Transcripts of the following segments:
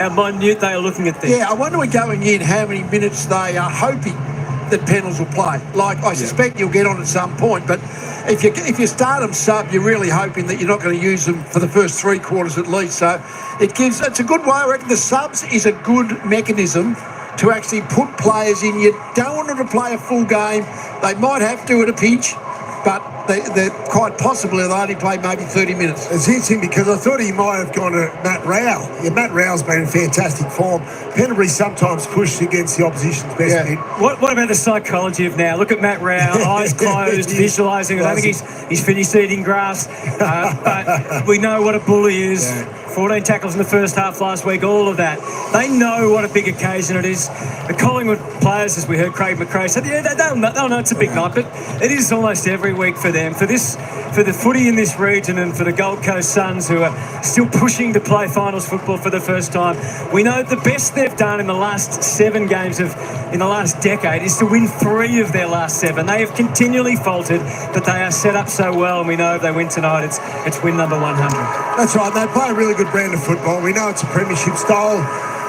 how minute they are looking at things. Yeah, I wonder when going in how many minutes they are hoping that Pennells will play. Like, I suspect you'll get on at some point, but if you start them sub, you're really hoping that you're not going to use them for the first 3 quarters at least. So it's a good way. I reckon the subs is a good mechanism to actually put players in. You don't want them to play a full game. They might have to at a pinch, but they're quite possibly they'll only play maybe 30 minutes. It's interesting because I thought he might have gone to Matt Rowell. Yeah, Matt Rowell's been in fantastic form. Pendlebury sometimes pushed against the opposition's best mid. What about the psychology of now? Look at Matt Rowell, eyes closed, visualising. I think he's finished eating grass. But we know what a bully is. Yeah. 14 tackles in the first half last week, all of that. They know what a big occasion it is. The Collingwood players, as we heard Craig McRae said, they'll know it's a big night, but it is almost every week for them. For the footy in this region and for the Gold Coast Suns, who are still pushing to play finals football for the first time. We know the best they've done in the last 7 games in the last decade is to win 3 of their last 7. They have continually faltered, but they are set up so well, and we know if they win tonight, it's win number 100. That's right. They play a really good brand of football. We know it's a premiership style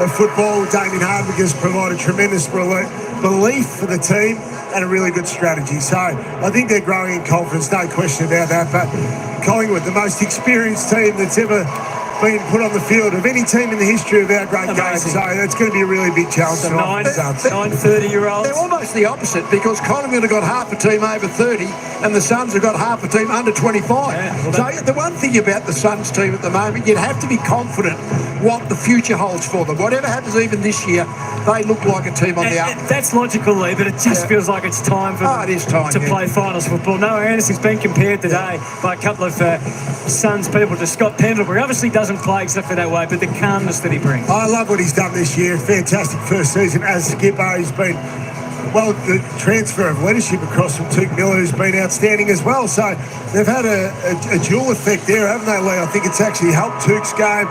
of football. Damien Hardwick has provided tremendous belief for the team and a really good strategy. So I think they're growing in confidence, no question about that. But Collingwood, the most experienced team that's ever been put on the field of any team in the history of our great game. So it's going to be a really big challenge. So 9 30-year-olds. They're almost the opposite because Collingwood have got half a team over 30 and the Suns have got half a team under 25. Yeah, so the one thing about the Suns team at the moment, you'd have to be confident what the future holds for them. Whatever happens even this year, they look like a team on the up. That's logical, Lee, but it just feels like it's time for them to play finals football. Noah Anderson's been compared today by a couple of Suns people to Scott Pendlebury. Obviously doesn't play exactly that way, but the calmness that he brings. I love what he's done this year. Fantastic first season as skipper. He's been, well, the transfer of leadership across from Tuke Miller has been outstanding as well. So they've had a dual effect there, haven't they, Lee? I think it's actually helped Tuke's game,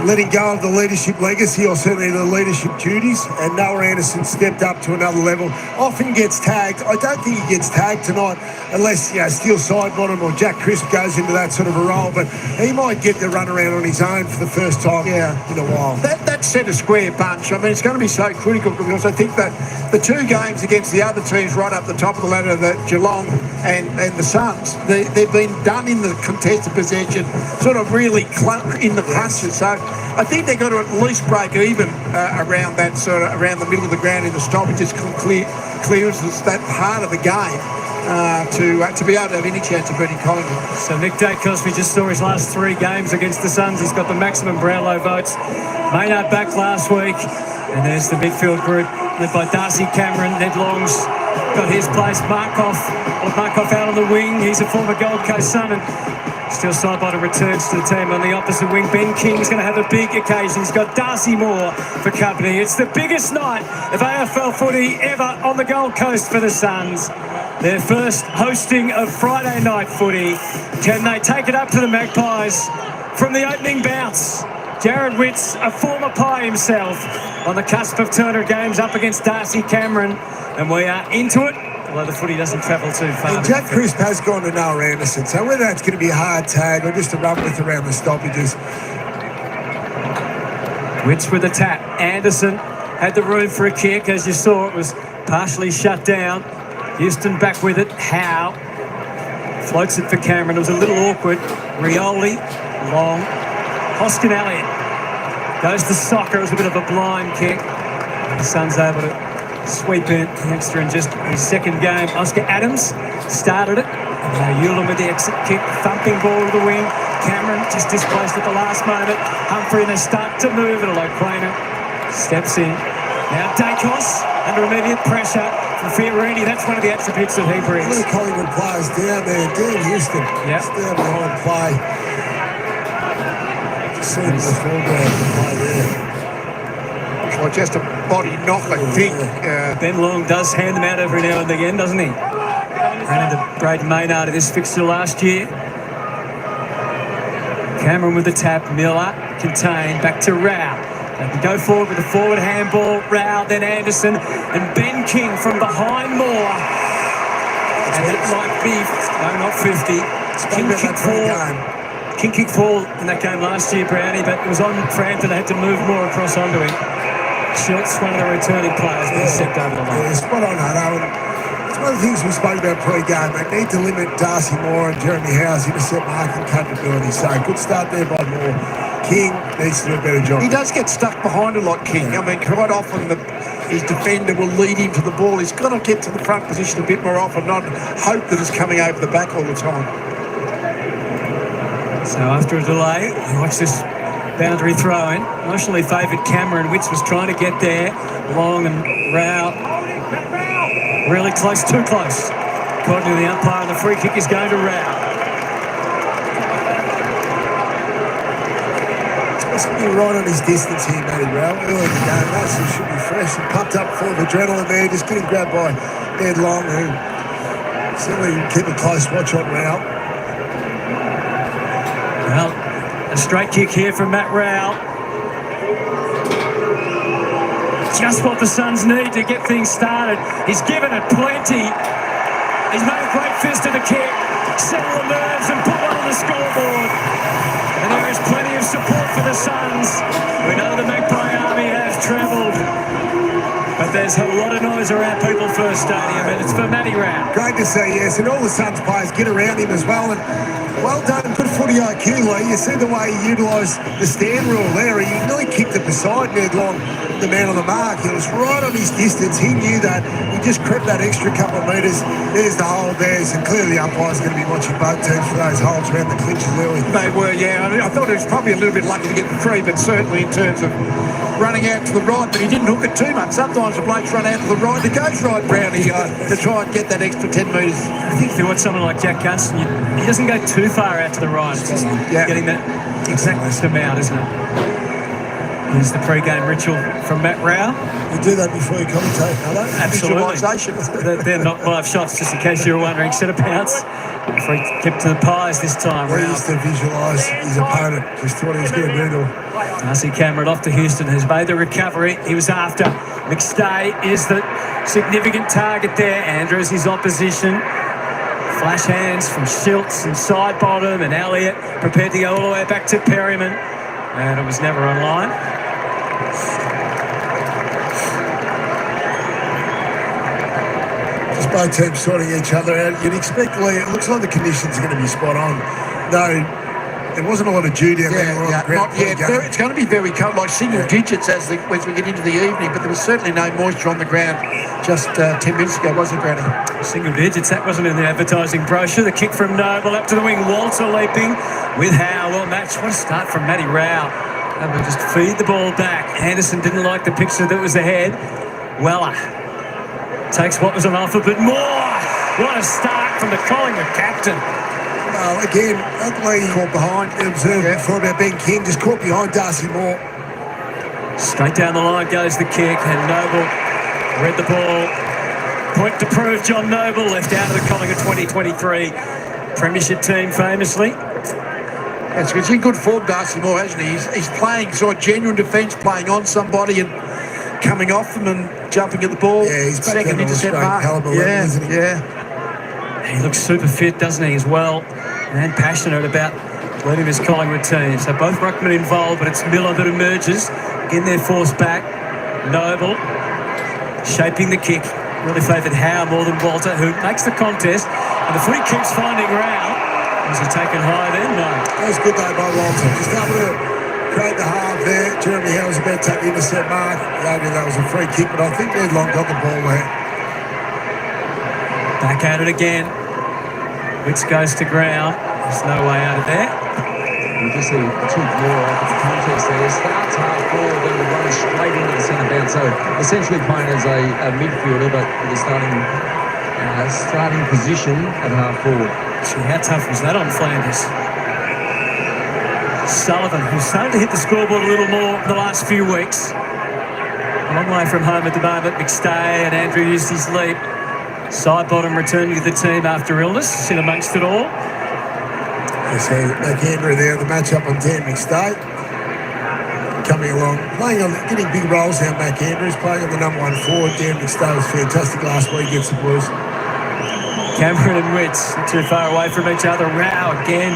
letting go of the leadership legacy or certainly the leadership duties, and Noah Anderson stepped up to another level. Often gets tagged. I don't think he gets tagged tonight unless, Steele Sidebottom or Jack Crisp goes into that sort of a role, but he might get the run around on his own for the first time in a while. That centre square bunch, I mean, it's going to be so critical because I think that the 2 games against the other teams right up the top of the ladder, the Geelong and the Suns, they've been done in the contested possession, sort of really in the punches. So I think they've got to at least break even around that sort of around the middle of the ground in the stoppages, clearances, that part of the game to be able to have any chance of beating Collingwood. So Nick Dacos, we just saw his last 3 games against the Suns. He's got the maximum Brownlow votes. Maynard back last week, and there's the midfield group led by Darcy Cameron. Ned Long's got his place. Markov out on the wing. He's a former Gold Coast Sun, and still Sidebottom returns to the team on the opposite wing. Ben King's going to have a big occasion. He's got Darcy Moore for company. It's the biggest night of AFL footy ever on the Gold Coast for the Suns. Their first hosting of Friday night footy. Can they take it up to the Magpies from the opening bounce? Jared Witts, a former Pie himself, on the cusp of 200 games up against Darcy Cameron. And we are into it. Although the footy doesn't travel too far. And Jack Crisp has gone to Noah Anderson, so whether that's going to be a hard tag or just a run with around the stoppages. Witts with a tap. Anderson had the room for a kick. As you saw, it was partially shut down. Houston back with it. Howe floats it for Cameron. It was a little awkward. Rioli, long. Hoskin Elliott goes to soccer. It was a bit of a blind kick. The Suns able to sweep in extra in just his second game. Oscar Adams started it. Ulam with the exit kick, thumping ball to the wing. Cameron just displaced at the last moment. Humphrey and they start to move it. O'Quainer steps in. Now Dacos under immediate pressure from Fiorini. That's one of the attributes that he brings. Look at Collingwood players down there. Dan Houston. Yep. Down behind play. Just seeing the foreground play there. Or just a body knock, I think. Ben Long does hand them out every now and again, doesn't he? Ran into Braden Maynard in this fixture last year. Cameron with the tap. Miller contained. Back to Rao. They can go forward with a forward handball. Rao, then Anderson, and Ben King from behind Moore. And it might be, no, not 50. King kick King kicked fall in that game last year, Brownie, but it was on Frampton. They had to move more across onto him. Schultz, one of the returning players, but he stepped over the line. Yeah, spot on, Hutto. It's one of the things we spoke about pre-game. They need to limit Darcy Moore and Jeremy Howe's intercept marking capability. So good start there by Moore. King needs to do a better job. He does get stuck behind a lot, King. I mean, quite often his defender will lead him to the ball. He's got to get to the front position a bit more often, not hope that it's coming over the back all the time. So after a delay, you watch this boundary throw-in. Notionally favoured Cameron. Witts was trying to get there. Long and Rao. Really close, too close. According to the umpire, and the free kick is going to Rao. He's right on his distance here, Matty Rao. Early in the game, that should be fresh and pumped up full of adrenaline there. Just getting grabbed by Ed Long, who certainly keep a close watch on Rao. Well, a straight kick here from Matt Rao. Just what the Suns need to get things started. He's given it plenty. He's made a great fist of the kick, settle the nerves and put one on the scoreboard. And there is plenty of support for the Suns. We know the Magpie Army has travelled, but there's a lot of noise around People First Stadium, and it's for Matty Rao. Great to see, yes, and all the Suns players get around him as well. And well done, good footy IQ, Lee. You see the way he utilised the stand rule there. He nearly kicked it beside Ned Long, the man on the mark. He was right on his distance. He knew that. He just crept that extra couple of metres. There's the hole there, and clearly the umpire's going to be watching both teams for those holes around the clinches early. They were, yeah. I thought he was probably a little bit lucky to get the free, but certainly in terms of running out to the right, but he didn't hook it too much. Sometimes the blokes run out to the right. It goes right, Brownie, to try and get that extra 10 metres. I think if you watch someone like Jack Gunston, he doesn't go too far out to the right. It's just getting that exact amount, isn't it? Here's the pre-game ritual from Matt Rao. You do that before you commentate, hello? Absolutely. They're not live shots, just in case you were wondering. Centre bounce. Free kept to the pies this time. He used to visualise his opponent. Just thought he was going to do it. Darcy Cameron off to Houston, has made the recovery. He was after. McStay is the significant target there. Andrews, his opposition. Flash hands from Schultz and side bottom, and Elliott prepared to go all the way back to Perryman. And it was never online. Just both teams sorting each other out. You'd expect, Lee, it looks like the conditions are going to be spot on. No, there wasn't a lot of dew down there. Not yet. It's going to be very cold, like single digits as we get into the evening, but there was certainly no moisture on the ground just 10 minutes ago, wasn't it, Granny? Single digits, that wasn't in the advertising brochure. The kick from Noble up to the wing. Walter leaping with Howe. Well matched. What a start from Matty Rao. Able to just feed the ball back. Anderson didn't like the picture that was ahead. Weller takes what was on offer, but more. What a start from the Collingwood captain. Well, again, ugly caught behind. Observed before about Ben King, just caught behind Darcy Moore. Straight down the line goes the kick, and Noble read the ball. Point to prove. John Noble left out of the Collingwood 2023 premiership team famously. That's because he's in good form, Darcy Moore, hasn't he? He's playing sort of genuine defence, playing on somebody and coming off them and jumping at the ball. Yeah, he's second intercept mark. Isn't he? He looks super fit, doesn't he, as well, and passionate about leading this Collingwood team. So both ruckmen involved, but it's Miller that emerges. Again, they're forced back. Noble shaping the kick. Really favoured Howe more than Walter, who makes the contest. And the footy keeps finding Rao. Was he taken high then? No. That was good though by Walter. Just able to create the half there. Jeremy Howe was about to take the intercept mark. Yeah, that was a free kick, but I think Ed Long got the ball there. Back at it again. Witts goes to ground. There's no way out of there. You just see two more off the contest there. Starts half forward, then runs straight into the centre bounce. So essentially playing as a midfielder, but with a starting position at half forward. Gee, how tough was that on Flanders? Sullivan, who's started to hit the scoreboard a little more the last few weeks. A long way from home at the moment. McStay and Andrew used his leap. Side bottom returning to the team after illness, in amongst it all. So McAndrew there, the match-up on Dan McStay. Coming along, playing on, getting big roles now. McAndrew's playing on the number one forward. Dan McStay was fantastic last week against the Blues. Cameron and Witts not too far away from each other. Rao again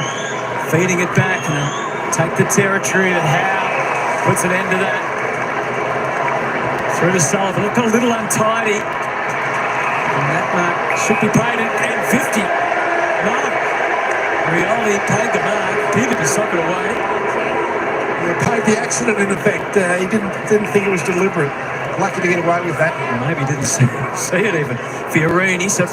feeding it back and take the territory, and Howe puts an end to that. Through to Sullivan. Look, got a little untidy. And that mark should be paid at 50. No. Rioli paid the mark. Appeared to be socked away. He paid the accident in effect. He didn't think it was deliberate. Lucky to get away with that. Well, maybe he didn't see it even. Fiorini, so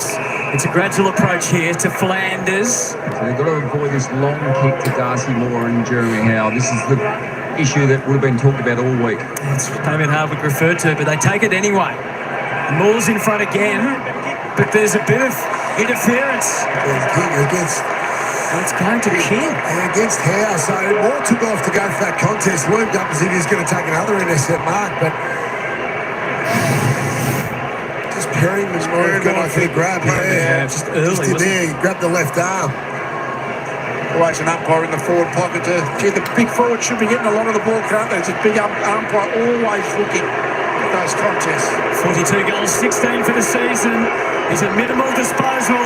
it's a gradual approach here to Flanders. So they've got to avoid this long kick to Darcy Moore and Jeremy Howe. This is the issue that would have been talked about all week. It's Damien Hardwick referred to, but they take it anyway. Moore's in front again, but there's a bit of interference. King against... And it's going to King. Against Howe, so Moore took off to go for that contest. Worked up as if he was going to take another intercept mark, but... Just Perry was more good, I think, grab. Yeah, just early, just there, he grabbed the left arm. Always an umpire in the forward pocket. The big forward should be getting a lot of the ball, can't they? It's a big umpire always looking at those contests. 42 goals, 16 for the season. He's a minimal disposal,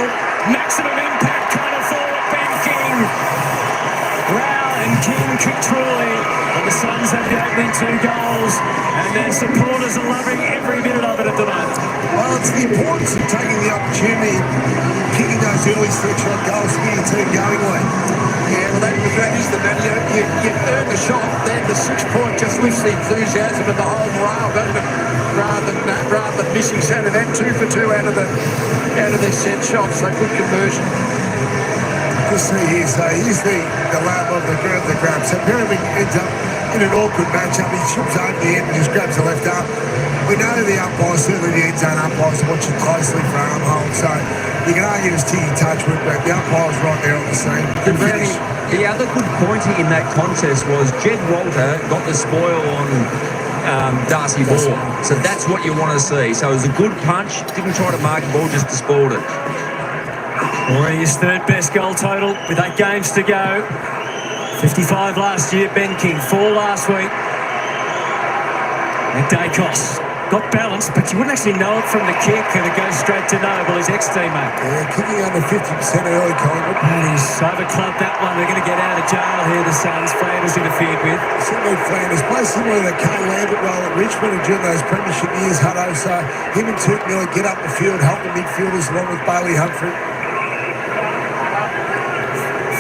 maximum impact kind of forward. Ben King, Rao and King kick truly. And the Suns have the opening 2 goals, and their supporters are loving every minute of it at the moment. Well, it's the importance of taking the opportunity, kicking those early stretch-on goals to get your team going away. Yeah, well, that is the matter. You earn the shot, then the 6-point just lifts the enthusiasm of the whole morale, doesn't it? Rather than missing Saturday, that 2 for 2 out of their set shots, so good conversion. Just see here, so here's the lab of the grab. So Perry ends up in an awkward matchup. He shoots over the end and just grabs the left arm. We know the umpires, certainly the end zone umpires, are watching closely for arm hold, so you can argue it's Tiggy Touchwood, but the umpire's right there on the scene. The other good point in that contest was Jed Walter got the spoil on Darcy Moore. So that's what you want to see. So it was a good punch, didn't try to mark the ball, just dispelled it. Already his 3rd best goal total with 8 games to go. 55 last year, Ben King, 4 last week. And Dacos got balance, but you wouldn't actually know it from the kick, and it goes straight to Noble, his ex-teammate. Yeah, kicking under 50% early, Collingwood. And he's overclubbed that one. They're going to get out of jail here, the Suns. Flanders interfered with. Similarly, Flanders plays similar to the Kane Lambert role at Richmond and during those premiership years, Hutto. So him and Toot Miller get up the field, help the midfielders along with Bailey Humphrey.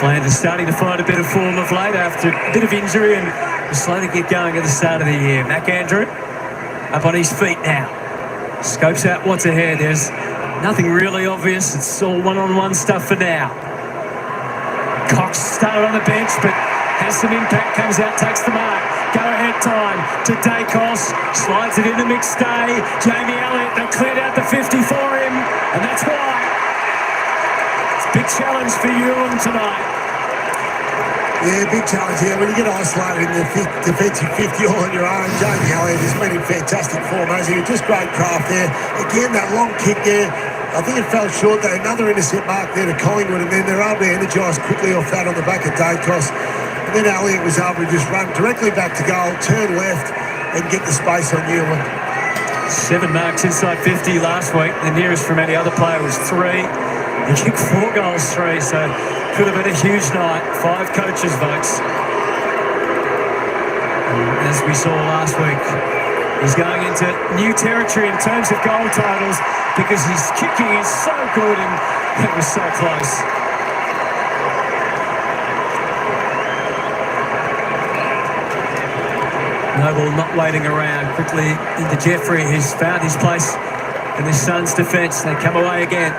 Flanders starting to find a bit of form of late after a bit of injury and slow to get going at the start of the year. Mac Andrew up on his feet now. Scopes out what's ahead. There's nothing really obvious. It's all one-on-one stuff for now. Cox started on the bench, but has some impact, comes out, takes the mark. Go-ahead time to Dacos, slides it into McStay. Jamie Elliott, they cleared out the 50 for him, and that's why. It's a big challenge for Ewan tonight. Yeah, big challenge here. When you get isolated in the defensive 50 all on your own, Jamie Elliott has been in fantastic form, hasn't he? Just great craft there. Again, that long kick there. I think it fell short there. Another intercept mark there to Collingwood, and then they're able to energise quickly off that on the back of Dacos. And then Elliott was able to just run directly back to goal, turn left, and get the space on Ewan. 7 marks inside 50 last week. The nearest from any other player was 3. He kicked 4 goals, 3, so could have been a huge night. 5 coaches' votes. And as we saw last week, he's going into new territory in terms of goal totals because his kicking is so good and it was so close. Noble not waiting around. Quickly into Jeffrey, who's found his place in the Suns' defence. They come away again.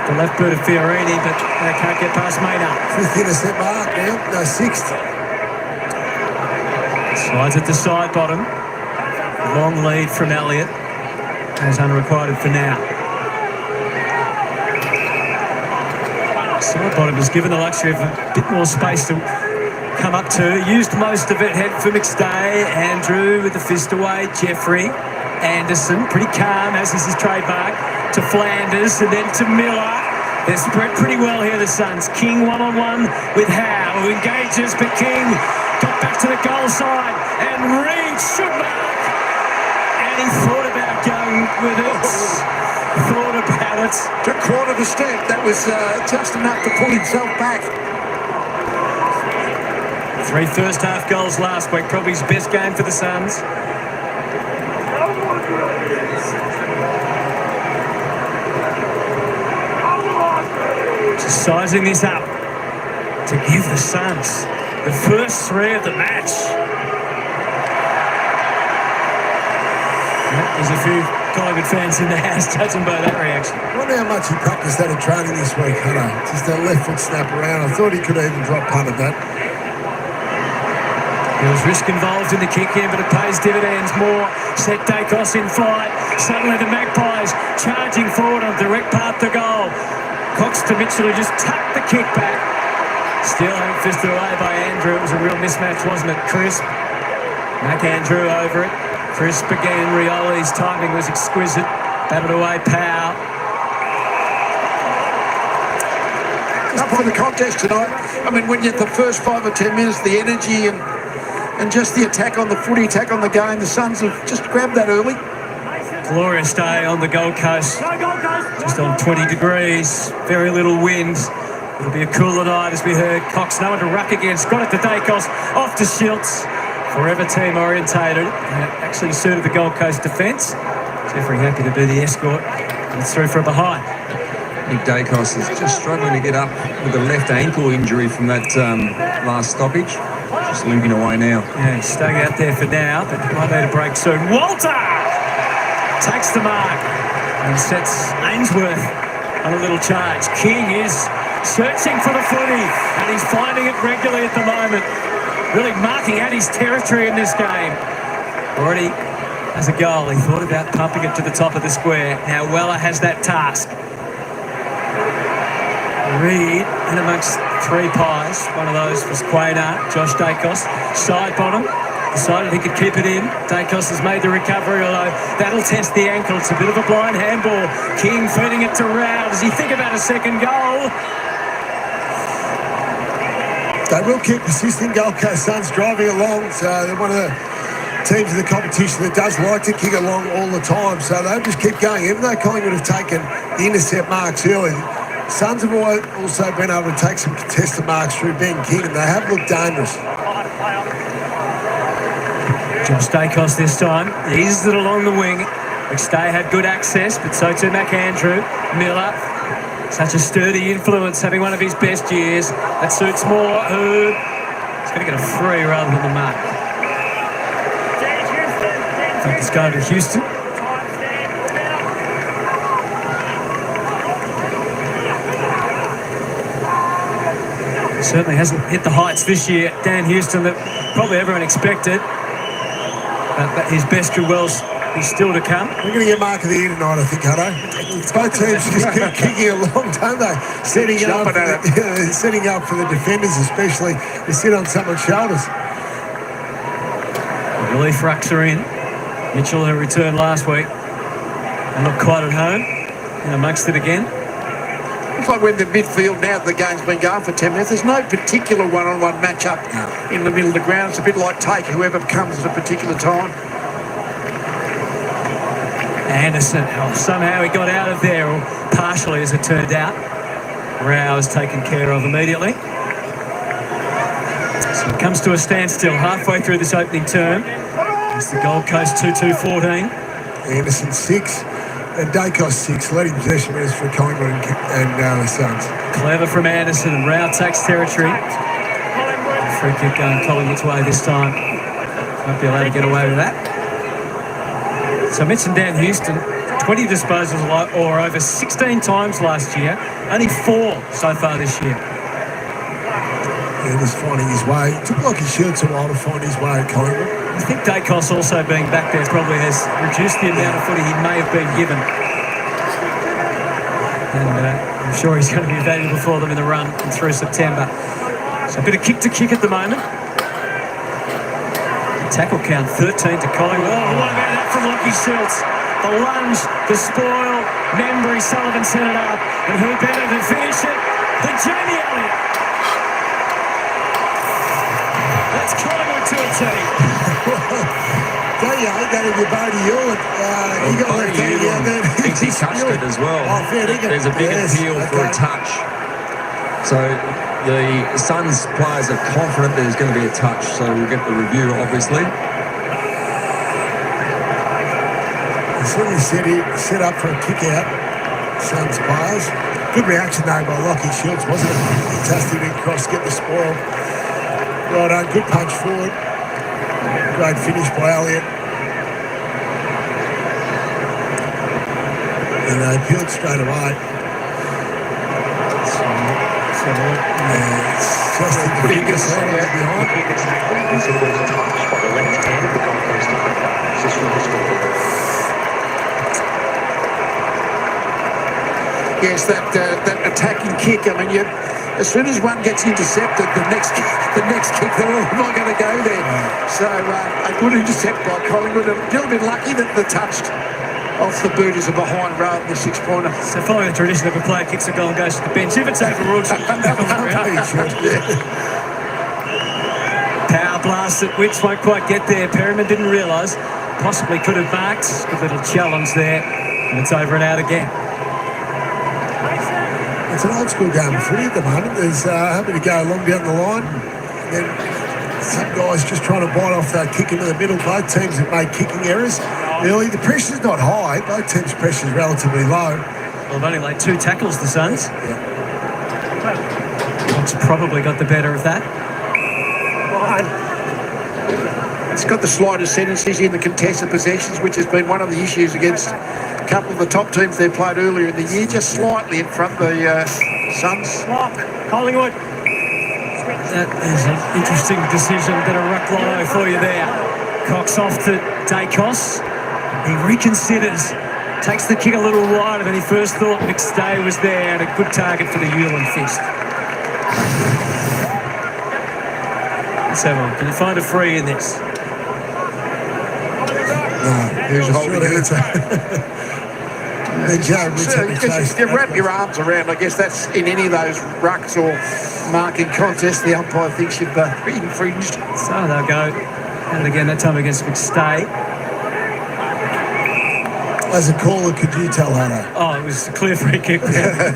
The left boot of Fiorini, but they can't get past Maynard. 5th intercept mark now, no 6th. Slides at the side bottom. Long lead from Elliott. As unrequited for now. Side bottom is given the luxury of a bit more space to come up to. Used most of it. Head for McStay. Andrew with the fist away. Jeffrey. Anderson, pretty calm, as is his trademark. To Flanders and then to Miller. They're spread pretty well here, the Suns. King one-on-one with Howe, who engages, but King got back to the goal side, and Reed should mark. And he thought about going with it. Thought about it. To quarter the step, that was just enough to pull himself back. 3 first-half goals last week. Probably his best game for the Suns. Just sizing this up to give the Suns the first 3 of the match. There's a few Collingwood fans in the house judging by that reaction. I wonder how much he practiced that in training this week, Hunter. Just that left foot snap around. I thought he could even drop punt at that. There was risk involved in the kick in, but it pays dividends more. Set Dacos in flight. Suddenly the Magpies charging forward on direct path to goal. Cox to Mitchell, who just tucked the kick back. Still fisted away by Andrew. It was a real mismatch, wasn't it? Crisp. Andrew over it. Crisp again. Rioli's timing was exquisite. Batted away Powell. Up for the contest tonight. I mean, when you get the first 5 or 10 minutes, the energy and just the attack on the footy, attack on the game, the Suns have just grabbed that early. Glorious day on the Gold Coast. Just on 20 degrees. Very little wind. It'll be a cooler night, as we heard. Cox, no one to ruck against. Got it to Dacos. Off to Schiltz. Forever team orientated. Actually suited the Gold Coast defence. Jeffrey happy to be the escort. And it's through from behind. Nick Dacos is just struggling to get up with a left ankle injury from that last stoppage. Just limping away now. Yeah, he's staying out there for now, but might need a break soon. Walter takes the mark and sets Ainsworth on a little charge. King is searching for the footy, and he's finding it regularly at the moment. Really marking out his territory in this game. Already has a goal. He thought about pumping it to the top of the square. Now Weller has that task. Reed in amongst 3 pies. One of those was Quaynard. Josh Dacos, side bottom. Decided he could keep it in. Dacos has made the recovery, although that'll test the ankle. It's a bit of a blind handball. King feeding it to Rao. Does he think about a second goal? They will keep persisting. Gold Coast Suns driving along. So they're one of the teams in the competition that does like to kick along all the time. So they'll just keep going. Even though Collingwood have taken the intercept marks early, Suns have also been able to take some contested marks through Ben King, and they have looked dangerous. Josh Dacos this time. Eases it along the wing, which they had good access, but so too McAndrew. Miller, such a sturdy influence, having one of his best years. That suits Moore, who is going to get a free rather than the mark. I think it's going to Houston. Certainly hasn't hit the heights this year, Dan Houston, that probably everyone expected. But his best could well be still to come. We're going to get mark of the year tonight, I think, Hutto. Both teams just keep kicking along, don't they? Setting up for the defenders, especially, to sit on someone's shoulders. The relief rucks are in. Mitchell, who returned last week, and looked quite at home, and amongst it again. It's like when the midfield, now the game's been going for 10 minutes, there's no particular one-on-one match-up in the middle of the ground. It's a bit like take whoever comes at a particular time. Anderson, somehow he got out of there, or partially as it turned out. Rao is taken care of immediately. So it comes to a standstill halfway through this opening term. It's the Gold Coast 2-2-14. Anderson 6 and Dacos 6, leading possession minutes for Collingwood and the Suns. Clever from Anderson, and Rao takes territory. Free kick going Collingwood's way this time. Won't be allowed to get away with that. So I mentioned Dan Houston, 20 disposals or over 16 times last year, only 4 so far this year. Yeah, just finding his way. It took like his shirt a while to find his way at Collingwood. I think Dacos also being back there probably has reduced the amount of footy he may have been given. And I'm sure he's going to be valuable for them in the run through September. So a bit of kick to kick at the moment. Tackle count 13 to Collingwood. Oh, what about that from Lockie Schultz? The lunge, the spoil. Membry, Sullivan set it up. And who better than finish it than Jamie Elliott? That's Collingwood to a team. Don't you hate that if you're Bodie Hewlett? You got to let Bodie out there. Thinks he touched it as well. Oh, fair dinkum. There's a big appeal for a touch. So the Suns players are confident there's going to be a touch, so we'll get the review, obviously. Certainly set up for a kick-out, Suns players. Good reaction though by Lockie Shields, wasn't it? Fantastic in cross, get the spoil. Right on, good punch forward. Great finish by Elliott. And they peeled straight away. It's just in the fingers behind. Yes, that attacking kick. I mean, as soon as one gets intercepted, the next kick, they're all not going to go there. So a good intercept by Collingwood. A little bit lucky that the touched off the boot is a behind rather than the 6-pointer. So following the tradition of a player kicks a goal and goes to the bench. If it's overruled, power blast at which won't quite get there. Perryman didn't realise. Possibly could have marked. Good little challenge there. And it's over and out again. It's an old school game of footy at the moment. There's happy to go along down the line. And then some guys just trying to bite off that kick into the middle. Both teams have made kicking errors early. The pressure's not high. Both teams' pressure's relatively low. Well, they've only laid 2 tackles, the Suns. Yeah. It's probably got the better of that. It's got the slightest tendencies in the contested possessions, which has been one of the issues against a couple of the top teams they played earlier in the year, just slightly in front of the Suns. Collingwood. That is an interesting decision. Bit of ruck lotto for you there. Cox off to Dacos. He reconsiders. Takes the kick a little wider than he first thought. McStay was there and a good target for the Hewlin fist. Let's have a look. Can you find a free in this? Who's holding it? You wrap your arms around, I guess that's in any of those rucks or marking contests, the umpire thinks you've infringed. So they'll go. And again, that time against McStay. As a caller, could you tell Hannah? Oh, it was a clear free kick there.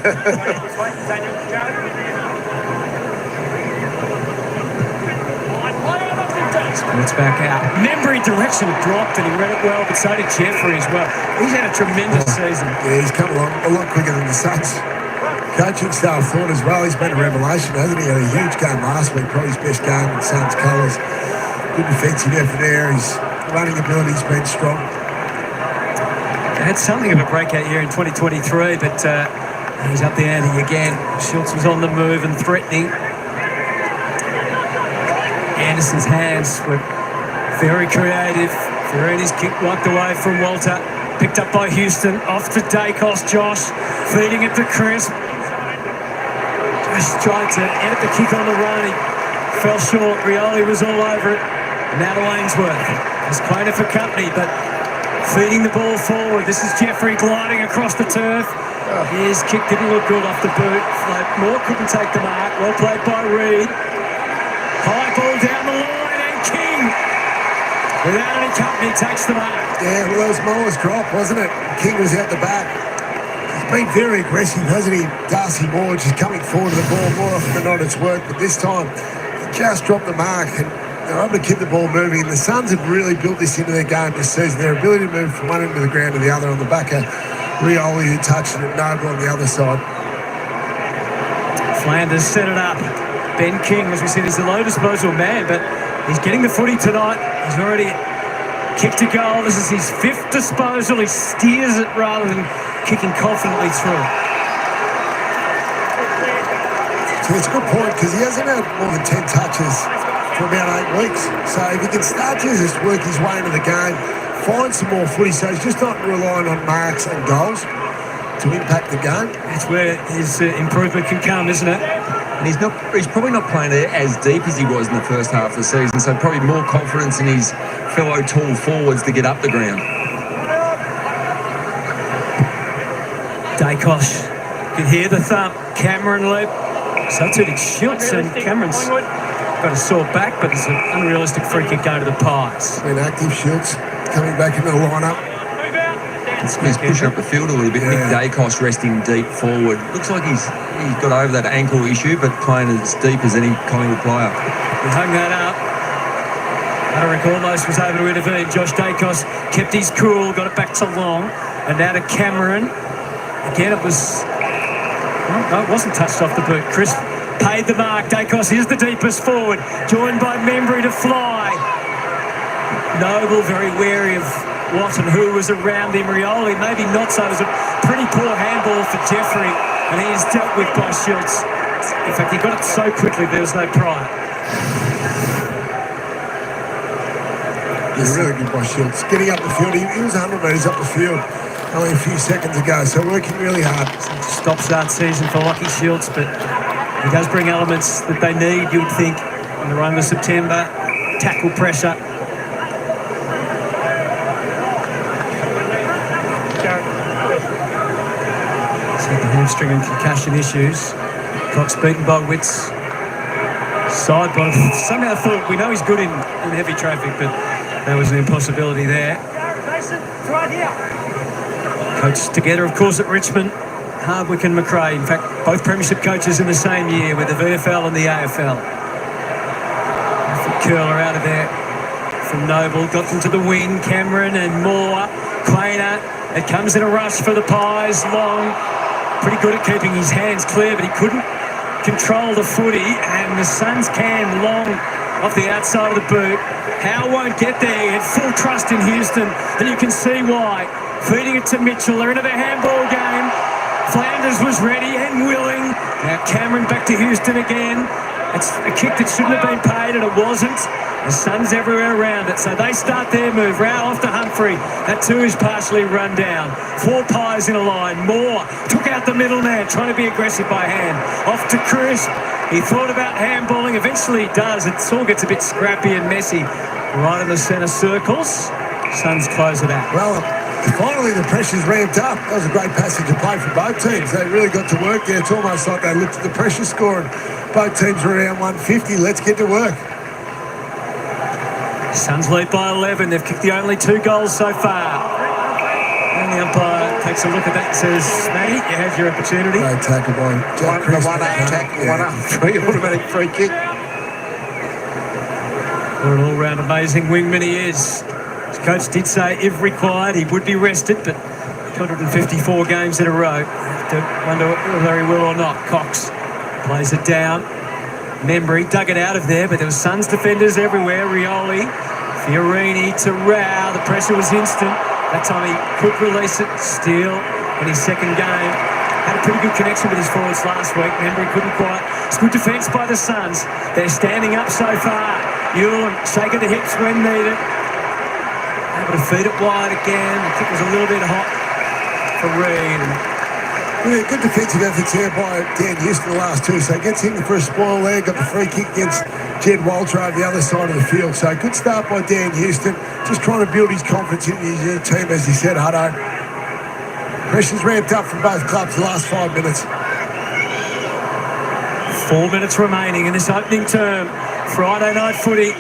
It's back out. Membry direction dropped and he read it well, but so did Jeffrey as well. He's had a tremendous season. Yeah, he's come along a lot quicker than the Suns. Coaching staff thought as well. He's been a revelation, hasn't he? Had a huge game last week, probably his best game in Suns colours. Good defensive effort there. His running ability's been strong. They had something of a breakout year in 2023, but he's up the ante again. Schultz was on the move and threatening. Anderson's hands were very creative. Farini's kick wiped away from Walter. Picked up by Houston. Off to Dacos. Josh feeding it to Chris. Just tried to edit the kick on the run. He fell short. Rioli was all over it. Now to Ainsworth. He's playing it for company, but feeding the ball forward. This is Jeffrey gliding across the turf. His kick didn't look good off the boot. Moore couldn't take the mark. Well played by Reid. High ball down the line and King, without any company, takes the mark. Yeah, well, that was Moore's drop, wasn't it? King was out the back. He's been very aggressive, hasn't he? Darcy Moore just coming forward to the ball. More often than not, it's worked. But this time, he just dropped the mark and they're able to keep the ball moving. And the Suns have really built this into their game this season. Their ability to move from one end of the ground to the other on the back of Rioli, who touched it, and Noble on the other side. Flanders set it up. Ben King, as we said, he's a low disposal man, but he's getting the footy tonight. He's already kicked a goal. This is his 5th disposal. He steers it rather than kicking confidently through. So it's a good point because he hasn't had more than 10 touches for about 8 weeks. So if he can start to just work his way into the game, find some more footy, so he's just not relying on marks and goals to impact the game. That's where his improvement can come, isn't it? And he's probably not playing as deep as he was in the first half of the season, so probably more confidence in his fellow tall forwards to get up the ground. Dacos, you can hear the thump. Cameron loop. Substituting Schultz, and Cameron's got a sore back, but it's an unrealistic free kick going to the Pies. Been active, Schultz coming back into the lineup. He's pushing up the field a little bit. Nick Dacos resting deep forward. Looks like he's got over that ankle issue, but playing as deep as any Collingwood player. He hung that up. Hadarick almost was able to intervene. Josh Dacos kept his cool, got it back to Long, and now to Cameron. Again, it was... No, it wasn't touched off the boot. Chris paid the mark. Dacos is the deepest forward, joined by Membry to fly. Noble very wary of what and who was around him. Rioli maybe not so. It was a pretty poor handball for Jeffrey, and he is dealt with by Schultz. In fact, he got it so quickly there was no prior. He's really good by Schultz. Getting up the field, he was 100 metres up the field only a few seconds ago, so working really hard. Stop-start season for Lachie Schultz, but he does bring elements that they need, you would think, in the run to September. Tackle pressure. See the hamstring and concussion issues. Cox beaten by Witts. Side by somehow thought, we know he's good in heavy traffic, but that was an impossibility there. Coached together, of course, at Richmond, Hardwick and McRae. In fact, both premiership coaches in the same year with the VFL and the AFL. Curler out of there from Noble. Got them to the wing. Cameron and Moore. Quainer. It comes in a rush for the Pies. Long. Pretty good at keeping his hands clear, but he couldn't control the footy. And the Suns can Long off the outside of the boot. Howe won't get there. He had full trust in Houston, and you can see why. Feeding it to Mitchell. They're into the handball game. Flanders was ready and willing. Now Cameron back to Houston again. It's a kick that shouldn't have been paid, and it wasn't. The Suns everywhere around it, so they start their move. Rao off to Humphrey. That too is partially run down. 4 Pies in a line. Moore took out the middleman, trying to be aggressive by hand. Off to Crisp. He thought about handballing. Eventually he does. It all gets a bit scrappy and messy. Right in the centre circles. Suns close it out. Well, finally the pressure's ramped up. That was a great passage of play for both teams. They really got to work there. It's almost like they looked at the pressure score and both teams were around 150. Let's get to work. Suns lead by 11. They've kicked the only 2 goals so far. And the umpire takes a look at that and says, Matty, you have your opportunity. Great tackle by Jack Chris. The 1-8 tackle, 1-3 automatic free kick. What an all-round amazing wingman he is. His coach did say if required he would be rested, but 254 games in a row. Have to wonder whether he will or not. Cox plays it down. Membry dug it out of there, but there were Suns defenders everywhere. Rioli, Fiorini to Rao. The pressure was instant. That time he could release it. Steele in his second game. Had a pretty good connection with his forwards last week. Membry couldn't quite. It's good defence by the Suns. They're standing up so far. Ewan shaking the hips when needed. Able to feed it wide again. The kick was a little bit hot for Reid. Yeah, good defensive efforts here by Dan Houston the last 2. So he gets in for a spoil there. Got the free kick against Jed Walter over the other side of the field. So good start by Dan Houston. Just trying to build his confidence in his team, as he said, Hutto. Pressure's ramped up from both clubs the last 5 minutes. 4 minutes remaining in this opening term. Friday night footy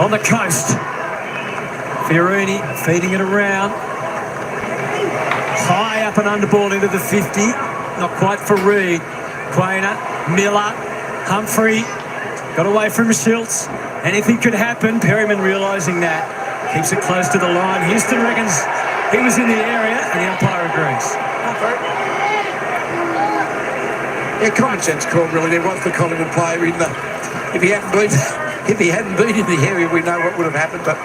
on the coast. Fiorini feeding it around. High up and under ball into the 50. Not quite for Reid. Quainer, Miller, Humphrey. Got away from Schultz. Anything could happen. Perryman realising that. Keeps it close to the line. Houston reckons he was in the area, and the umpire agrees. Yeah, common sense call really. There was the Collingwood player in the... If he hadn't been in the area, we know what would have happened, but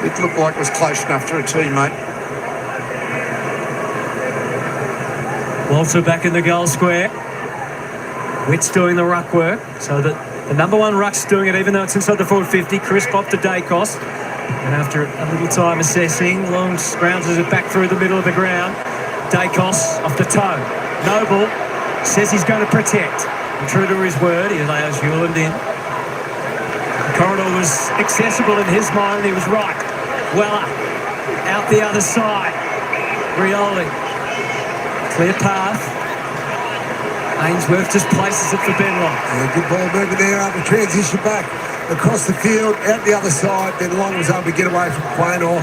it looked like it was close enough to a teammate. Walter back in the goal square. Witt's doing the ruck work, so that the number 1 ruck's doing it, even though it's inside the forward 50. Crisp off to Dacos. And after a little time assessing, Long scrounges it back through the middle of the ground. Dacos off the toe. Noble says he's going to protect. And true to his word, he allows Hewland in. The corridor was accessible in his mind, and he was right. Weller out the other side. Rioli. Clear path. Ainsworth just places it for Benro. Yeah, good ball movement there after transition back across the field, out the other side. Then Long was able to get away from Quaynor.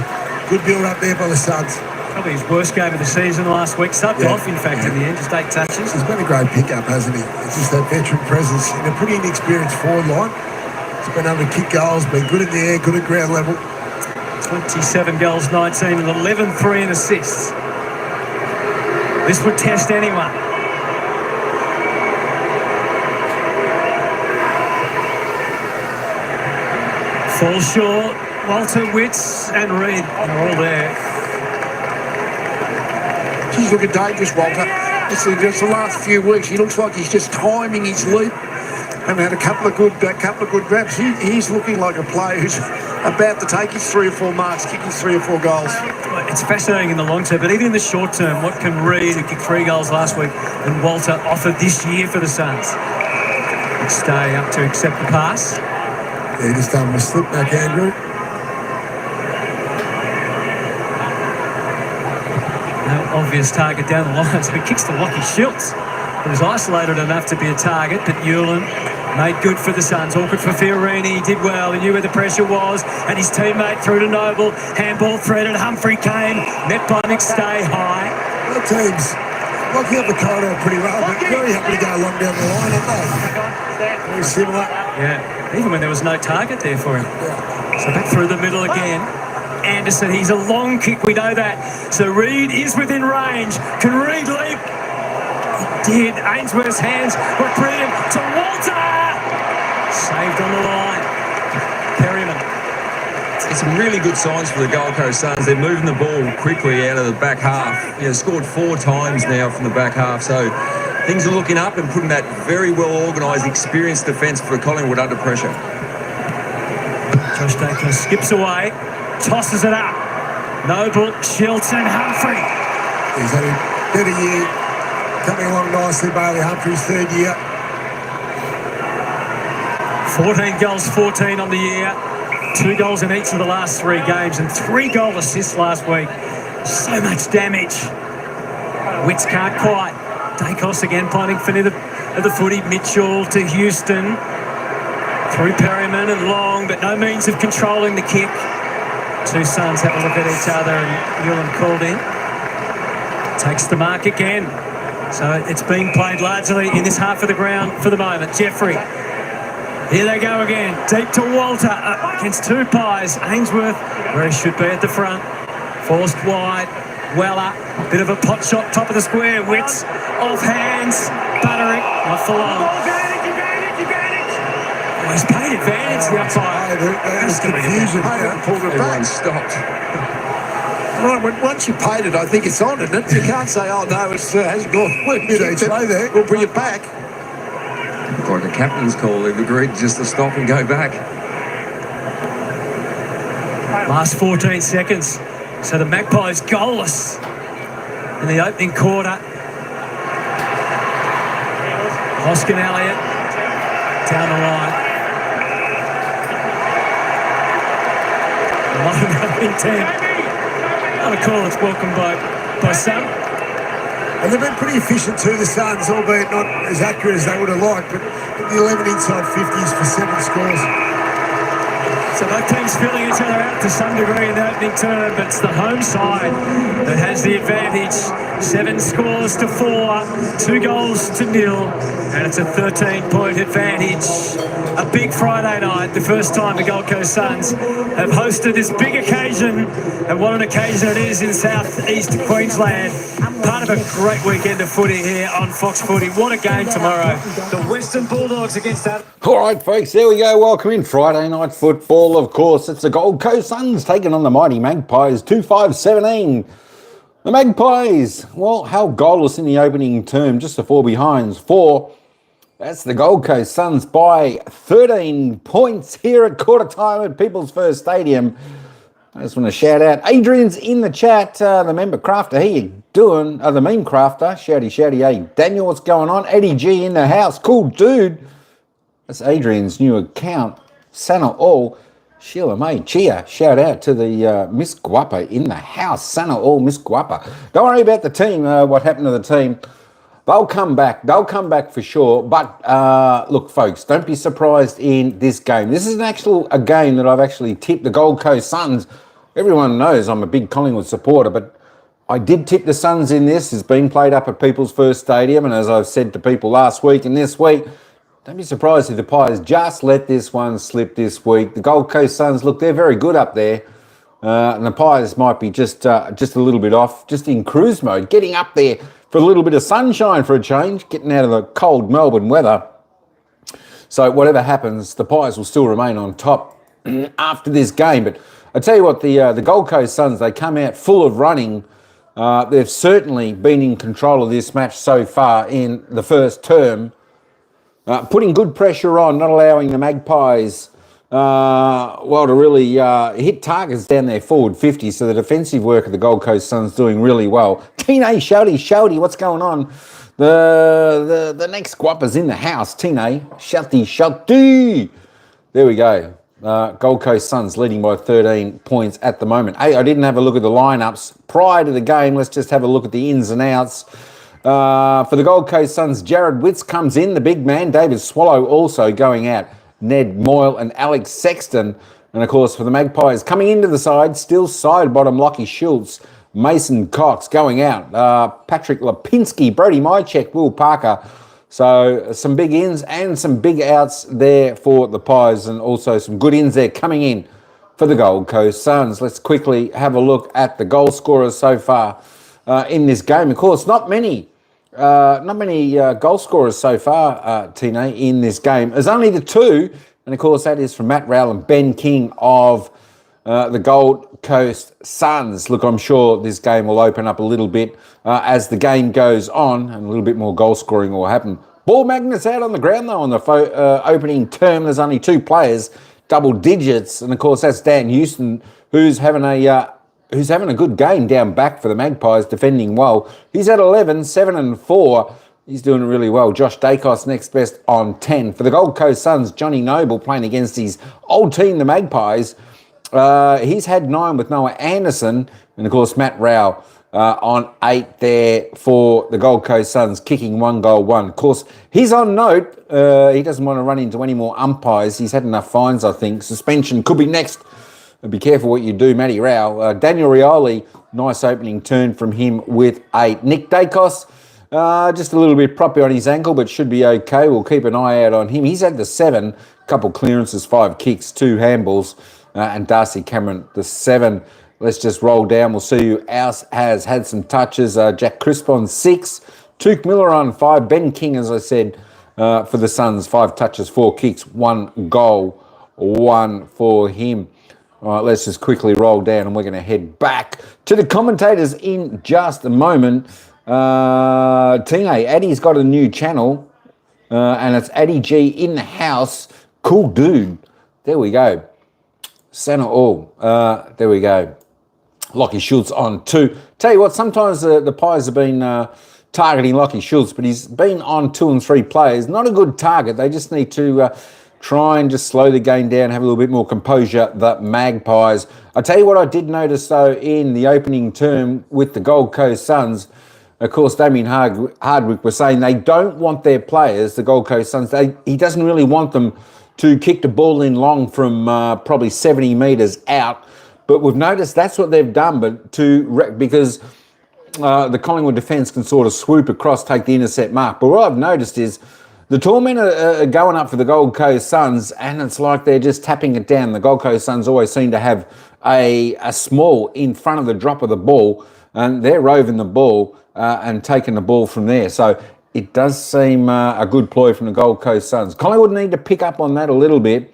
Good build up there by the Suns. Probably his worst game of the season last week. Subbed off, in fact, in the end, just 8 touches. He's been a great pickup, hasn't he? It's just that veteran presence in a pretty inexperienced forward line. He's been able to kick goals, been good in the air, good at ground level. 27 goals, 19 and 11, 3 and assists. This would test anyone. Fall short. Walter, Witts and Reid are all there. He's looking dangerous, Walter. Just the last few weeks, he looks like he's just timing his leap and had a couple of good grabs. He's looking like a player who's about to take his 3 or 4 marks, kick his 3 or 4 goals. It's fascinating in the long term, but even in the short term, what can Reid, who kicked 3 goals last week, and Walter offer this year for the Suns? Stay up to accept the pass. Yeah, just done a slip back, Andrew. No obvious target down the line, so he kicks to Lachie Schultz. He was isolated enough to be a target, but Newland made good for the Suns. Awkward for Fiorini. He did well. He knew where the pressure was. And his teammate through to Noble. Handball threaded. Humphrey came. Met by McStay high. Both teams locking up the corridor pretty well, but very happy to go along down the line, aren't they? Very similar. Yeah, even when there was no target there for him. Yeah. So back through the middle again. Anderson, he's a long kick, we know that. So Reid is within range. Can Reid leap? He did. Ainsworth's hands were brilliant to Walter. Saved on the line. Perryman. It's some really good signs for the Gold Coast Suns. They're moving the ball quickly out of the back half. Scored 4 times now from the back half. So things are looking up and putting that very well organised, experienced defence for Collingwood under pressure. Josh Dacre skips away, tosses it up. Noble, Schultz and Humphrey. He's had a better year. Coming along nicely, Bailey Humphrey's 3rd year. 14 goals, 14 on the year. 2 goals in each of the last 3 games and 3 goal assists last week. So much damage. Witts can't quite. Dacos again pointing for near the footy. Mitchell to Houston. Through Perryman and Long, but no means of controlling the kick. 2 Suns have a look at each other and Newland called in. Takes the mark again. So it's being played largely in this half of the ground for the moment. Jeffrey. Here they go again. Deep to Walter against 2 pies. Ainsworth, where he should be at the front. Forced wide. Weller. Bit of a pot shot, top of the square. Witts off hands. Buttering. Not for long. Oh, he's paid advantage, the umpire. That's confusion. Everyone stopped. Right, once you paid it, I think it's on, isn't it? You can't say, oh, no, it hasn't gone. We'll bring it back. Like a captain's call, they've agreed just to stop and go back. Last 14 seconds. So the Magpies goalless in the opening quarter. Hoskin Elliott down the line. A lot of intent. Not a call that's welcomed by some. And they've been pretty efficient too, the Suns, albeit not as accurate as they would have liked, but the 11 inside 50s for 7 scores. So both teams filling each other out to some degree in the opening term, but it's the home side that has the advantage. 7 scores to 4, 2 goals to 0, and it's a 13-point advantage. A big Friday night, the first time the Gold Coast Suns have hosted this big occasion, and what an occasion it is in south-east Queensland. Part of a great weekend of footy here on Fox Footy. What a game tomorrow. The Western Bulldogs against that. All right, folks, there we go. Welcome in Friday night football. Of course, it's the Gold Coast Suns taking on the mighty Magpies, 2-5-17. The Magpies, well, held goalless in the opening term, just the 4 behinds. 4. That's the Gold Coast Suns by 13 points here at quarter time at People's First Stadium. I just want to shout out Adrian's in the chat, the member crafter. How you doing? The meme crafter. Shouty. Hey, Daniel, what's going on? Eddie G in the house. Cool dude. That's Adrian's new account. Santa All. Sheila May, cheer. Shout out to the Miss Guapa in the house. Santa All, Miss Guapa. Don't worry about the team, what happened to the team. They'll come back. They'll come back for sure. But look, folks, don't be surprised in this game. This is a game that I've actually tipped the Gold Coast Suns. everyone knows I'm a big Collingwood supporter, but I did tip the Suns in this. It's been played up at People's First Stadium, and as I've said to people last week and this week, don't be surprised if the Pies just let this one slip this week. The Gold Coast Suns, look, they're very good up there, and the Pies might be just a little bit off, just in cruise mode, getting up there for a little bit of sunshine for a change, getting out of the cold Melbourne weather. So whatever happens, the Pies will still remain on top after this game. But I tell you what, the Gold Coast Suns, they come out full of running. They've certainly been in control of this match so far in the first term, putting good pressure on, not allowing the Magpies, to really hit targets down their forward 50. So the defensive work of the Gold Coast Suns doing really well. Tine, shouty, what's going on? The next guapa's in the house. Tine, shouty. There we go. Gold Coast Suns leading by 13 points at the moment. Hey, I didn't have a look at the lineups prior to the game. Let's just have a look at the ins and outs. For the Gold Coast Suns, Jared Witts comes in, the big man. David Swallow also going out. Ned Moyle and Alex Sexton. And, of course, for the Magpies, coming into the side, still side bottom, Lockie Schultz, Mason Cox going out. Patrick Lipinski, Brody Mychek, Will Parker. So some big ins and some big outs there for the Pies, and also some good ins there coming in for the Gold Coast Suns. Let's quickly have a look at the goal scorers so far in this game. Of course, not many goal scorers so far, Tina, in this game. There's only the two, and of course that is from Matt Rowell and Ben King of the Gold Coast Suns. Look, I'm sure this game will open up a little bit as the game goes on, and a little bit more goal scoring will happen. Ball magnets out on the ground though on the opening term. There's only two players, double digits, and of course that's Dan Houston, who's having a good game down back for the Magpies, defending well. He's at 11, 7 and 4. He's doing really well. Josh Dacos next best on 10. For the Gold Coast Suns, Johnny Noble playing against his old team, the Magpies. He's had 9 with Noah Anderson, and of course Matt Rowell on 8 there for the Gold Coast Suns, kicking 1 goal 1. Of course, he's on note. He doesn't want to run into any more umpires. He's had enough fines, I think. Suspension could be next. Be careful what you do, Matty Rowell. Daniel Rioli, nice opening turn from him with 8. Nick Dacos, just a little bit proppy on his ankle, but should be okay. We'll keep an eye out on him. He's had the 7, couple clearances, 5 kicks, 2 handballs, and Darcy Cameron, the 7. Let's just roll down. We'll see who else has had some touches. Jack Crisp on 6. Tuke Miller on 5. Ben King, as I said, for the Suns, 5 touches, 4 kicks, 1 goal, 1 for him. All right, let's just quickly roll down, and we're going to head back to the commentators in just a moment. Tine, Addy's got a new channel, and it's Addy G in the house. Cool dude. There we go. Center all. There we go. Lockie Schultz on 2. Tell you what, sometimes the Pies have been targeting Lockie Schultz, but he's been on 2 and 3 players. Not a good target. They just need to try and just slow the game down, have a little bit more composure, the Magpies. I tell you what I did notice, though, in the opening term with the Gold Coast Suns, of course, Damien Hardwick was saying they don't want their players, the Gold Coast Suns, he doesn't really want them to kick the ball in long from probably 70 metres out. But we've noticed that's what they've done, because the Collingwood defence can sort of swoop across, take the intercept mark. But what I've noticed is the tall men are going up for the Gold Coast Suns, and it's like they're just tapping it down. The Gold Coast Suns always seem to have a small in front of the drop of the ball, and they're roving the ball and taking the ball from there. So it does seem a good ploy from the Gold Coast Suns. Collingwood need to pick up on that a little bit,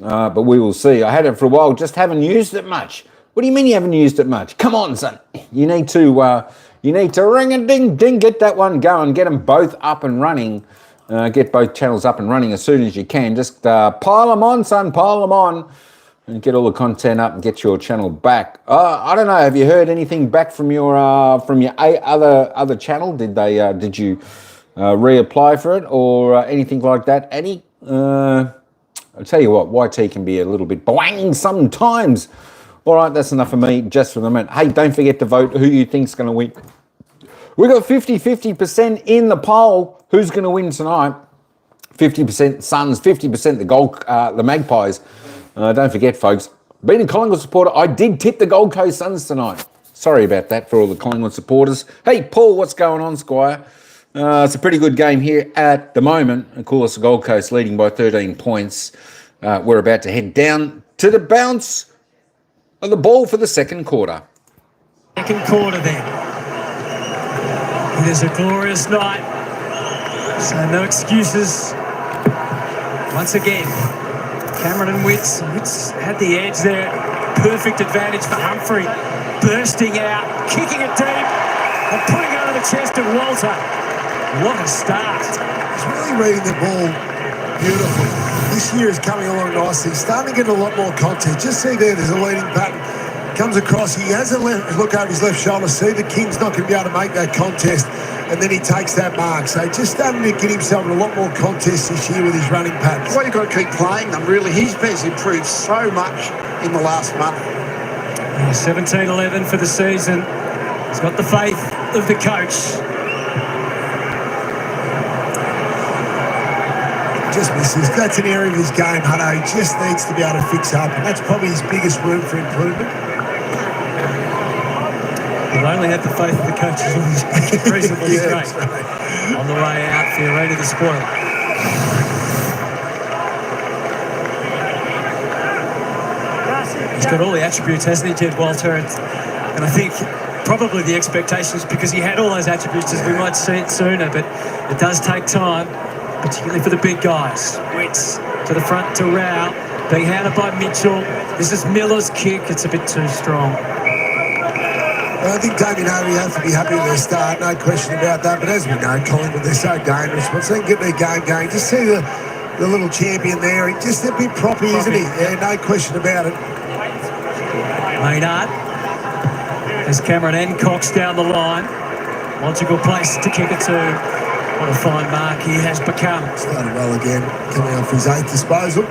but we will see. I had it for a while, just haven't used it much. What do you mean you haven't used it much? Come on, son. You need to ring-a-ding-ding, get that one going, get them both up and running. Get both channels up and running as soon as you can. Just pile them on, son, pile them on, and get all the content up and get your channel back. I don't know. Have you heard anything back from your other channel? Did you reapply for it or anything like that? Eddie, I'll tell you what, YT can be a little bit boing sometimes. All right, that's enough for me just for the moment. Hey, don't forget to vote who you think's going to win. We got 50% in the poll. Who's going to win tonight? 50% Suns, 50% the Magpies. Don't forget, folks, Being a Collingwood supporter, I did tip the Gold Coast Suns tonight. Sorry about that for all the Collingwood supporters. Hey, Paul, what's going on, Squire? It's a pretty good game here at the moment. Of course, the Gold Coast leading by 13 points. We're about to head down to the bounce of the ball for the second quarter. Second quarter then. It is a glorious night. So no excuses. Once again, Cameron and Witts had the edge there. Perfect advantage for Humphrey. Bursting out, kicking it deep, and putting it over the chest of Walter. What a start. He's really reading the ball beautifully. This year is coming along nicely. Starting to get a lot more contact. Just see there's a leading pattern. Comes across, he has a look over his left shoulder. See the King's not going to be able to make that contest. And then he takes that mark. So just starting to get himself in a lot more contests this year with his running patterns. Well, you've got to keep playing them, really. He's improved so much in the last month. 17-11 for the season. He's got the faith of the coach. Just misses. That's an area of his game, Hutto. He just needs to be able to fix up. And that's probably his biggest room for improvement. He'll only have the faith of the coach as long as he's reasonably straight. Right. On the way out, Fiorina the spoiler. He's got all the attributes, hasn't he, Jed Walter? And I think probably the expectations, because he had all those attributes, as we might see it sooner, but it does take time, particularly for the big guys. Witts to the front to Rao, being handled by Mitchell. This is Miller's kick. It's a bit too strong. Well, I think Damien Harvey have to be happy with their start, no question about that. But as we know, Collingwood, they're so dangerous. Once they can get their game going, just see the little champion there. He's just a bit proppy, isn't he? Yeah, no question about it. Maynard. There's Cameron and Cox down the line. Logical place to kick it to. What a fine mark he has become. Started well again, coming off his 8th disposal.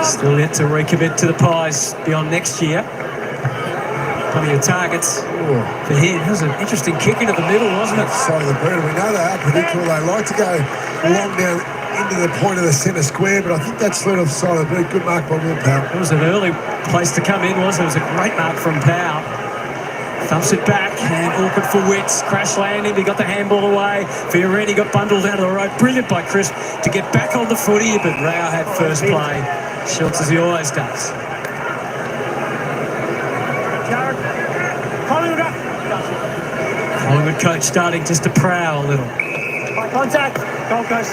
Still yet to recommit to the Pies beyond next year. Plenty of targets for him. That was an interesting kick into the middle, wasn't it? Side of the bird. We know they are predictable. They like to go long down into the point of the centre square, but I think that's slid off the side of the bird. Good mark by Will Powell. It was an early place to come in, wasn't it? It was a great mark from Powell. Thumps it back, and awkward for Witts. Crash landing, he got the handball away. Fiorini got bundled out of the road. Brilliant by Chris to get back on the footy, but Rao had first play. Schultz, as he always does. Collingwood coach starting just to prowl a little. Contact, Gold Coast.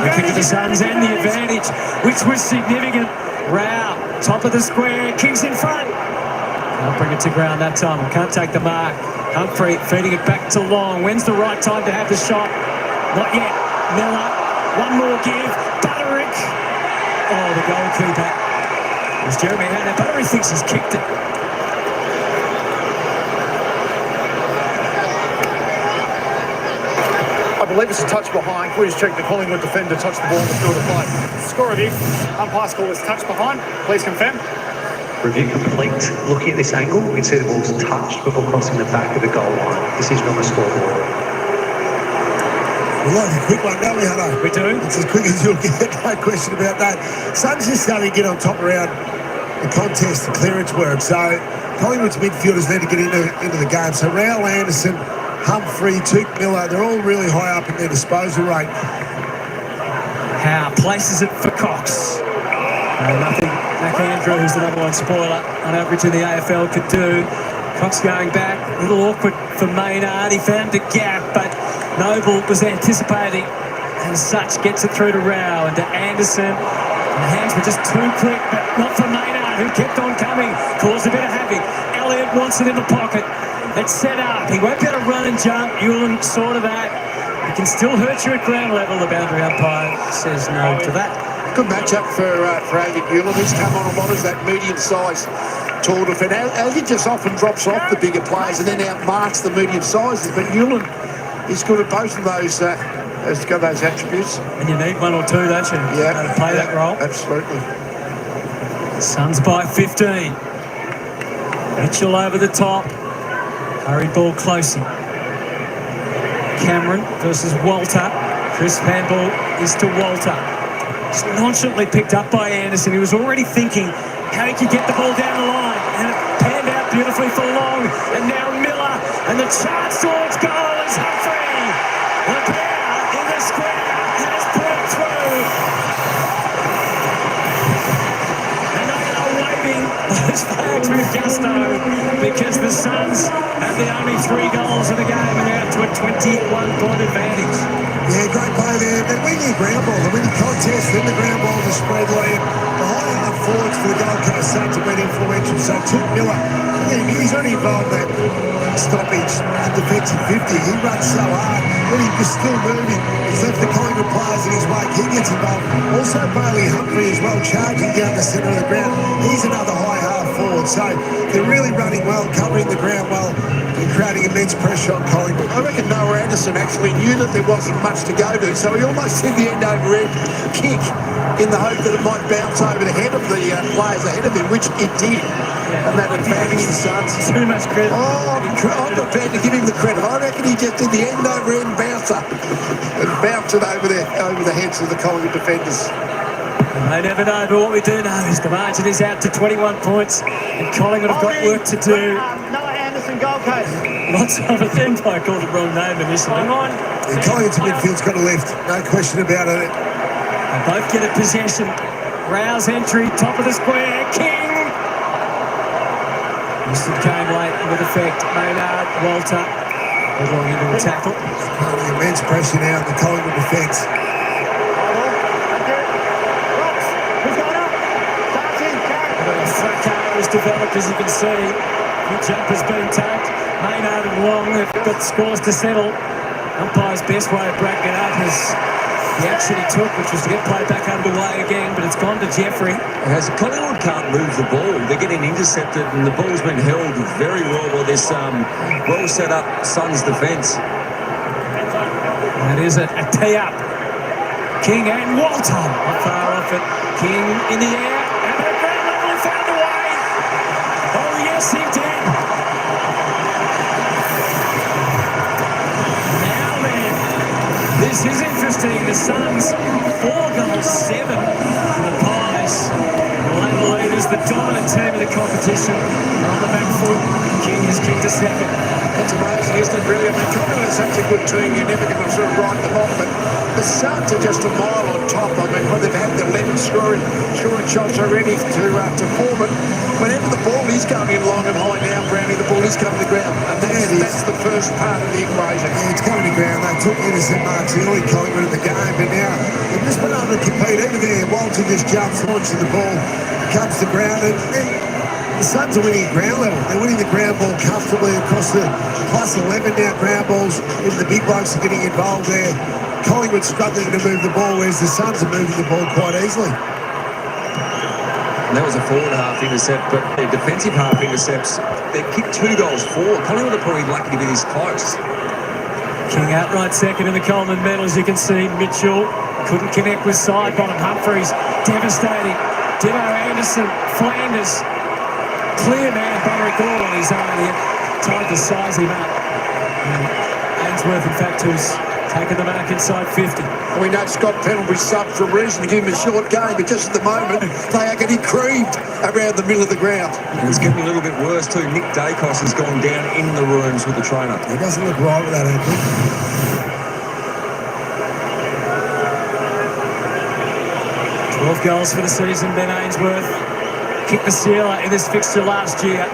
Looking to the Suns and the advantage, which was significant. Rao, top of the square, Kings in front. Can't bring it to ground that time. Can't take the mark. Humphrey feeding it back to Long. When's the right time to have the shot? Not yet. Miller. One more give. Butterick. Oh, the goalkeeper. It was Jeremy Hanna. Butterick thinks he's kicked it. I believe it's a touch behind. Please check the Collingwood defender touched the ball on the field of play. Score review. Umpire score was touch behind. Please confirm. Review complete. Looking at this angle, we can see the ball's touched before crossing the back of the goal line. Decision on the scoreboard. We like a quick one, don't we, Hutto? We do. It's as quick as you'll get, no question about that. Suns just starting to get on top around the contest, the clearance work. So Collingwood's midfielders need to get into the game. So Rao, Anderson, Humphrey, Tuke Miller, they're all really high up in their disposal rate. Howe places it for Cox. Nothing McAndrew, who's the number one spoiler on average in the AFL, could do. Cox going back, a little awkward for Maynard. He found a gap, but Noble was anticipating and such gets it through to Rao and to Anderson. And the hands were just too quick, but not for Maynard, who kept on coming, caused a bit of havoc. Elliott wants it in the pocket. It's set up. He won't be able to run and jump. Hewlin saw to that. He can still hurt you at ground level. The boundary umpire says no to that. Good matchup for Elliott Hewlin. He's come on a lot as that medium-sized tall defender. Elliott just often drops off the bigger players and then outmarks the medium sizes. But Hewlin is good at both of those. Has got those attributes. And you need one or two, don't you? Yeah, to play that role. Absolutely. Suns by 15. Mitchell over the top. Hurried ball closely. Cameron versus Walter. Chris handball is to Walter. Just nonchalantly picked up by Anderson. He was already thinking how he could get the ball down the line. And it panned out beautifully for Long. And now Miller. And the chance towards goal is Humphrey. The pair in the square has put it through. And they are waving those flags with gusto because the Suns have the only 3 goals of the game and out to a 21-point advantage. Yeah, great play there. They win your ground ball. They win the contest, then the ground ball to spread lane. The high up forwards for the Gold Coast Suns have been influential. So Took Miller, he's only involved that stoppage in defensive 50. He runs so hard, but he was still moving. He's left the Collingwood players in his wake. He gets involved. Also Bailey Humphrey as well, charging down the centre of the ground. He's another high half forward. So they're really running well, covering the ground well, and creating immense pressure on Collingwood. I reckon Noah Anderson actually knew that there wasn't much to go to, so he almost did the end over end kick in the hope that it might bounce over the head of the players ahead of him, which it did. And that advantaged the Suns. Too much credit. Oh, I'm prepared to give him the credit. I reckon he just did the end over end bouncer and bounced it over the heads of the Collingwood defenders. They never know, but what we do know is the margin is out to 21 points, and Collingwood have got work to do. Noah Anderson, Gold Coast. Lots of it. Then I called the wrong name initially. Hang on. Yeah, Collingwood's midfield's got a lift, no question about it. They both get a possession. Rouse entry, top of the square. King. This came late with effect. Maynard, Walter, going into a tackle. Currently immense pressure now in the Collingwood defence. Fracas developed, as you can see. The jumper's been tagged. Maynard and Long have got scores to settle. Umpire's best way of breaking it up is the action he took, which was to get played back underway again, but it's gone to Jeffrey. As Collingwood can't move the ball, they're getting intercepted, and the ball's been held very well by this well set up Suns defence. That is a tee up. King and Walton. Not far off it. King in the air. And at ground level, he found a way. Oh, yes, he did. Now then, this is interesting. The Suns, 4 goals, 7. The Pies, the leaders, the dominant team of the competition. On the back foot, King has kicked a second. That's amazing, isn't it, really? I mean, Collingwood is such a good team, you're never going to sort of write them off, but the Suns are just a mile on top. I mean, when they've had their 11 scoring shots already to form it, whenever the ball is going in long and high now, Brownie, the ball is coming to ground, and that's the first part of the equation. Yeah, it's coming to ground. They took intercept marks early, Collingwood in the game, but now they've just been able to compete. Even there, Walter just jumps, launches the ball, comes to ground, and the Suns are winning ground level. They're winning the ground ball comfortably across the plus 11 now ground balls. Even the big blokes are getting involved there. Collingwood struggling to move the ball, whereas the Suns are moving the ball quite easily. And that was a forward half intercept, but their defensive half intercepts, they kicked 2 goals forward. Collingwood are probably lucky to be this close. King outright second in the Coleman medal, as you can see. Mitchell couldn't connect with side bottom. Humphreys devastating. Dimo Anderson, Flanders. Clear man, Barrick all on his own. He tried to size him up. Ainsworth, in fact, who's taken the mark inside 50. We know Scott Penn will be subbed for a reason to give him a short game, but just at the moment, they are getting creamed around the middle of the ground. And it's getting a little bit worse too. Nick Dacos has gone down in the rooms with the trainer. He doesn't look right with that ankle. 12 goals for the season, Ben Ainsworth. Kicked the sealer in this fixture last year.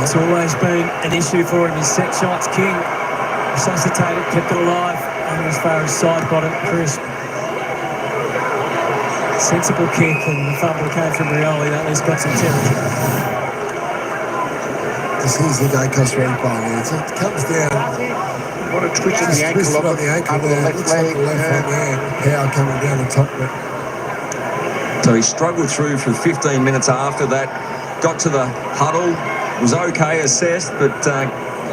It's always been an issue for him. His set shots, King resuscitated, kept it alive, and as far as side bottom, crisp. Sensible kick, and the fumble came from Rioli. At least got some territory. This is the Dacos replay. It comes down. What a twitch in the ankle of on the ankle there. Looks like the left one there. Power coming down the top of it. So he struggled through for 15 minutes after that. Got to the huddle, was okay assessed, but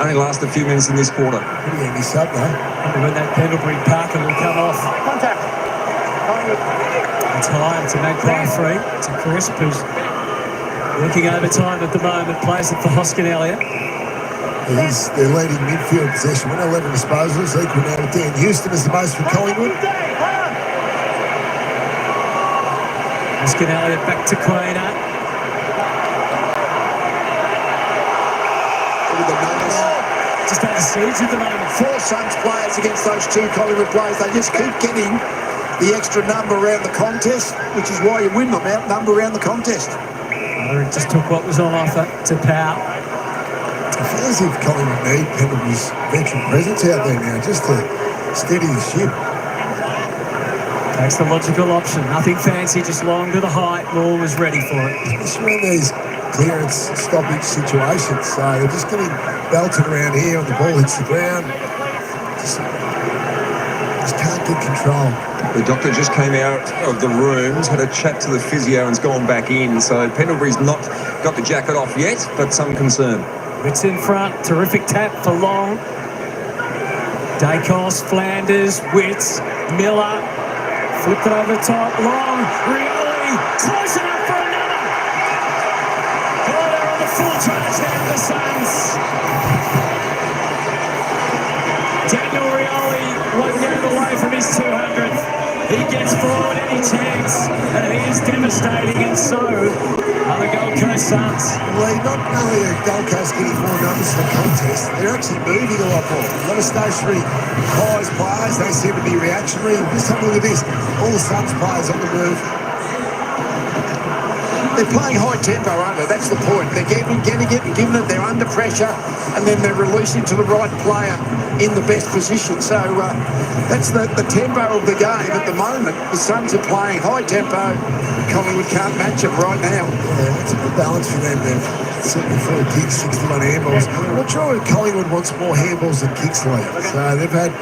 only lasted a few minutes in this quarter. Pretty handy sub though. When that Pendlebury Parker will come off. Contact. It's high, it's a magpie free. It's a Crisp who's working overtime at the moment, plays it for Hoskin Elliott. He's their leading midfield possession winner, 11 disposals, equal now with Dan Houston as the most for Collingwood. Miskin Elliott back to Quainer. Just under siege at the moment. 4 Suns players against those 2 Collingwood players. They just keep getting the extra number around the contest, which is why you win them, outnumber around the contest. It just took what was on offer to Powell. It feels as if Collingwood need Pendlebury's veteran presence out there now, just to steady the ship. Takes the logical option. Nothing fancy, just long to the height. Law was ready for it. Especially in these clearance stoppage situations. So they're just getting belted around here and the ball hits the ground. Just can't get control. The doctor just came out of the rooms, had a chat to the physio and's gone back in. So Pendlebury's not got the jacket off yet, but some concern. It's in front. Terrific tap for Long. Dacos, Flanders, Witts, Miller. Flipped it over top. Long. Rioli. Close enough for another. Oh, they're on the full charge now, the Suns. Daniel Rioli won't get away from his 200th. He gets forward any chance, and he is devastating, and so are the Gold Coast Suns. Well, not only are Gold Coast getting more numbers in the contest, they're actually moving a lot more. A lot of stationary Pies players, they seem to be reactionary. Just have a look at this. All the Suns players on the move. They're playing high tempo, aren't they? That's the point. They're getting it and giving it. They're under pressure, and then they're releasing to the right player in the best position. So that's the tempo of the game at the moment. The Suns are playing high tempo. Collingwood can't match them right now. Yeah, it's a good balance for them. They've 74 kicks, 61 handballs. I'm not sure if Collingwood wants more handballs than kicks lately. So they've had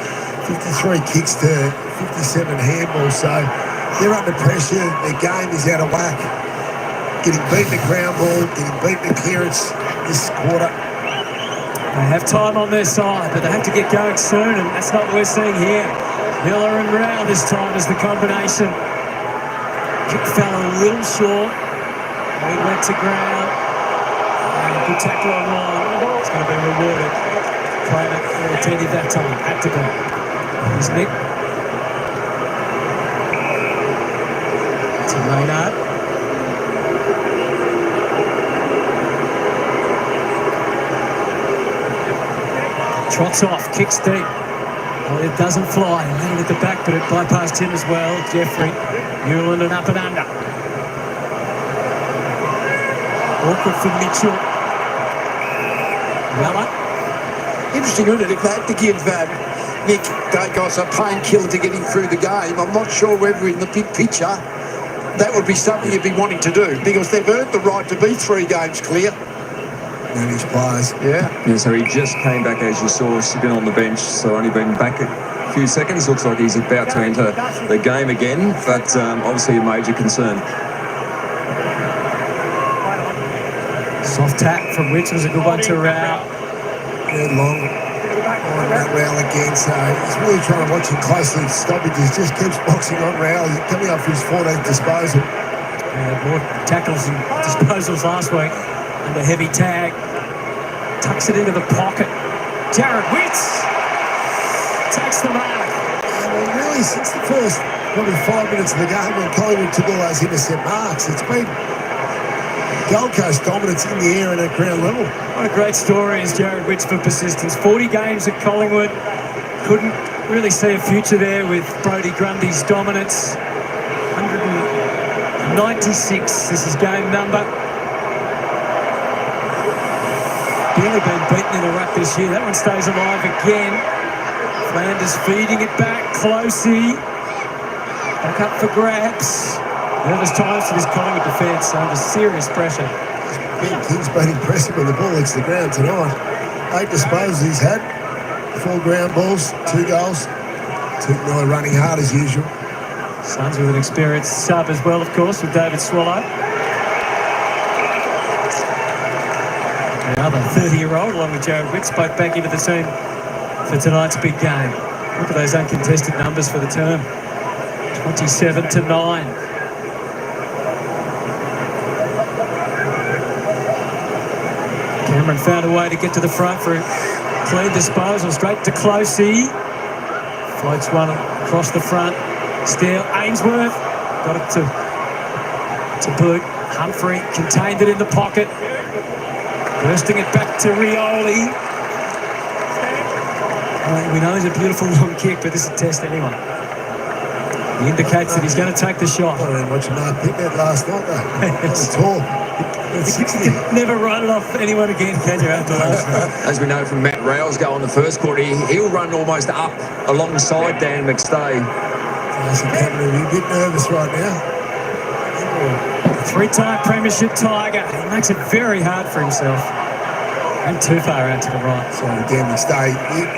53 kicks to 57 handballs. So they're under pressure. Their game is out of whack. Getting beaten at ground ball, getting beaten at clearance this quarter. They have time on their side, but they have to get going soon, and that's not what we're seeing here. Miller and Rao this time is the combination. Kick fell a little short. He went to ground. And good tackle on one. It's going to be rewarded. Claimer attentive that time. Had to be. Here's Nick. To Maynard. Trots off, kicks deep. Well, it doesn't fly. Landed at the back, but it bypassed him as well. Jeffrey, Newland and up and under. Awkward for Mitchell. Weller. Interesting, isn't it? If they had to give Nick Dacos a painkiller to get him through the game, I'm not sure whether in the big picture that would be something you'd be wanting to do, because they've earned the right to be 3 games clear. And his players. Yeah, so he just came back, as you saw, sitting on the bench, so only been back a few seconds. Looks like he's about to enter the game again, but obviously a major concern. Soft tap from Witch was a good one to Rao. Yeah, long on that Rao again, so he's really trying to watch him closely. Stoppages just keeps boxing on Rao. He's coming up for his 14th disposal. More tackles and disposals last week. Under heavy tag. Tucks it into the pocket. Jared Witts takes the mark. Well, really, since the first probably 5 minutes of the game when Collingwood took all those intercept marks, it's been Gold Coast dominance in the air and at ground level. What a great story is Jared Witts for persistence. 40 games at Collingwood. Couldn't really see a future there with Brodie Grundy's dominance. 196 is his game number. Barely been beaten in a ruck this year. That one stays alive again. Flanders feeding it back. Closey. Back up for grabs. Nervous times for this Collingwood defence under serious pressure. Ben King's been impressive when the ball hits the ground tonight. 8 disposals he's had. 4 ground balls, 2 goals. Took Miller running hard as usual. Suns with an experienced sub as well, of course, with David Swallow. Another 30-year-old, along with Jared Witts, both back into the team for tonight's big game. Look at those uncontested numbers for the term. 27-9. Cameron found a way to get to the front for a clean disposal. Straight to Closey. Floats one across the front. Steele, Ainsworth. Got it to boot. Humphrey contained it in the pocket. Bursting it back to Rioli. We know he's a beautiful long kick, but this is a test anyway. He indicates that he's going to take the shot. I don't know much Mark picked that last night, though. That's tall. You can never run it off anyone again, can you, after last night? As we know from Matt Rails go on the first quarter, he'll run almost up alongside Dan McStay. Cameron a bit nervous right now. Three-time premiership Tiger. He makes it very hard for himself. And too far out to the right. So Dan McStay,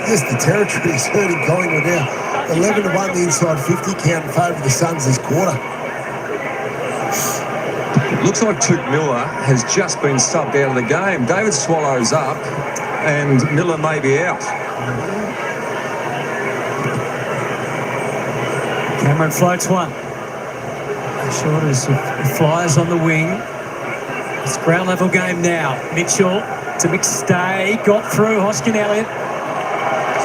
just the territory is hurting Collingwood now. 11-1 the inside 50 count in favour of the Suns this quarter. Looks like Took Miller has just been subbed out of the game. David Swallows up and Miller may be out. Cameron floats one. Short as Flyers on the wing. It's ground level game now. Mitchell to McStay. Got through. Hoskin Elliott.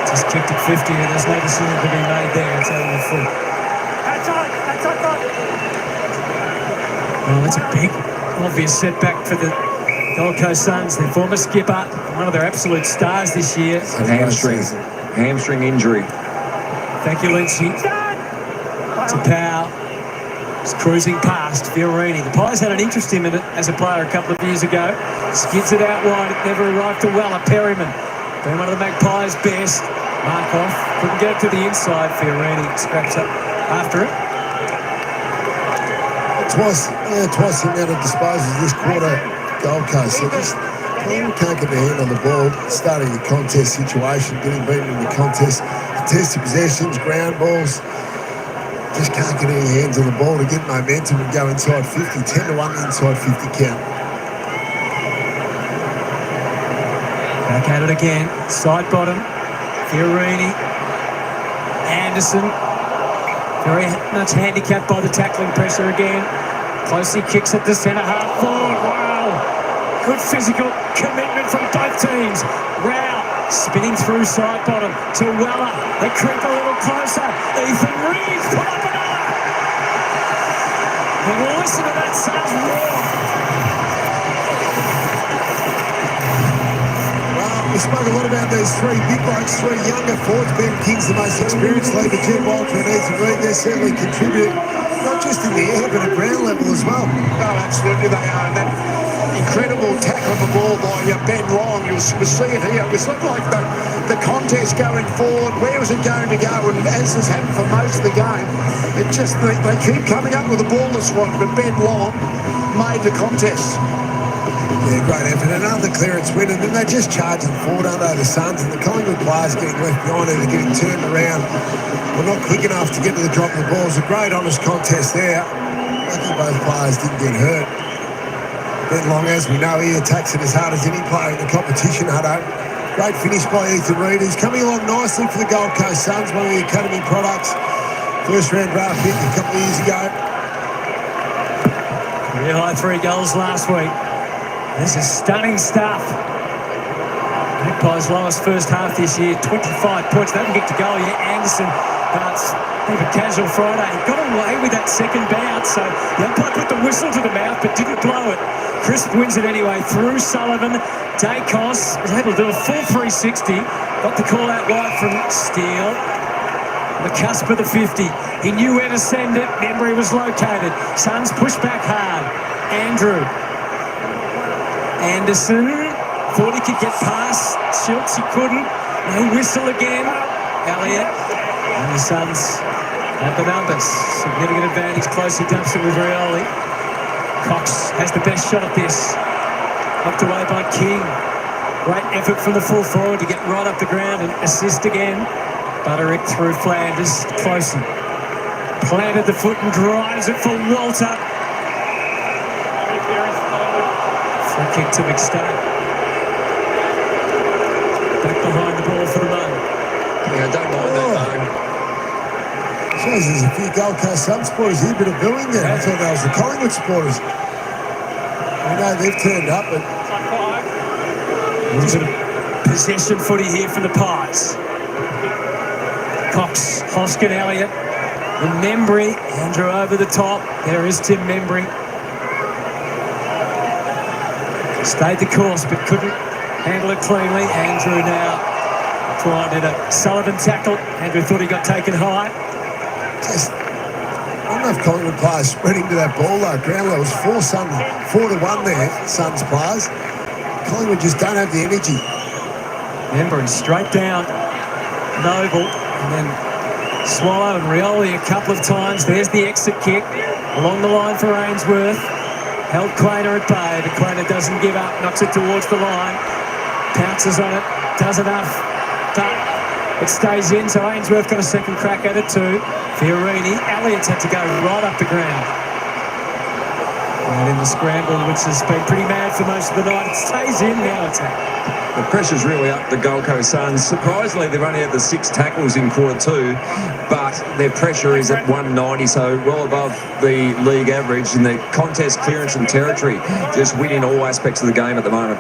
Just kicked it 50 and there's no decision to be made there. It's over the foot. Well, that's a big, obvious setback for the Gold Coast Suns. Their former skipper, one of their absolute stars this year. And hamstring injury. Thank you, Lynchy. To Powell. Just cruising past Fiorini. The Pies had an interest in him as a player a couple of years ago. Skids it out wide. It never arrived to Weller. Perryman, been one of the Magpies' best. Markov couldn't get it to the inside. Fiorini scraps up after it. Twice the amount of disposals this quarter, Gold Coast. So just can't get their hand on the ball, starting the contest situation, getting beaten in the contest, contested possessions, ground balls. Just can't get any hands on the ball to get momentum and go inside 50. 10-1 inside 50 count. Back at it again. Side bottom. Fiorini. Anderson. Very much handicapped by the tackling pressure again. Closely kicks at the centre half forward. Wow. Good physical commitment from both teams. Rao spinning through side bottom to Weller. They creep a little closer. Ethan Reeves put up another. And we'll listen to that Suns roar. Well, we spoke a lot about these three big blokes, three younger forwards. Ben King's the most experienced leader. Jed Walter and Ethan Reed, they certainly contribute, not just in the air, but at ground level as well. Oh, absolutely they are. And that incredible tackle on the ball by Ben Long. You'll see it here. It looked like the contest going forward. Where was it going to go? And as has happened for most of the game, it just they keep coming up with the ballless one. But Ben Long made the contest. Yeah, great effort. Another clearance win, and then they're just charging forward under the Suns, and the Collingwood players getting left behind and they're getting turned around. We're not quick enough to get to the drop of the ball. It was a great, honest contest there. Lucky both players didn't get hurt. Ben Long, as we know, he attacks it as hard as any player in the competition, Hutto. Great finish by Ethan Reed. He's coming along nicely for the Gold Coast Suns, one of the academy products. First round draft pick a couple of years ago. Career high 3 goals last week. This is stunning stuff. Magpies' lowest first half this year, 25 points. They haven't kicked a goal yet. Anderson, but bit of a casual Friday. He got away with that second bounce, so the umpire put the whistle to the mouth but didn't blow it. Crisp wins it anyway through Sullivan. Dacos was able to do a full 360. Got the call out wide from Steele. On the cusp of the 50. He knew where to send it. Remember, he was located. Suns push back hard. Andrew. Anderson. Thought he could get past Schultz. He couldn't. No whistle again. Elliott. And the Suns have the numbers. Significant advantage. Closely dumps it with Rioli. Cox has the best shot at this. Knocked away by King. Great effort from the full forward to get right up the ground and assist again. Butterick through Flanders. Closely planted the foot and drives it for Walter. Free kick to McStay. Back behind the ball for the Mun. Yeah, I don't mind that though. Shows there's a few Gold Coast Suns supporters here, a bit of booing there. I thought that was the Collingwood supporters. I know they've turned up, but A little bit of possession footy here for the Pies. Cox, Hoskin, Elliott, and Membry. Andrew over the top. There is Tim Membry. Stayed the course, but couldn't handle it cleanly. Andrew now trying to a Sullivan tackle. Andrew thought he got taken high. I don't know if Collingwood players spreading to that ball though. Ground level was 4-1 there, Suns players. Collingwood just don't have the energy. Membry straight down. Noble, and then Swallow and Rioli a couple of times. There's the exit kick along the line for Ainsworth. Held Quainer at bay, but Quainer doesn't give up, knocks it towards the line. Pounces on it, does enough, but it stays in, so Ainsworth got a second crack at it too. Fiorini, Elliott's had to go right up the ground. And in the scramble, which has been pretty mad for most of the night, it stays in, now it's out. The pressure's really up the Gold Coast Suns. Surprisingly, they've only had the 6 tackles in quarter 2, but their pressure is at 190, so well above the league average, and their contest clearance and territory just winning all aspects of the game at the moment.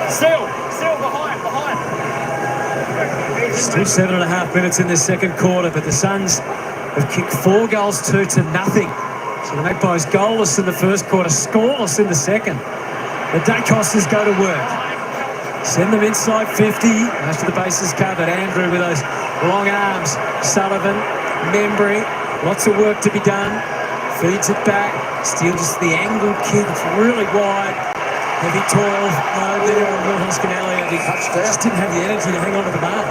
Still behind. Still 7.5 minutes in the second quarter, but the Suns have kicked 4 goals, 2 to nothing. So the Magpies goalless in the first quarter, scoreless in the second. The Dacostas go to work. Send them inside 50. Most of the bases covered. Andrew with those long arms. Sullivan, Membry. Lots of work to be done. Feeds it back. Still just the angled kick. It's really wide. Heavy toil. No, there on Will Hoskin-Elliott. He just didn't have the energy to hang on to the mark.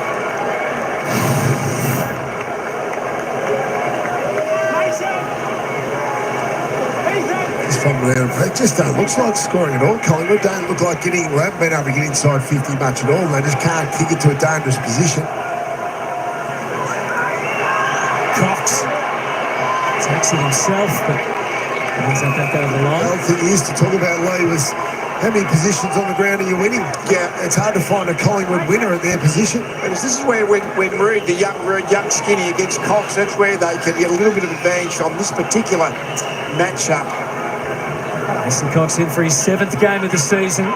From there, it just don't look like scoring at all. Collingwood don't look like getting, well, haven't been able to get inside 50 much at all. They just can't kick it to a dangerous position. Cox takes it himself, but he's not that over the line. The other thing he used to talk about, Lee, was how many positions on the ground are you winning? Yeah, it's hard to find a Collingwood winner at their position. This is where when Reid, the young skinny against Cox, that's where they can get a little bit of advantage from this particular matchup. Mason Cox in for his 7th game of the season.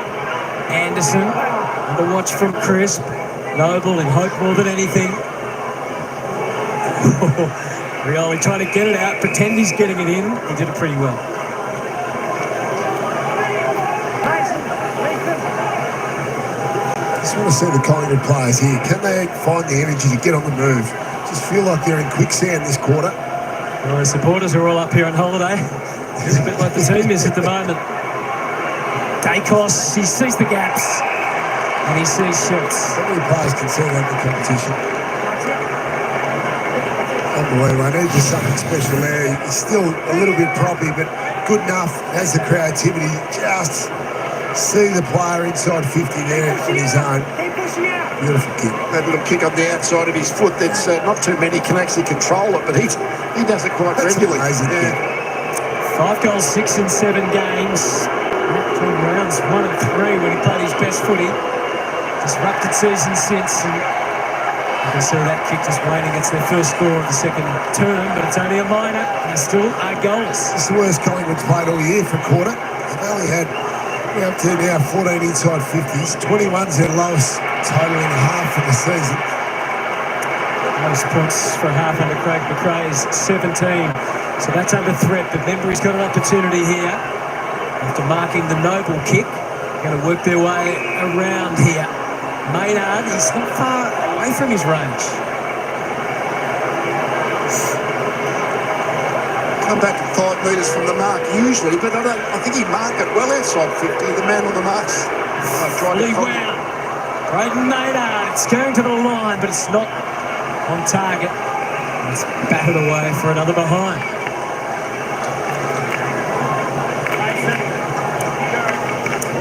Anderson under watch from Crisp. Noble in hope more than anything. Rioli trying to get it out, pretend he's getting it in. He did it pretty well. Just want to see the Collingwood players here. Can they find the energy to get on the move? Just feel like they're in quicksand this quarter. Well, the supporters are all up here on holiday. It's a bit like the team is at the moment. Dacos, he sees the gaps and he sees shots. How many players can see that in the competition? Unbelievable. I need just something special there. He's still a little bit proppy, but good enough. Has the creativity. Just see the player inside 50 there in his own. Beautiful kick. That little kick on the outside of his foot, that's not too many can actually control it, but he does it quite regularly. Amazing kick. 5 goals, 6 in 7 games. Between rounds 1 and 3 when he played his best footy. Disrupted season since, and you can see that kick just waning. It's their first score of the second term, but it's only a minor, and they still are goals. It's the worst Collingwood's played all year for a quarter. They've only had, we're up to now 14 inside 50s. 21's their lowest total in half of the season. Most points for half under Craig McRae's 17. So that's under threat, but Membry's got an opportunity here. After marking the Noble kick, they're going to work their way around here. Maynard, he's not far away from his range. Come back 5 metres from the mark usually, but I think he marked it well outside 50, the man on the marks. Fully wound. Braden Maynard, it's going to the line, but it's not on target. It's battered away for another behind.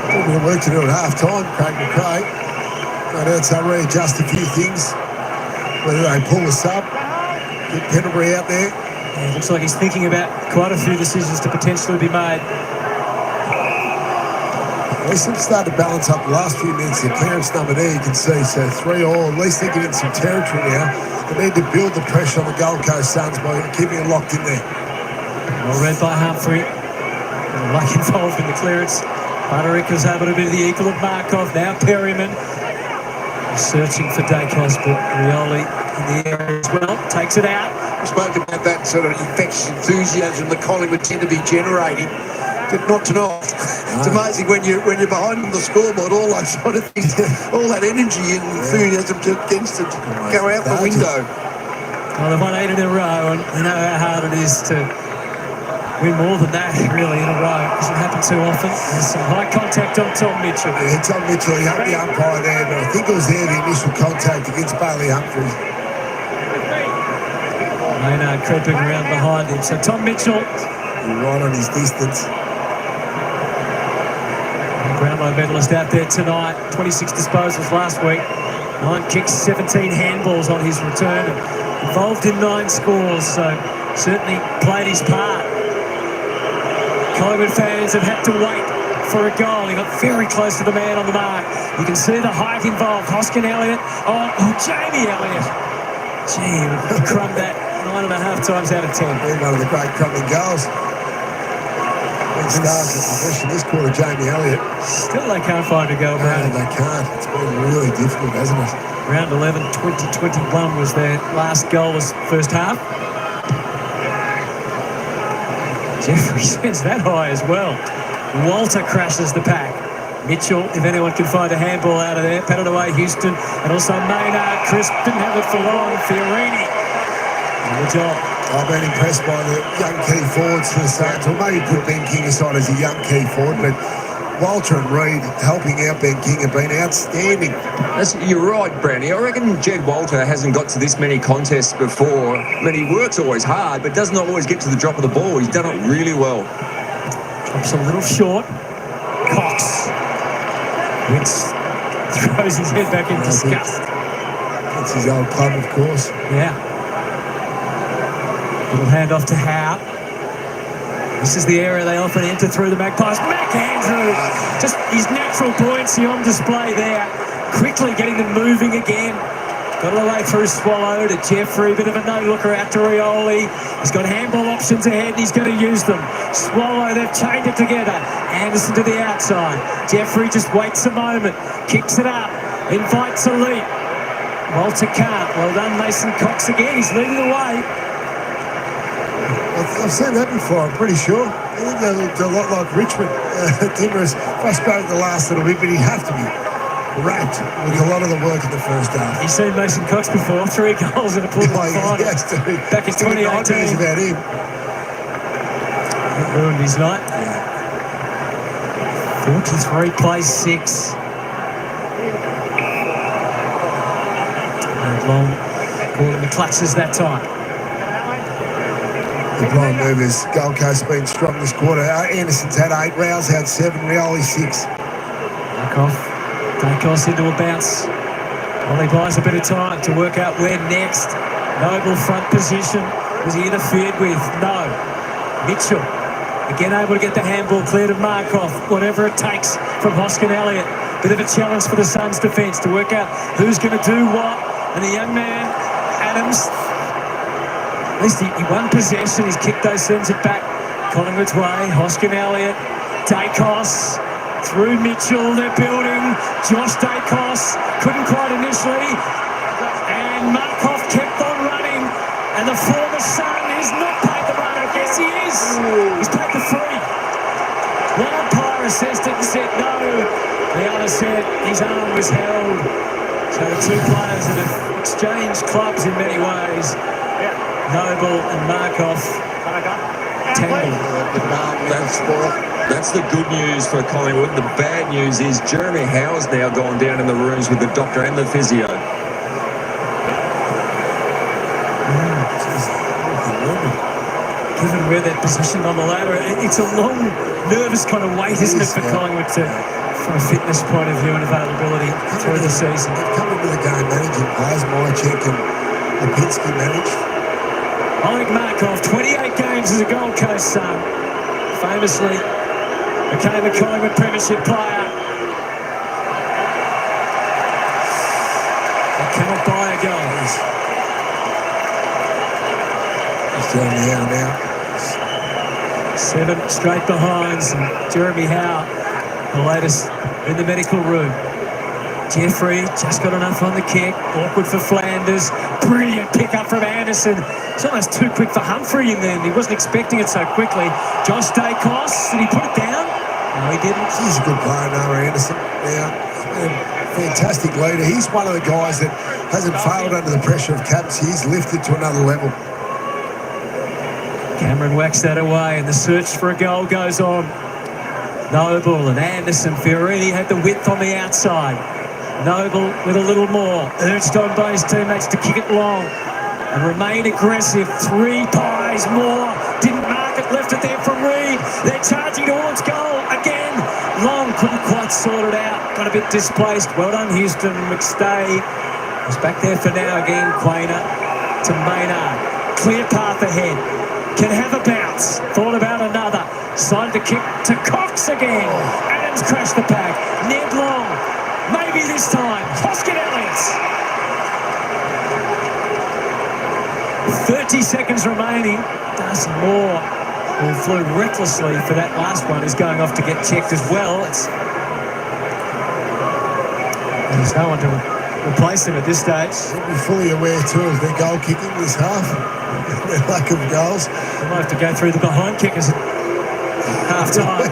A bit of work to do at half-time, Craig McRae. No doubt they'll readjust a few things. Whether they pull the sub, get Pendlebury out there. Yeah, looks like he's thinking about quite a few decisions to potentially be made. At least they've started to balance up the last few minutes. The clearance number there, you can see. So 3-all. At least they're getting some territory now. They need to build the pressure on the Gold Coast Suns by keeping it locked in there. Well read by Humphrey. Luck involved in the clearance. Butterick was able to be the equal of Markov. Now Perryman searching for Dacos, but Rioli in the area as well. Takes it out. We spoke about that sort of infectious enthusiasm that Collingwood tend to be generating. But not tonight. It's amazing when you're behind on the scoreboard, all that sort of things, all that energy and enthusiasm tends to go out the window. Well, they've won 8 in a row, and you know how hard it is to win more than that, really, in a row. It doesn't happen too often. There's some high contact on Tom Mitchell. Yeah, Tom Mitchell, he had the umpire there, but I think it was there, the initial contact against Bailey Humphries. Maynard creeping around behind him. So Tom Mitchell, right on his distance. Brownlow medalist out there tonight. 26 disposals last week. 9 kicks, 17 handballs on his return. Involved in 9 scores, so certainly played his part. Collingwood fans have had to wait for a goal. He got very close to the man on the mark. You can see the height involved. Hoskin Elliott. Oh, Jamie Elliott. Gee, he crumbed that 9.5 times out of 10. One of the great crumbing goals. When stars in possession this quarter, Jamie Elliott. Still they can't find a goal, man. No, they can't. It's been really difficult, hasn't it? Round 11, 2021 was their last goalless first half. Jeffrey sends that high as well. Walter crashes the pack. Mitchell, if anyone can find a handball out of there, patted away Houston, and also Maynard. Chris didn't have it for long. Fiorini. Good job. I've been impressed by the young key forwards for the Saints. Or maybe put Ben King aside as a young key forward, but Walter and Reid helping out Ben King have been outstanding. You're right, Brownie. I reckon Jed Walter hasn't got to this many contests before. I mean, he works always hard, but does not always get to the drop of the ball. He's done it really well. Drops a little short. Cox. Wentz throws his head back in disgust. That's his old club, of course. Yeah. Little handoff to Howe. This is the area they often enter through the Magpies. McAndrew, just his natural buoyancy on display there. Quickly getting them moving again. Got it away through Swallow to Jeffrey. Bit of a no-looker out to Rioli. He's got handball options ahead and he's going to use them. Swallow, they've chained it together. Anderson to the outside. Jeffrey just waits a moment. Kicks it up. Invites a leap. Walter can't. Well done, Mason Cox again. He's leading the way. I've seen that before, I'm pretty sure. I think they looked a lot like Richmond. Timmer's frustrated the last little bit, but he'd have to be wrapped with a lot of the work in the first half. You've seen Mason Cox before, 3 goals in a pool final. Yes, back in 2018. About him. That ruined his night. 43 plays 6. And Long calling the clutches that time. The blind movers, Gold Coast been strong this quarter. Anderson's had 8, Rouse had 7, Rioli 6. Dacos into a bounce. Well, he buys a bit of time to work out where next. Noble front position. Was he interfered with? No. Mitchell, again able to get the handball cleared of Markov. Whatever it takes from Hoskin Elliott. Bit of a challenge for the Suns defence to work out who's going to do what. And the young man, Adams, at least he won possession. He's kicked those, sends it back Collingwood's way. Hoskin Elliott, Dacos, through Mitchell, they're building. Josh Dacos couldn't quite initially. And Markov kept on running. And the former Sun has not paid the run. I guess he is. He's paid the 3. One umpire assessed it and said no. The other said his arm was held. So the 2 players that have exchanged clubs in many ways. Noble and Markov tangled. That's the good news for Collingwood. The bad news is Jeremy Howe's now gone down in the rooms with the doctor and the physio. Given where they're positioned on the ladder, it's a long, nervous kind of wait, isn't it, for Collingwood from a fitness point of view and availability through the season. They've come into the game managing players, Mychek and Lipinski managed. Oleg Markov, 28 games as a Gold Coast Sun. Famously became a Collingwood Premiership player. They cannot buy a goal. He's doing the out and out. 7 straight behinds. And Jeremy Howe, the latest in the medical room. Jeffrey just got enough on the kick. Awkward for Flanders. Brilliant pick up from Anderson. It's almost too quick for Humphrey in there. He wasn't expecting it so quickly. Josh Dacos, did he put it down? No, he didn't. He's a good player now, Anderson. Yeah, fantastic leader. He's one of the guys that hasn't failed under the pressure of caps. He's lifted to another level. Cameron whacks that away, and the search for a goal goes on. Noble and Anderson. Fiorini had the width on the outside. Noble with a little more. Urged on by his teammates to kick it long and remain aggressive. 3 pies more. Didn't mark it, left it there for Reed. They're charging towards goal again. Long couldn't quite sort it out. Got a bit displaced. Well done, Houston. McStay is back there for now again. Quainer to Maynard. Clear path ahead. Can have a bounce. Thought about another. Side to kick to Cox again. Adams crashed the pack. Ned Long. Maybe this time. Hoskin Elliott. 30 seconds remaining. Darcy Moore, who flew recklessly for that last one, is going off to get checked as well. There's no one to replace him at this stage. Should be fully aware too of their goal kicking this half. Their lack of goals. They might have to go through the behind kickers at half time.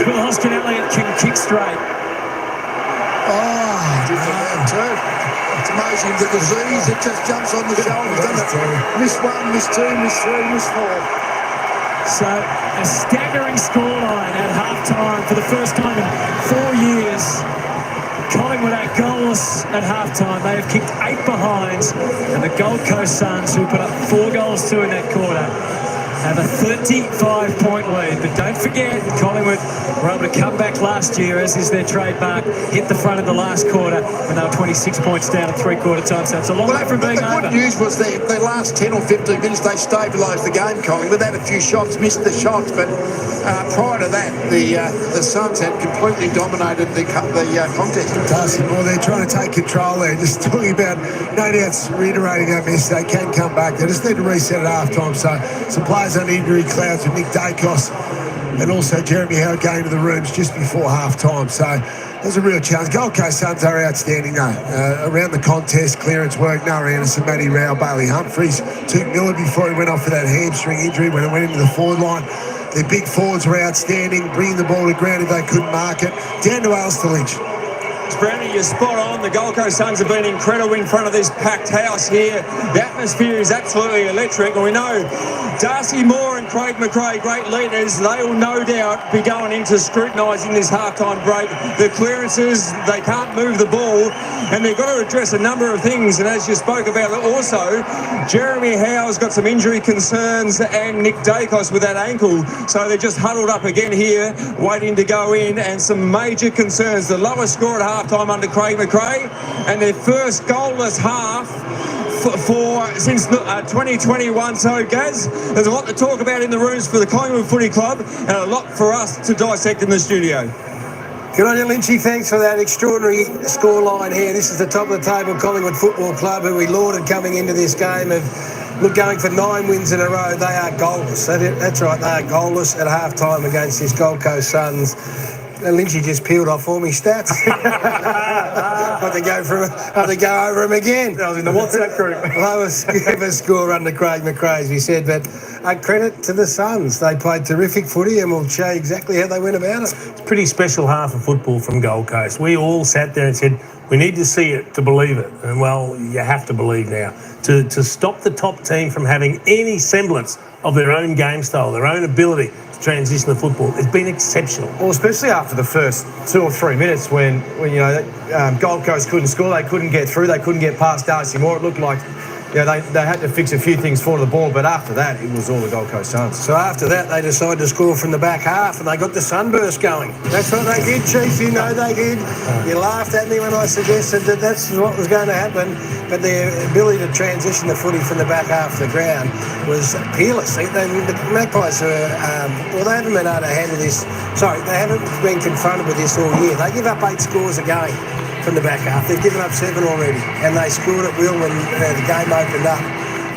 Will Hoskin Elliott can kick straight. It's amazing the disease that just jumps on the shoulders, doesn't it? Miss 1, miss 2, miss 3, miss 4. So a staggering scoreline at half-time for the first time in 4 years. Collingwood are goalless at half-time. They have kicked 8 behinds, and the Gold Coast Suns, who put up 4 goals too in that quarter, have a 35-point lead. But don't forget, Collingwood were able to come back last year, as is their trademark, hit the front of the last quarter when they were 26 points down at three-quarter time. So it's a long way from being over. The good news was their last 10 or 15 minutes, they stabilised the game, Collingwood. They had a few shots, missed the shots, but prior to that, the Suns had completely dominated the contest. Darcy Moore, they're trying to take control there. Just talking about, no doubt's reiterating that mess. They can come back. They just need to reset at half-time. So some players on injury clouds with Nick Dacos and also Jeremy Howe going to the rooms just before half-time. So there's a real challenge. Gold Coast Suns are outstanding though. Around the contest, clearance work, Noah Anderson, Matty Rao, Bailey Humphries, took Miller before he went off for that hamstring injury when it went into the forward line. Their big forwards were outstanding, bringing the ball to ground if they couldn't mark it. Down to Alistair Lynch. Brownie, you're spot on. The Gold Coast Suns have been incredible in front of this packed house here. The atmosphere is absolutely electric, and we know Darcy Moore and Craig McRae, great leaders, they will no doubt be going into scrutinising this halftime break. The clearances, they can't move the ball, and they've got to address a number of things. And as you spoke about also, Jeremy Howe's got some injury concerns and Nick Dacos with that ankle. So they're just huddled up again here, waiting to go in, and some major concerns. The lowest score at halftime under Craig McRae, and their first goalless half since 2021. So, Gaz, there's a lot to talk about in the rooms for the Collingwood Footy Club, and a lot for us to dissect in the studio. Good on you, Lynchy. Thanks for that extraordinary scoreline here. This is the top of the table Collingwood Football Club, who we lauded coming into this game, of going for 9 wins in a row. They are goalless. That's right, they are goalless at half-time against this Gold Coast Suns. And Lynchy just peeled off all my stats. I have to go over them again. That was in the WhatsApp group. Lowest ever score under Craig McRae, as we said. But credit to the Suns. They played terrific footy, and we'll show you exactly how they went about it. It's a pretty special half of football from Gold Coast. We all sat there and said, we need to see it to believe it. And, well, you have to believe now. To stop the top team from having any semblance of their own game style, their own ability to transition the football, it's been exceptional. Well, especially after the first 2 or 3 minutes when Gold Coast couldn't score, they couldn't get through, they couldn't get past Darcy Moore. It looked like they had to fix a few things for the ball, but after that, it was all the Gold Coast Suns. So after that, they decided to score from the back half, and they got the sunburst going. That's what they did, Chief. You know they did. You laughed at me when I suggested that that's what was going to happen, but their ability to transition the footy from the back half of the ground was peerless. The Magpies they haven't been able to handle this. Sorry, they haven't been confronted with this all year. They give up 8 scores a game from the back half. They've given up 7 already, and they scored at will when the game opened up.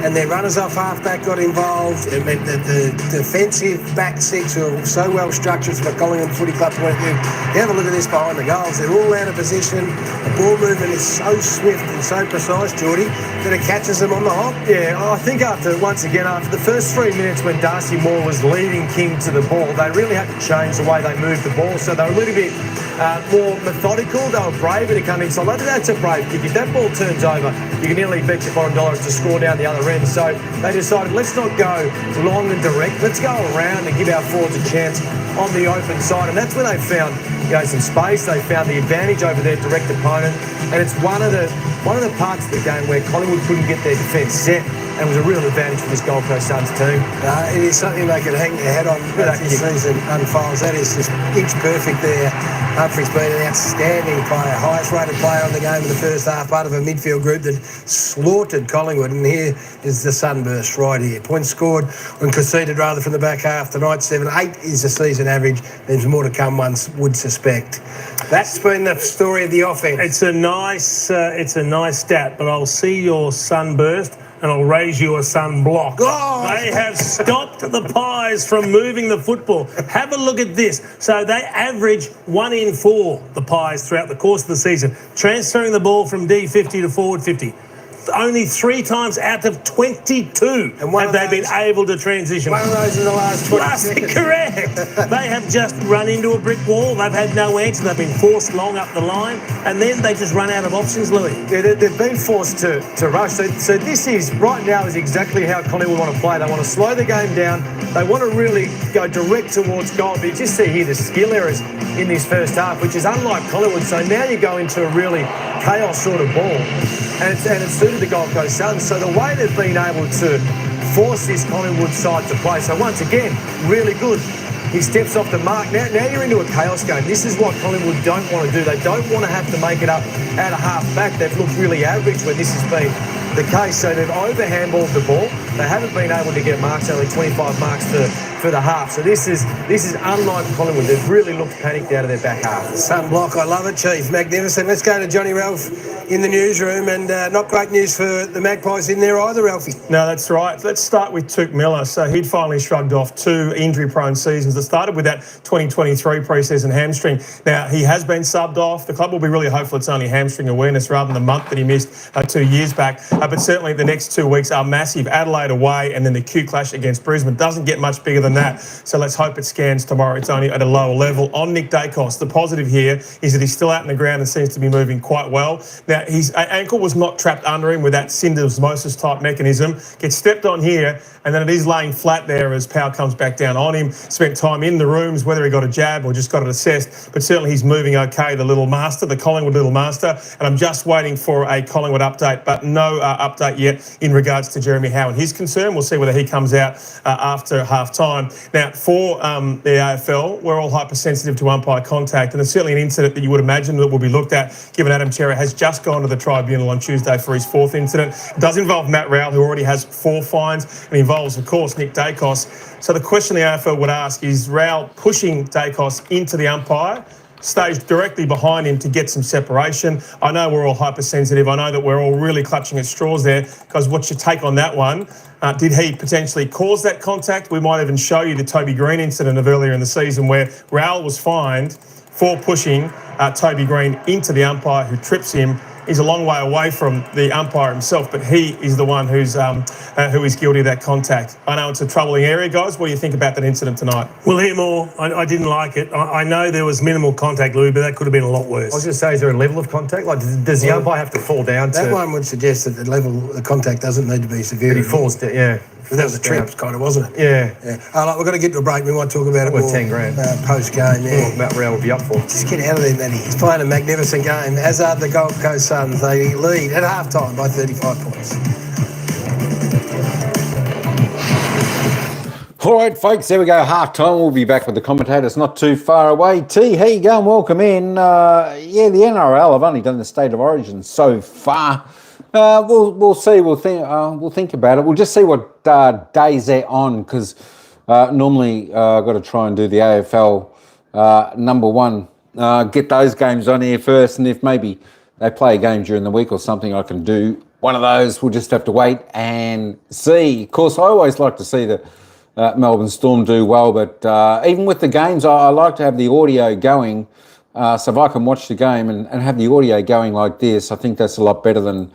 and their runners off halfback got involved. It meant that the defensive back six were so well structured from a Collingwood Footy Club point of view. You have a look at this behind the goals. They're all out of position. The ball movement is so swift and so precise, Geordie, that it catches them on the hop. Yeah, I think after the first 3 minutes when Darcy Moore was leading King to the ball, they really had to change the way they moved the ball. So they were a little bit more methodical. They were braver to come inside. That's a brave kick. If that ball turns over, you can nearly bet your bottom dollar to score down the other end. So they decided, let's not go long and direct. Let's go around and give our forwards a chance on the open side. And that's when they found some space. They found the advantage over their direct opponent. And it's one of the parts of the game where Collingwood couldn't get their defence set, and was a real advantage for this Gold Coast Suns team. It is something they can hang their head on as this season unfolds. That is just inch perfect there. Humphrey's been an outstanding player, highest rated player on the game in the first half, part of a midfield group that slaughtered Collingwood. And here is the sunburst right here. Points scored and conceded rather from the back half tonight. 7-8 is the season average. There's more to come, one would suspect. That's been the story of the offence. It's a nice stat, but I'll see your sunburst and I'll raise you a sunblock. Oh! They have stopped the Pies from moving the football. Have a look at this. So they average 1 in 4, the Pies, throughout the course of the season, transferring the ball from D50 to forward 50. Only 3 times out of 22 have they been able to transition. One of those in the last 20 seconds. Correct. They have just run into a brick wall. They've had no answer. They've been forced long up the line, and then they just run out of options, Louis. Yeah, they've been forced to rush. So this is, right now, is exactly how Collingwood want to play. They want to slow the game down. They want to really go direct towards goal. But you just see here the skill errors in this first half, which is unlike Collingwood. So now you go into a really chaos sort of ball. And it's suited the Gold Coast Suns. So the way they've been able to force this Collingwood side to play. So once again, really good. He steps off the mark. Now you're into a chaos game. This is what Collingwood don't want to do. They don't want to have to make it up at a half back. They've looked really average when this has been the case. So they've over-handballed the ball. They haven't been able to get marks, only 25 marks for the half. So this is unlike Collingwood. They've really looked panicked out of their back half. Sunblock, I love it, Chief. Magnificent. Let's go to Johnny Ralph in the newsroom, and not great news for the Magpies in there either, Ralphie. No, that's right. Let's start with Touk Miller. So he'd finally shrugged off 2 injury-prone seasons that started with that 2023 pre-season hamstring. Now, he has been subbed off. The club will be really hopeful it's only hamstring awareness rather than the month that he missed 2 years back. But certainly the next 2 weeks are massive. Adelaide away and then the Q clash against Brisbane. Doesn't get much bigger than that. So let's hope it scans tomorrow. It's only at a lower level. On Nick Dacos, the positive here is that he's still out in the ground and seems to be moving quite well. Now, his ankle was not trapped under him with that syndesmosis type mechanism. Gets stepped on here, and then it is laying flat there as power comes back down on him. Spent time in the rooms, whether he got a jab or just got it assessed, but certainly he's moving okay, the little master, the Collingwood little master, and I'm just waiting for a Collingwood update, but no update yet in regards to Jeremy Howe and his concern. We'll see whether he comes out after half-time. Now, for the AFL, we're all hypersensitive to umpire contact, and it's certainly an incident that you would imagine that will be looked at, given Adam Cerra has just gone to the tribunal on Tuesday for his 4th incident. It does involve Matt Rowell, who already has 4 fines, and involves, of course, Nick Dacos. So the question the AFL would ask is Rowell pushing Dacos into the umpire, stays directly behind him to get some separation. I know we're all hypersensitive. I know that we're all really clutching at straws there, because what's your take on that one? Did he potentially cause that contact? We might even show you the Toby Green incident of earlier in the season where Rowell was fined for pushing Toby Green into the umpire, who trips him. He's a long way away from the umpire himself, but he is the one who is guilty of that contact. I know it's a troubling area, guys. What do you think about that incident tonight? We'll hear more. I didn't like it. I know there was minimal contact, Louis, but that could have been a lot worse. I was going to say, is there a level of contact? Like, does the umpire have to fall down to... That one would suggest that the level of contact doesn't need to be severe. But he falls down, yeah. That was a trip, kind of, wasn't it? Yeah. We've got to get to a break. We might talk about it more 10 grand. Post-game, yeah. Matt Rowell will be up for. Just get out of there, Matty. He's playing a magnificent game, as are the Gold Coast Suns. They lead at half-time by 35 points. All right, folks, there we go. Half-time. We'll be back with the commentators not too far away. T, how you going? Welcome in. The NRL have only done the State of Origin so far. We'll see. We'll think about it. We'll just see what days they're on, because normally I've got to try and do the AFL number 1. Get those games on here first, and if maybe they play a game during the week or something, I can do one of those. We'll just have to wait and see. Of course, I always like to see the Melbourne Storm do well, but even with the games, I like to have the audio going. So if I can watch the game and have the audio going like this, I think that's a lot better than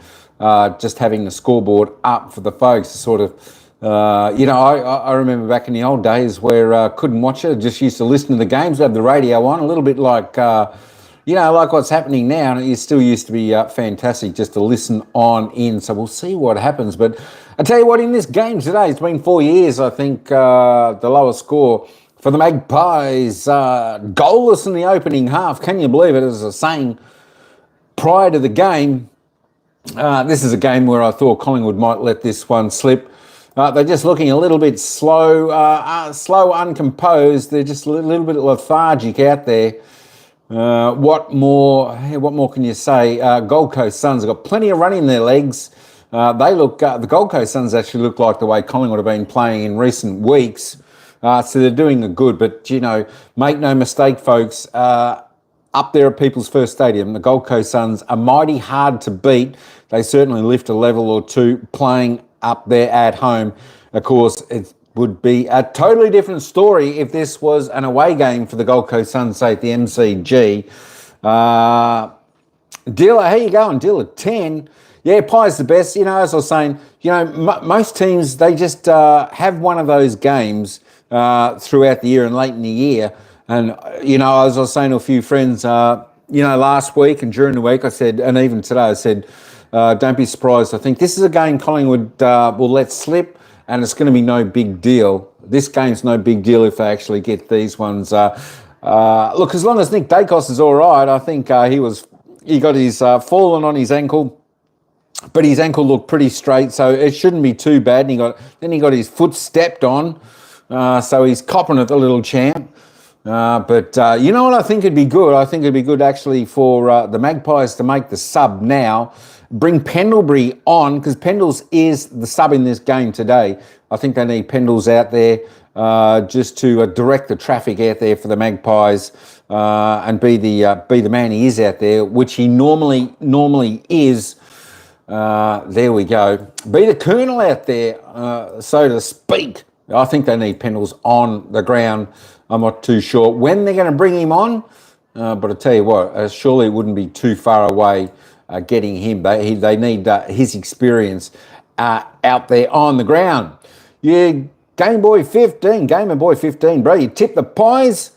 just having the scoreboard up for the folks to sort of, I remember back in the old days where I couldn't watch it. I just used to listen to the games, have the radio on, a little bit like, like what's happening now. And it still used to be fantastic just to listen on in. So we'll see what happens. But I tell you what, in this game today, it's been 4 years, I think, the lowest score for the Magpies, goalless in the opening half. Can you believe it? As I was saying prior to the game, this is a game where I thought Collingwood might let this one slip. They're just looking a little bit slow, uncomposed. They're just a little bit lethargic out there. What more can you say? Gold Coast Suns have got plenty of run in their legs. The Gold Coast Suns actually look like the way Collingwood have been playing in recent weeks. So they're doing a good, but, make no mistake, folks, up there at People's First Stadium, the Gold Coast Suns are mighty hard to beat. They certainly lift a level or two playing up there at home. Of course, it would be a totally different story if this was an away game for the Gold Coast Suns, say at the MCG. Dealer, how you going? Dealer 10. Yeah, Pie's the best. As I was saying, most teams, they just have one of those games throughout the year and late in the year. And, as I was saying to a few friends, last week and during the week, I said, and even today, I said, don't be surprised. I think this is a game Collingwood will let slip, and it's going to be no big deal. This game's no big deal if they actually get these ones. Look, as long as Nick Dacos is all right, I think he got his fallen on his ankle, but his ankle looked pretty straight, so it shouldn't be too bad. And he got his foot stepped on, so he's copping it, the little champ. But you know what I think would be good? I think it'd be good actually for the Magpies to make the sub now. Bring Pendlebury on, because Pendles is the sub in this game today. I think they need Pendles out there just to direct the traffic out there for the Magpies and be the man he is out there, which he normally is. There we go. Be the colonel out there, so to speak. I think they need Pendles on the ground. I'm not too sure when they're going to bring him on, but I tell you what, surely it wouldn't be too far away getting him. They need his experience out there on the ground. Yeah, Game Boy 15, bro. You tip the Pies.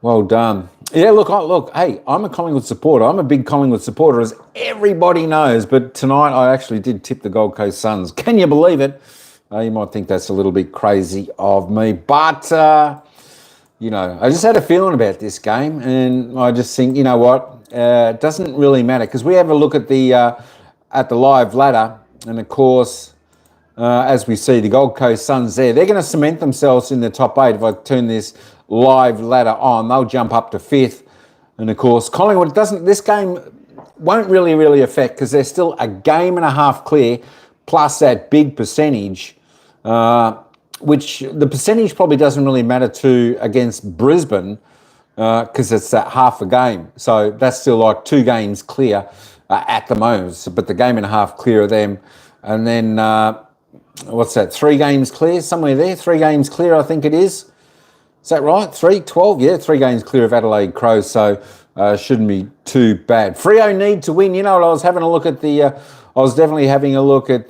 Well done. Yeah, look. Hey, I'm a Collingwood supporter. I'm a big Collingwood supporter, as everybody knows. But tonight I actually did tip the Gold Coast Suns. Can you believe it? You might think that's a little bit crazy of me, but I just had a feeling about this game, and I just think, you know what, it doesn't really matter, because we have a look at the live ladder, and of course, as we see, the Gold Coast Suns they're going to cement themselves in the top 8. If I turn this live ladder on, they'll jump up to 5th, and of course, Collingwood this game won't really affect, because they're still a game and a half clear, plus that big percentage. Which the percentage probably doesn't really matter to against Brisbane because it's that half a game. So that's still like 2 games clear at the moment. But the game and a half clear of them. And then, what's that, 3 games clear? Somewhere there, 3 games clear, I think it is. Is that right? 12? Yeah, 3 games clear of Adelaide Crows. So shouldn't be too bad. Freo need to win. I was having a look at I was definitely having a look at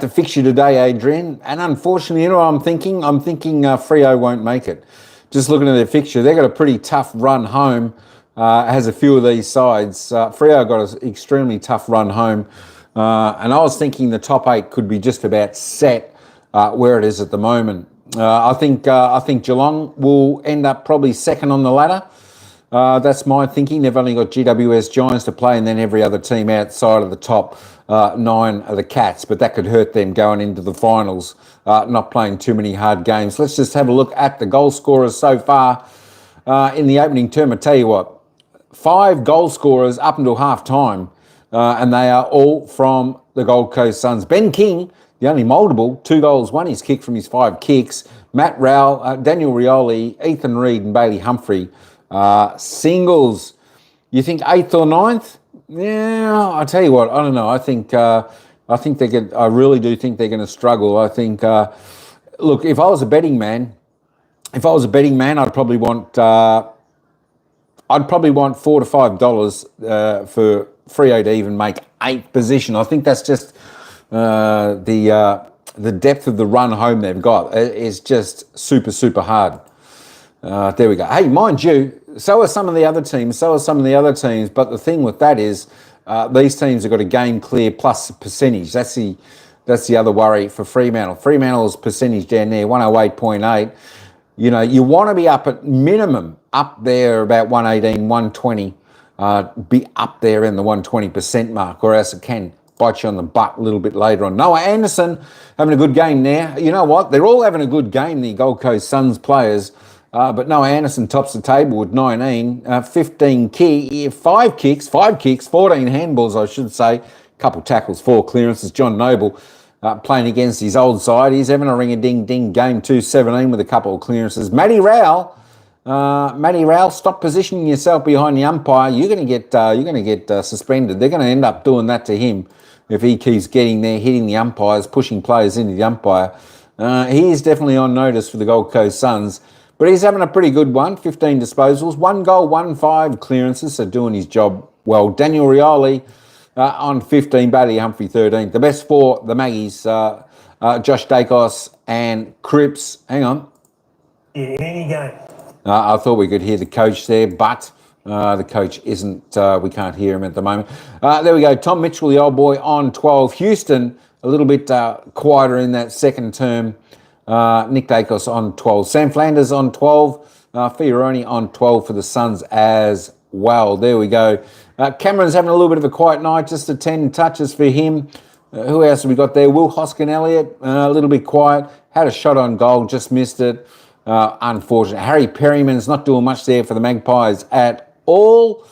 the fixture today, Adrian, and unfortunately, you know what I'm thinking? I'm thinking Freo won't make it. Just looking at their fixture, they've got a pretty tough run home. Has a few of these sides. Freo got an extremely tough run home, and I was thinking the top 8 could be just about set where it is at the moment. I think Geelong will end up probably second on the ladder. That's my thinking. They've only got GWS Giants to play, and then every other team outside of the top 9 are the Cats, but that could hurt them going into the finals, not playing too many hard games. Let's just have a look at the goal scorers so far in the opening term. I tell you what, 5 goal scorers up until half time, and they are all from the Gold Coast Suns. Ben King, the only mouldable, 2 goals, 1 he's kicked from his 5 kicks. Matt Rowell, Daniel Rioli, Ethan Reid and Bailey Humphrey. Singles, you think 8th or 9th? Yeah, I tell you what, I don't know. I think they could. I really do think they're going to struggle. I think. Look, if I was a betting man, I'd probably want. I'd probably want $4 to $5 for Freo to even make 8th position. I think that's just the depth of the run home they've got is just super, super hard. There we go. Hey, mind you, so are some of the other teams. But the thing with that is these teams have got a game clear plus percentage. That's the other worry for Fremantle. Fremantle's percentage down there, 108.8. You know, you want to be up at minimum, up there about 118, 120, be up there in the 120% mark, or else it can bite you on the butt a little bit later on. Noah Anderson having a good game now. You know what? They're all having a good game, the Gold Coast Suns players. But Noah Anderson tops the table with 19, 15 5 kicks, 14 handballs, I should say. Couple tackles, 4 clearances. John Noble playing against his old side. He's having a ring-a-ding-ding game, 2-17 with a couple of clearances. Matty Rowell, stop positioning yourself behind the umpire. You're going to get suspended. They're going to end up doing that to him if he keeps getting there, hitting the umpires, pushing players into the umpire. He is definitely on notice for the Gold Coast Suns. But he's having a pretty good one, 15 disposals, 1 goal, 5 clearances, so doing his job well. Daniel Rioli on 15, Bailey Humphrey 13. The best 4, the Maggies, Josh Dacos and Cripps. Hang on. In any game. I thought we could hear the coach there, but the coach isn't. We can't hear him at the moment. There we go. Tom Mitchell, the old boy, on 12. Houston, a little bit quieter in that second term. Nick Dacos on 12. Sam Flanders on 12. Fioroni on 12 for the Suns as well. There we go. Cameron's having a little bit of a quiet night, just the 10 touches for him. Who else have we got there? Will Hoskin-Elliott, a little bit quiet. Had a shot on goal, just missed it. Unfortunate. Harry Perryman's not doing much there for the Magpies at all.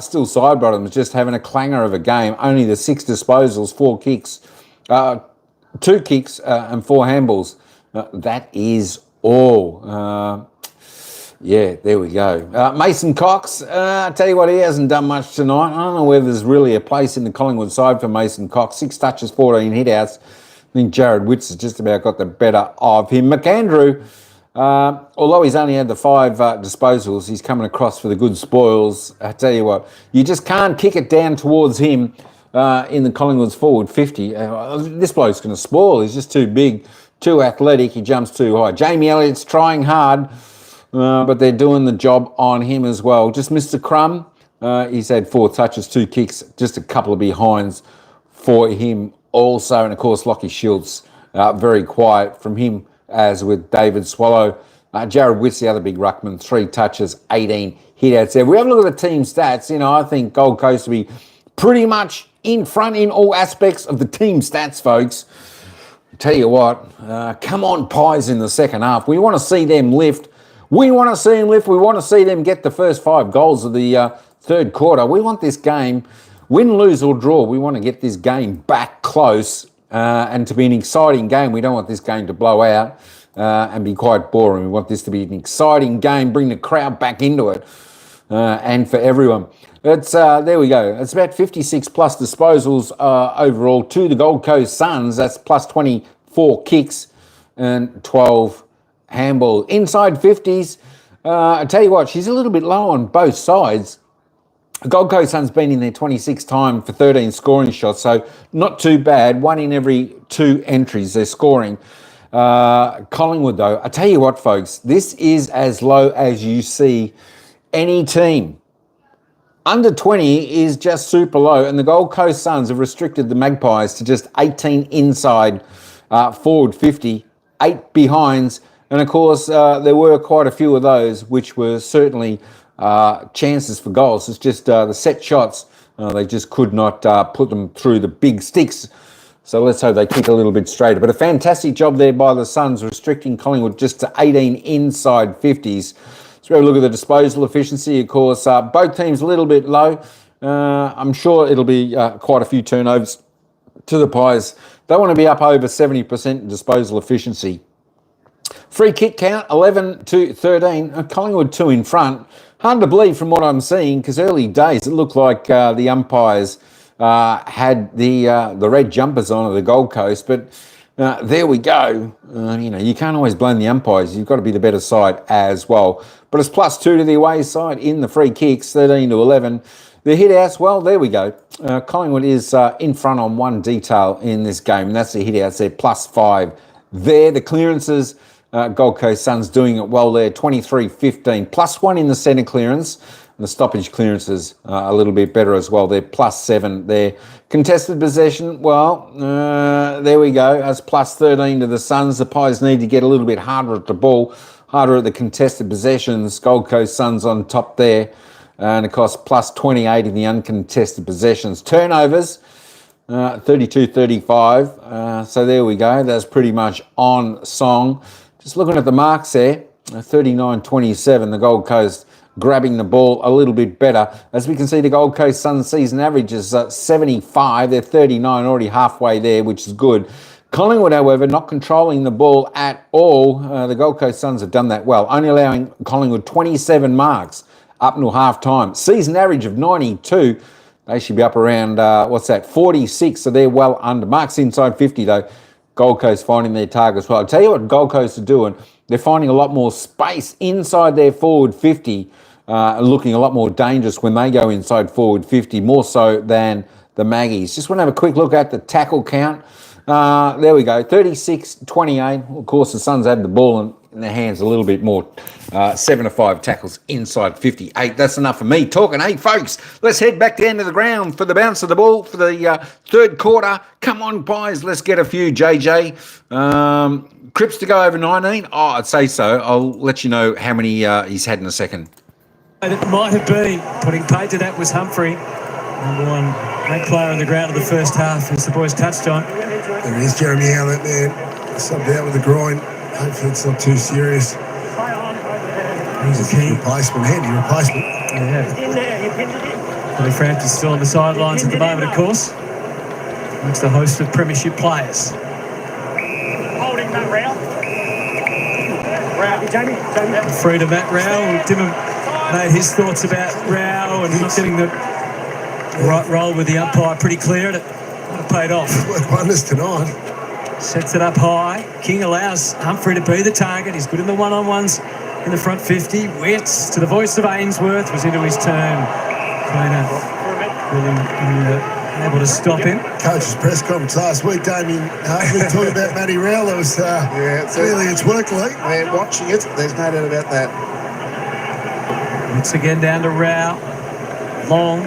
Still side bottoms, just having a clanger of a game. Only the 6 disposals, 4 kicks, 2 kicks and 4 handballs. That is all. Yeah, there we go. Mason Cox, I tell you what, he hasn't done much tonight. I don't know whether there's really a place in the Collingwood side for Mason Cox. 6 touches, 14 hit-outs. I think Jared Witts has just about got the better of him. McAndrew, although he's only had the 5 disposals, he's coming across for the good spoils. I tell you what, you just can't kick it down towards him in the Collingwood's forward 50. This bloke's going to spoil. He's just too big, too athletic. He jumps too high. Jamie Elliott's trying hard. But they're doing the job on him as well. Just Mr. Crum, he's had 4 touches, 2 kicks, just a couple of behinds for him also. And, of course, Lockie Schultz, very quiet from him, as with David Swallow. Jared Witts, the other big ruckman, 3 touches, 18 hit-outs there. We have a look at the team stats. You know, I think Gold Coast will be pretty much in front in all aspects of the team stats, folks. I tell you what, come on, Pies in the second half. We want to see them lift. We want to see them get the first 5 goals of the third quarter. We want this game, win, lose or draw, we want to get this game back close and to be an exciting game. We don't want this game to blow out and be quite boring. We want this to be an exciting game, bring the crowd back into it and for everyone. There we go. It's about 56 plus disposals overall to the Gold Coast Suns. That's plus 24 kicks and 12 handball. Inside 50s, I tell you what, she's a little bit low on both sides. Gold Coast Suns been in there 26 times for 13 scoring shots, so not too bad. 1 in every 2 entries they're scoring. Collingwood, though, I tell you what, folks, this is as low as you see any team. Under 20 is just super low, and the Gold Coast Suns have restricted the Magpies to just 18 inside forward 50, 8 behinds. And, of course, there were quite a few of those which were certainly chances for goals. It's just the set shots, they just could not put them through the big sticks. So let's hope they kick a little bit straighter. But a fantastic job there by the Suns, restricting Collingwood just to 18 inside 50s. So we have a look at the disposal efficiency. Of course, both teams a little bit low. I'm sure it'll be quite a few turnovers to the Pies. They want to be up over 70% in disposal efficiency. Free kick count, 11-13. Collingwood 2 in front. Hard to believe from what I'm seeing, because early days it looked like the umpires had the red jumpers on at the Gold Coast, but there we go. You can't always blame the umpires. You've got to be the better side as well. But it's +2 to the away side in the free kicks, 13-11. The hit-outs, well, there we go. Collingwood is in front on one detail in this game, and that's the hit-outs. They're +5 there. The clearances, Gold Coast Suns doing it well there, 23-15. +1 in the centre clearance. And the stoppage clearances a little bit better as well. They're +7 there. Contested possession, well, there we go. That's +13 to the Suns. The Pies need to get a little bit harder at the ball, harder at the contested possessions. Gold Coast Suns on top there. And of course, +28 in the uncontested possessions. Turnovers, 32-35. So there we go. That's pretty much on song. Just looking at the marks there, 39-27. The Gold Coast grabbing the ball a little bit better. As we can see, the Gold Coast Suns season average is 75. They're 39, already halfway there, which is good. Collingwood, however, not controlling the ball at all. The Gold Coast Suns have done that well, only allowing Collingwood 27 marks up until half-time. Season average of 92. They should be up around, 46, so they're well under. Marks inside 50, though. Gold Coast finding their targets well. I'll tell you what Gold Coast are doing. They're finding a lot more space inside their forward 50, looking a lot more dangerous when they go inside forward 50, more so than the Maggies. Just want to have a quick look at the tackle count. There we go, 36-28. Of course, the Suns have the ball in their hands a little bit more. 7 to 5 tackles inside 58. That's enough for me talking. Hey, folks, let's head back down to the ground for the bounce of the ball for the third quarter. Come on, Pies, let's get a few, JJ. Cripps to go over 19? Oh, I'd say so. I'll let you know how many he's had in a second. It might have been. Putting paid to that was Humphrey. Number one great player on the ground of the first half, as the boys touched on. There is Jeremy Howlett, man. Subbed out with the groin. Hopefully it's not too serious. He's a key replacement, handy replacement. Yeah. Billy Frampton's still on the sidelines at the moment, of course. Amongst the host of premiership players. Holding Matt Rao. Jamie. Free to Matt Rao. Dimmer made his thoughts about Rao and not getting the right role with the umpire pretty clear, and it would have paid off. Worked wonders tonight. Sets it up high. King allows Humphrey to be the target. He's good in the one-on-ones in the front 50. Wits to the voice of Ainsworth. Was into his turn. Cleaner really able to stop him. Coach's press conference last week, Damien Hartley talking about Matty Rowell. It was clearly it's working. They're watching it. There's no doubt about that. Wits again down to Rao. Long.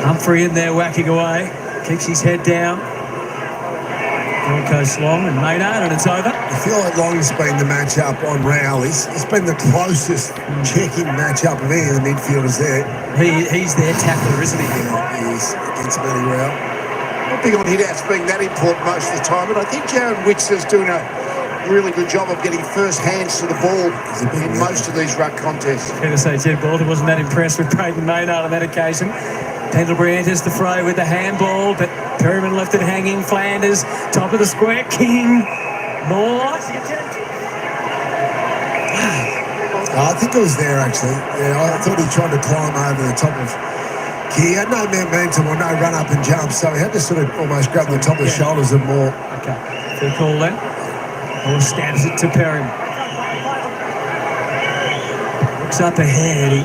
Humphrey in there whacking away. Keeps his head down. Gold Coast Long and Maynard, and it's over. I feel like Long has been the match-up on Rowell. He's been the closest checking match-up of any of the midfielders there. He's their tackler, isn't he? Yeah, he is against Matty Rowell. Not big on hit-outs being that important most of the time, but I think Jared Witts is doing a really good job of getting first hands to the ball in most of these ruck contests. Fair to say, Jed Balder wasn't that impressed with Braden Maynard on that occasion. Pendlebury enters the fray with the handball, but Perryman left it hanging. Flanders, top of the square. King, more. I think it was there, actually. Yeah, I thought he tried to climb over the top of He had no momentum or no run up and jump, so he had to sort of almost grab the top of the shoulders and more. Okay, fair call then. Or stabs it to Perryman. Looks up ahead. He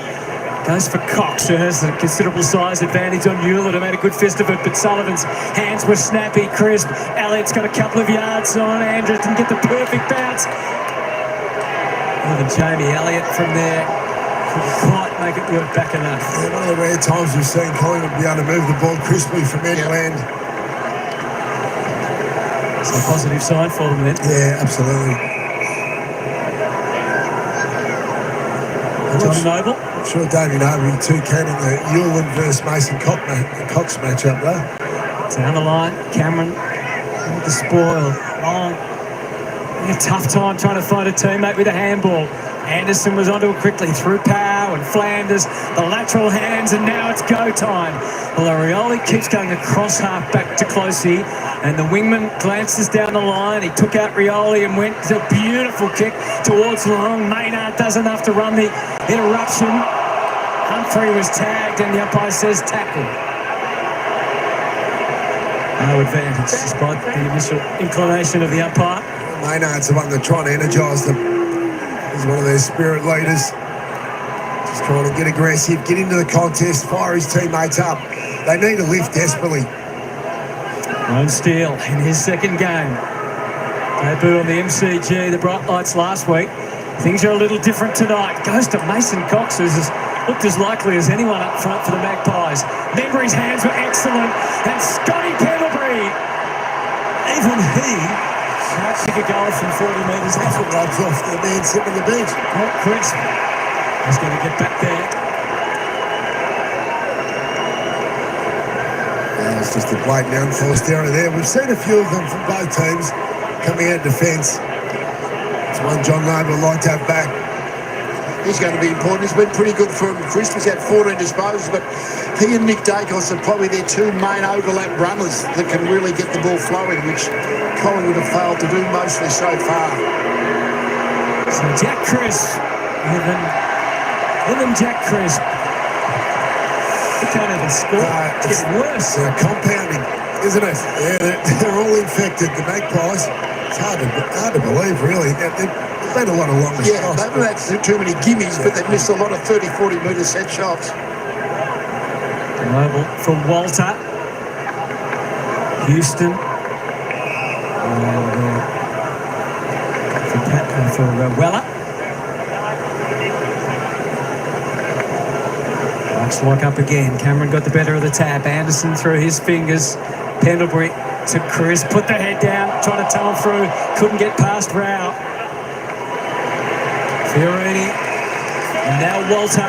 goes for Cox, who has a considerable size advantage on Euler to make a good fist of it, but Sullivan's hands were snappy, crisp. Elliott's got a couple of yards on. Andrews didn't get the perfect bounce. Even Jamie Elliott from there couldn't quite make it work back enough. Yeah, one of the rare times we've seen Collingwood be able to move the ball crisply from end to end. It's a positive sign for them then. Yeah, absolutely. John Noble. I'm sure Damien Harvey too keen in the Ewell versus Mason Cox matchup though. Down the line, Cameron with the spoil. Long. A tough time trying to find a teammate with a handball. Anderson was onto it quickly through Powell and Flanders, the lateral hands, and now it's go time. Well, Arioli keeps going across half back to Closey. And the wingman glances down the line. He took out Rioli and went to a beautiful kick towards Long. Maynard does enough to run the interruption. Humphrey was tagged and the umpire says tackle. No advantage despite the initial inclination of the umpire. Maynard's the one that's trying to energise them. He's one of their spirit leaders. Just trying to get aggressive, get into the contest, fire his teammates up. They need a lift desperately. Ron Steele in his second game. Debut on the MCG, the Bright Lights last week. Things are a little different tonight. Goes to Mason Cox, who's looked as likely as anyone up front for the Magpies. Membry's hands were excellent. And Scotty Pendlebury, even he can't kick a goal from 40 metres. That's what rubs off the man sitting on the bench. Oh, Chris is going to get back there. It's just a blatant unforced error there. We've seen a few of them from both teams coming out defence. It's one John Noble would like to have back. He's going to be important. He's been pretty good for him. Chris has had 14 disposals, but he and Nick Dacos are probably their two main overlap runners that can really get the ball flowing, which Collingwood have failed to do mostly so far. So Jack Crisp, even Jack Crisp. He can't even score. It's worse. Compounding, isn't it? Yeah, they're all infected. The Magpies. It's hard to believe, really. They've had a lot of longer shots. Yeah, they haven't had too many gimmies, but they've missed a lot of 30, 40 metre set shots. Noble for Walter. Houston. For Weller. Bucks lock up again. Cameron got the better of the tap. Anderson through his fingers. Pendlebury to Chris. Put the head down. Trying to tunnel through. Couldn't get past Rao. Fiorini. And now Walter.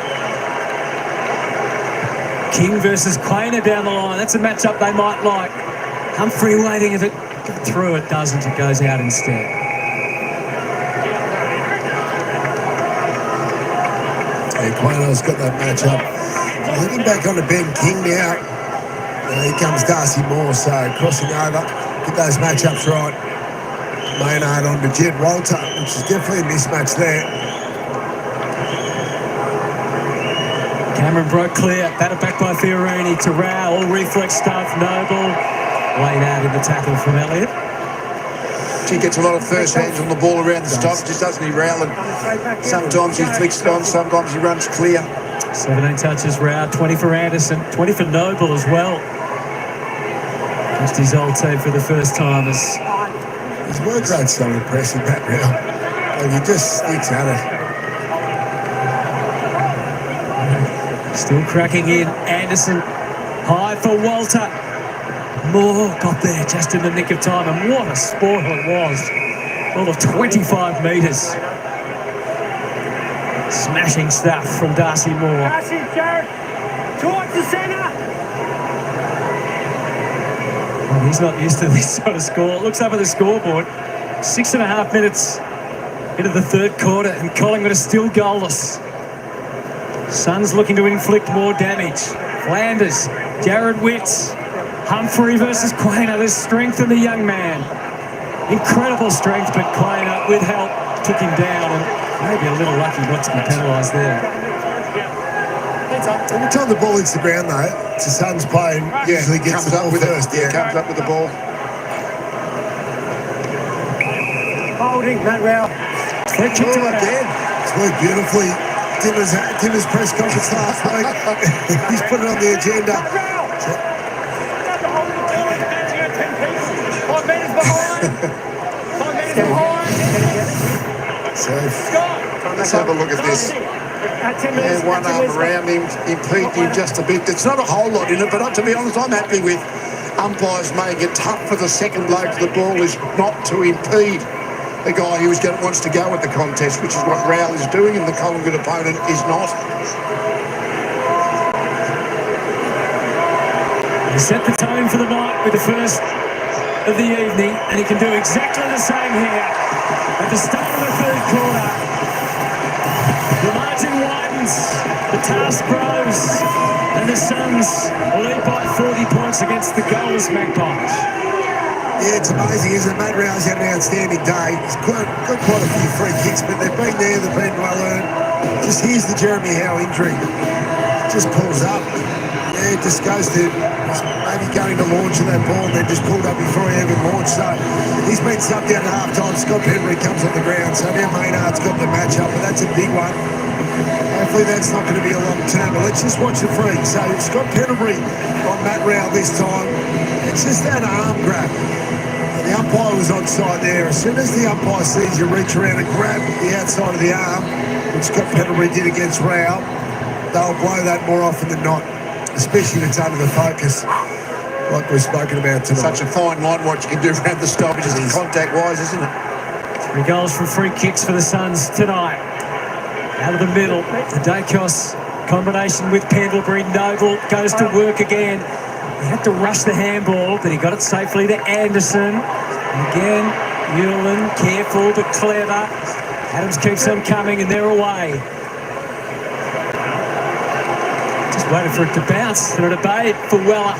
King versus Quainer down the line. That's a matchup they might like. Humphrey waiting. If it got through, it doesn't. It goes out instead. Quainer's got that matchup. Heading back on to Ben King now. Here comes Darcy Moore, so crossing over. Get those matchups right. Maynard on to Jed Walter, which is definitely a mismatch there. Cameron broke clear. Batted back by Fiorini to Rao. All reflex stuff. Noble. Laid out in the tackle from Elliott. He gets a lot of first hands on the ball around the stop, just doesn't he, Rao? And sometimes he flicks it on, sometimes he runs clear. 17 touches, Rao. 20 for Anderson. 20 for Noble as well. Just his old team for the first time. His work rate's so impressive, that Rao. Like, he just sticks at it. Still cracking in. Anderson high for Walter. Moore got there just in the nick of time, and what a spoil it was. All of 25 metres. Smashing stuff from Darcy Moore. Jared, towards the centre. Well, he's not used to this sort of score. Looks up at the scoreboard. 6.5 minutes into the third quarter, and Collingwood are still goalless. Suns looking to inflict more damage. Flanders, Jared Witts. Humphrey versus Quainer. There's strength in the young man. Incredible strength, but Quainer, with help, took him down, and maybe a little lucky not to be penalised there. Every time the ball hits the ground, though, it's the Suns playing. Usually gets the ball first. Yeah, comes up with the ball. Holding, that Rao. Again. It's worked beautifully. Dimmer's press conference last week. He's put it on the agenda. 5 metres behind. 5 metres behind. So let's have a look at this. And one arm around him, impede him just a bit. There's not a whole lot in it, but to be honest, I'm happy with umpires making it tough for the second bloke to the ball is not to impede the guy who wants to go at the contest, which is what Rowell is doing, and the Collingwood opponent is not. He set the tone for the night with the first of the evening, and he can do exactly the same here at the start of the third quarter. The margin widens, the task grows, and the Suns lead by 40 points against the goalless Magpies. Yeah, it's amazing, isn't it? Matt Rowe's had an outstanding day. He's got quite a few free kicks, but they've been there, they've been well earned. Just here's the Jeremy Howe injury. Just pulls up. Yeah, just goes to maybe going to launch of that ball and then just pulled up before he even launched. So he's been subbed out at half-time. Scott Penbury comes on the ground. So now Maynard's got the match-up, but that's a big one. Hopefully that's not going to be a long term, but let's just watch the free. So Scott Penbury on Matt Rowe this time. It's just that arm grab. And the umpire was onside there. As soon as the umpire sees you reach around and grab the outside of the arm, which Scott Penbury did against Rowe, they'll blow that more often than not, especially if it's under the focus, like we've spoken about tonight. Such a fine line what you can do around the stoppages contact-wise, isn't it? 3 goals from free kicks for the Suns tonight. Out of the middle, the Dacos combination with Pendlebury. Noble goes to work again. He had to rush the handball, but he got it safely to Anderson. And again, Newland, careful but clever. Adams keeps them coming and they're away. Just waiting for it to bounce and a debate for Weller.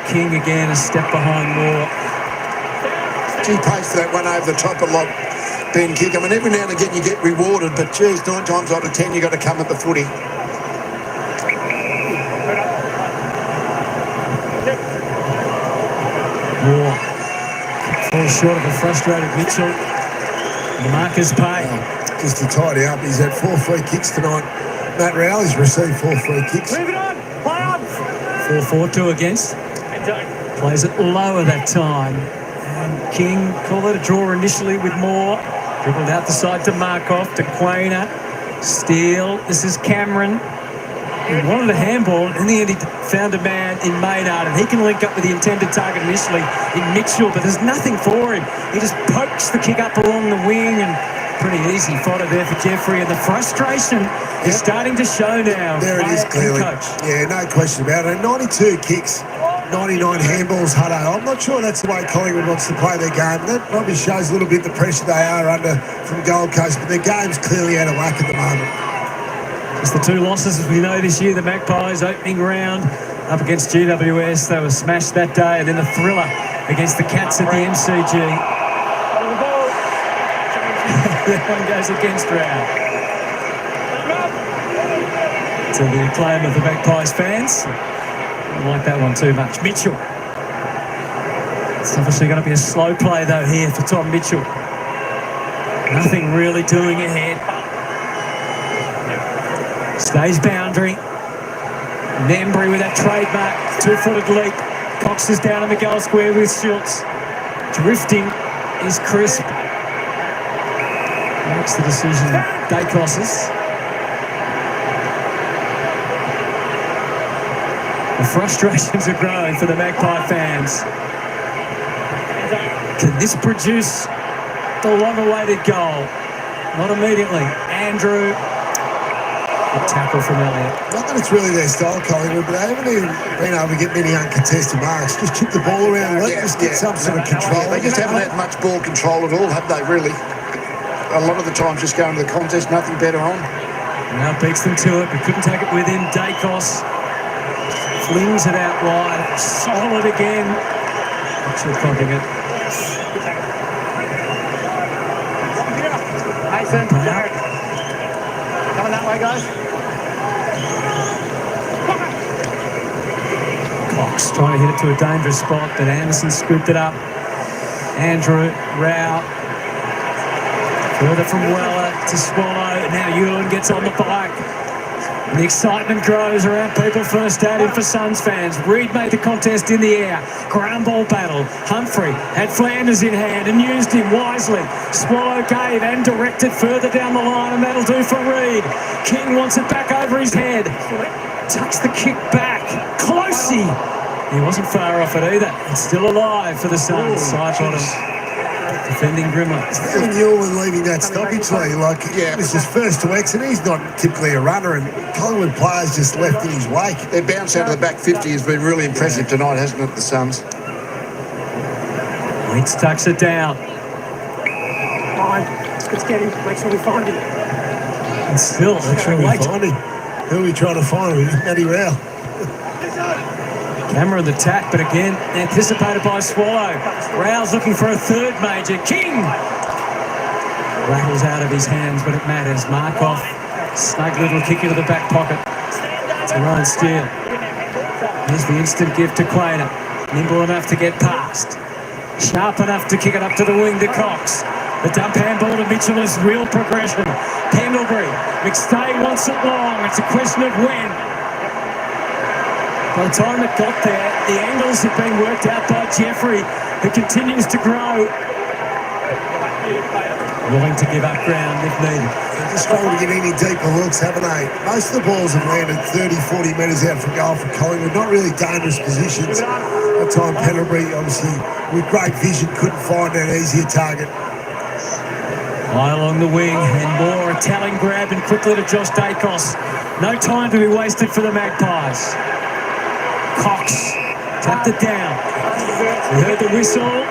King again a step behind Moore. Gee, pays for that one over the top a lot, Ben Kick. I mean, every now and again you get rewarded, but geez, 9 times out of 10 you got to come at the footy. Moore falls short of a frustrated Mitchell. The markers pay. Just to tidy up, he's had 4 free kicks tonight. Matt Rowley's received 4 free kicks. Move it on. Play on. 4-4-2 against. Plays it lower that time. And King called it a draw initially with Moore. Dribbled out the side to Markov, to Quainer. Steele. This is Cameron. He wanted a handball. In the end, he found a man in Maynard, and he can link up with the intended target initially in Mitchell, but there's nothing for him. He just pokes the kick up along the wing, and pretty easy fodder there for Jeffrey. And the frustration is starting to show now. There it is, clearly. Yeah, no question about it. 92 kicks, 99 handballs, Hutto. I'm not sure that's the way Collingwood wants to play their game. That probably shows a little bit the pressure they are under from Gold Coast, but their game's clearly out of whack at the moment. It's the 2 losses, as we know, this year. The Magpies opening round up against GWS. They were smashed that day. And then the thriller against the Cats at the MCG. That one goes against Rao. To the acclaim of the Magpies fans. I don't like that one too much. Mitchell. It's obviously going to be a slow play, though, here for Tom Mitchell. Nothing really doing ahead. Stays boundary. Membry with that trademark 2-footed leap. Cox is down in the goal square with Schultz. Drifting is Crisp. Makes the decision. Dacos's. The frustrations are growing for the Magpie fans. Can this produce the long-awaited goal? Not immediately. Andrew. Good tackle from Elliott. Not that it's really their style, Collingwood, but they haven't even been able to get many uncontested marks. Just chip the ball around, let us get some sort of control. Yeah, they just haven't had much ball control at all, have they, really? A lot of the time just going to the contest, nothing better on. Now beats them to it, but couldn't take it with him. Dacos flings it out wide. Solid again. Actually clogging it. Mason, coming that way, guys. Cox trying to hit it to a dangerous spot, but Anderson scooped it up. Andrew, Rao. Further from Weller to Swallow. Now Ewan gets on the bike. And the excitement grows around People First Stadium for Suns fans. Reid made the contest in the air. Ground ball battle. Humphrey had Flanders in hand and used him wisely. Swallow gave and directed further down the line, and that'll do for Reid. King wants it back over his head. Tucks the kick back. Closey. He wasn't far off it either. It's still alive for the Suns. Side bottom. Defending grimly. Even Newland leaving that stoppage lane, like, this is first to exit. He's not typically a runner, and Collingwood players just left in his wake. Their bounce out of the back 50 has been really impressive tonight, hasn't it, the Suns? Leeds tucks it down. Let's get him. Make sure we find him. And still, Make sure we find him. Who are we trying to find? Matty Rao. Cameron the tack, but again, anticipated by Swallow. Rouse looking for a third major. King! Rattles out of his hands, but it matters. Markov, snug little kick into the back pocket. To Ryan Steele. Here's the instant gift to Quainer. Nimble enough to get past. Sharp enough to kick it up to the wing to Cox. The dump handball to Mitchell is real progression. Pendlebury. McStay wants it long. It's a question of when. By the time it got there, the angles have been worked out by Jeffrey, who continues to grow. Willing to give up ground if needed. They've just struggled to get any deeper looks, haven't they? Most of the balls have landed 30, 40 metres out from goal for Collingwood. Not really dangerous positions. That time Pendlebury, obviously, with great vision, couldn't find an easier target. High along the wing, and more a telling grab and quickly to Josh Dacos. No time to be wasted for the Magpies. Cox tapped it down. We heard the whistle.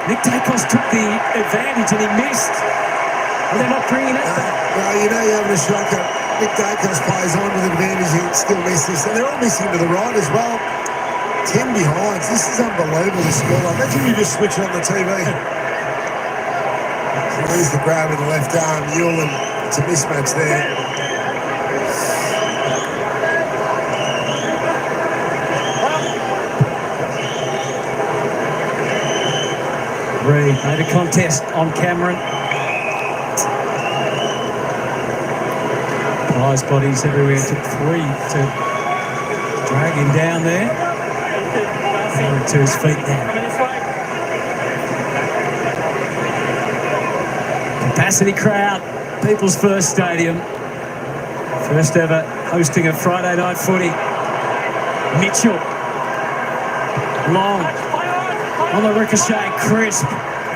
Nick Dacos took the advantage and he missed. Well, they're not bringing it back. Well, you know you're having a shocker. Nick Dacos plays on with advantage and still misses. And they're all missing to the right as well. 10 behinds. This is unbelievable, the scoreline. Imagine you just switch it on the TV. There's the grab in the left arm. Yulin, it's a mismatch there. Reed made a contest on Cameron. Pies bodies everywhere. Took 3 to drag him down there. Cameron to his feet now. Capacity crowd, People's First Stadium. First ever hosting a Friday night footy. Mitchell. Long. On the ricochet, crisp.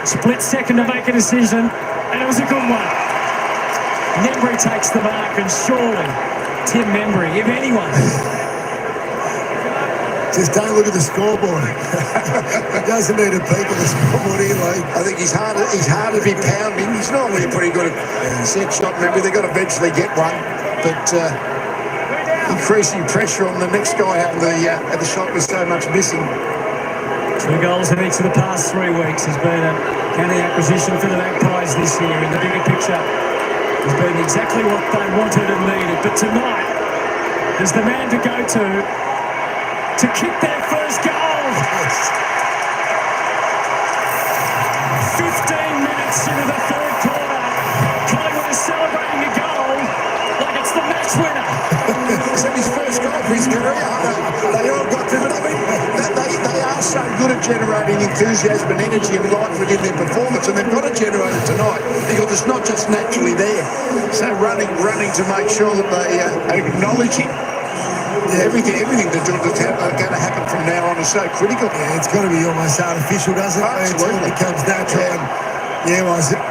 Split second to make a decision, and it was a good one. Membry takes the mark, and surely Tim Membry, if anyone. Just don't look at the scoreboard. He doesn't need a peek at the scoreboard here, Lee. I think he's hard to be pounding. He's normally pretty good at set shot. Remember, they've got to eventually get one, but increasing pressure on the next guy having the shot with so much missing. 2 goals in each of the past 3 weeks has been a canny acquisition for the Magpies this year. In the bigger picture, has been exactly what they wanted and needed. But tonight, there's the man to go to kick their first goal. 15 minutes into the third quarter, Collingwood is celebrating a goal like it's the match winner. It's his first goal for his career. They all got to it. I mean, they are so good at generating enthusiasm and energy and life within their performance, and they've got to generate it tonight because it's not just naturally there. So running to make sure that they are acknowledging everything they're doing that's going to happen from now on is so critical. Yeah, it's got to be almost artificial, doesn't it? Absolutely. It becomes natural. Yeah.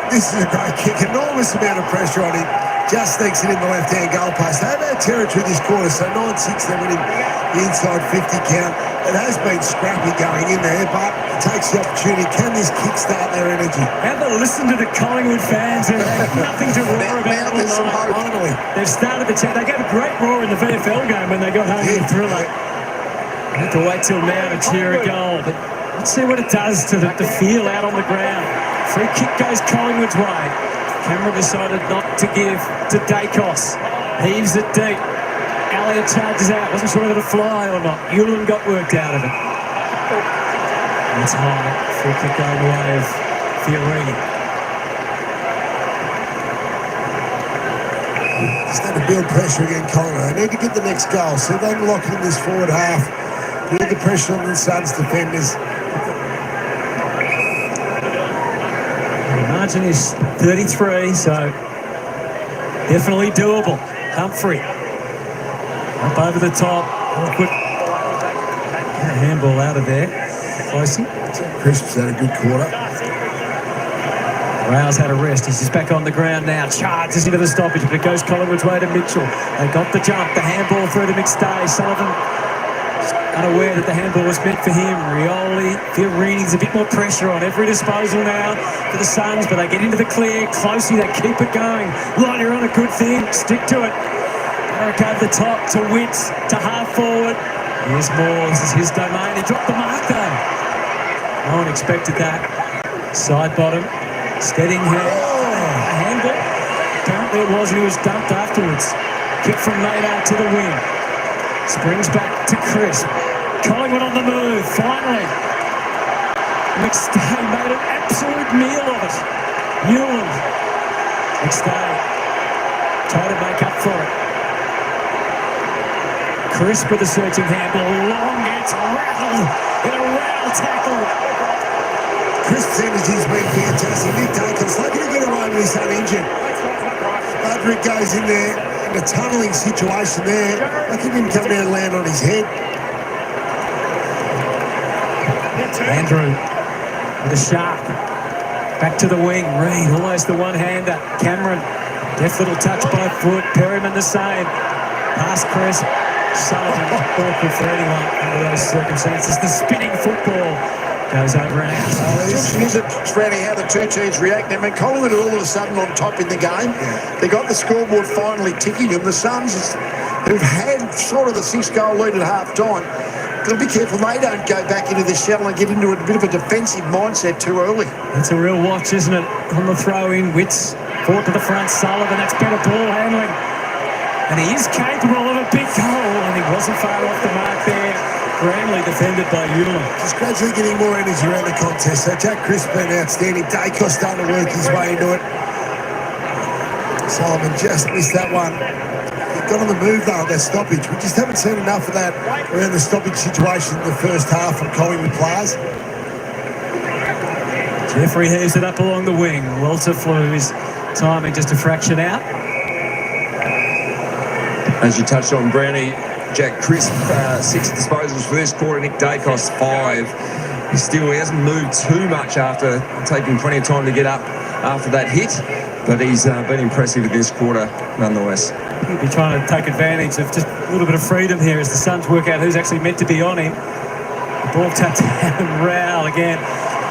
This is a great kick. Enormous amount of pressure on him. Just sneaks it in the left-hand goal post. They've had territory this quarter, so 9-6, they're winning the inside 50 count. It has been scrappy going in there, but it takes the opportunity. Can this kickstart their energy? Have a listen to the Collingwood fans who have nothing to roar about all night. Finally. They've started the chat. They gave a great roar in the VFL game when they got home in the thriller. They had to wait till now to cheer a goal, but let's see what it does to the feel out on the ground. Free kick goes Collingwood's way. Cameron decided not to give to Dacos. Heaves it deep. Elliott charges out. Wasn't sure whether to fly or not. Yulin got worked out of it. It's high. Free kick going the way of Fiorini. Just need to build pressure again, Collingwood. They need to get the next goal. So they can lock in this forward half. Build the pressure on the Suns defenders. The margin is 33, so definitely doable. Humphrey up over the top. Awkward. Get a handball out of there. Closey. Crisp's had a good quarter. Rouse had a rest. He's just back on the ground now. Charges into the stoppage, but it goes Collingwood's way to Mitchell. They got the jump. The handball through to McStay. Sullivan unaware that the handball was meant for him. Rioli, Fiorini's a bit more pressure on every disposal now for the Suns, but they get into the clear. Closely, they keep it going. Liner on a good thing. Stick to it. Eric over the top to Witts, to half forward. Here's Moore. This is his domain. He dropped the mark though. No one expected that. Side bottom. Steadying handball. Apparently it was. He was dumped afterwards. Kick from Maynard to the wing. Springs back to Chris. Collingwood on the move. Finally. McStay made an absolute meal of it. Newland. McStay tried to make up for it. Chris with the searching handball. Long gets rattled in a rattle tackle. Chris' energy's been fantastic. Nick Dacos lucky to get away with his uninjured. Roderick goes in there in a tunnelling situation there. Lucky didn't come down and land on his head. Andrew with a sharp. Back to the wing. Reed almost the one-hander. Cameron. Deft little touch by foot. Perryman the same. Pass Chris. Sullivan. Awkward for anyone under those circumstances. The spinning football goes over and out. Just Freddie, how the two teams react. I mean, Collingwood are all of a sudden on top in the game. They got the scoreboard finally ticking, and the Suns, who've had sort of the 6-goal lead at half-time, got to be careful they don't go back into the shell and get into a bit of a defensive mindset too early. It's a real watch, isn't it? On the throw-in, Witts forward to the front. Sullivan, that's better ball handling. And he is capable of a big goal, and he wasn't far off the mark there. Grandly defended by Ewan. Just gradually getting more energy around the contest. So Jack Crisp been outstanding. Dacos starting to work his way into it. Sullivan just missed that one. He got on the move though, that stoppage. We just haven't seen enough of that around the stoppage situation in the first half from Collingwood players. Jeffrey heaves it up along the wing. Walter flew his timing just a fraction out. As you touched on, Brownie, Jack Crisp, 6 disposals for this quarter. Nick Dacos, 5. He hasn't moved too much after taking plenty of time to get up after that hit, but he's been impressive in this quarter nonetheless. He'll be trying to take advantage of just a little bit of freedom here as the Suns work out who's actually meant to be on him. The ball tapped down. Rowell again.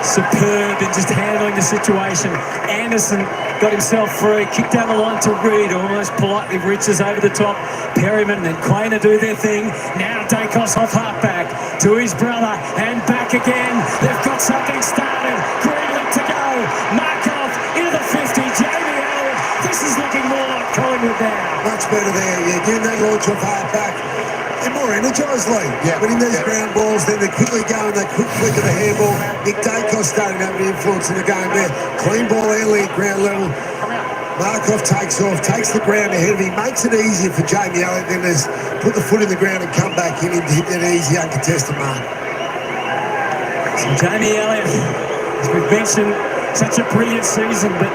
Superb in just handling the situation. Anderson got himself free, kicked down the line to Reed, almost politely reaches over the top. Perryman and Quainer do their thing. Now Dacos off halfback to his brother and back again. They've got something started. Greenland to go. Markov into the 50. Jamie Elliott. This is looking more like Collingwood now. Much better there. Yeah, getting that launch off halfback. They're more energised, Lee. Yeah. Winning these ground balls, then they quickly go and they quick flick of the handball. Nick Dacos starting to have an influence in the game there. Clean ball early at ground level. Markov takes off, takes the ground ahead of him, makes it easier for Jamie Elliott, then there's put the foot in the ground and come back in and hit that easy uncontested mark. So Jamie Elliott, as we've mentioned, such a brilliant season, but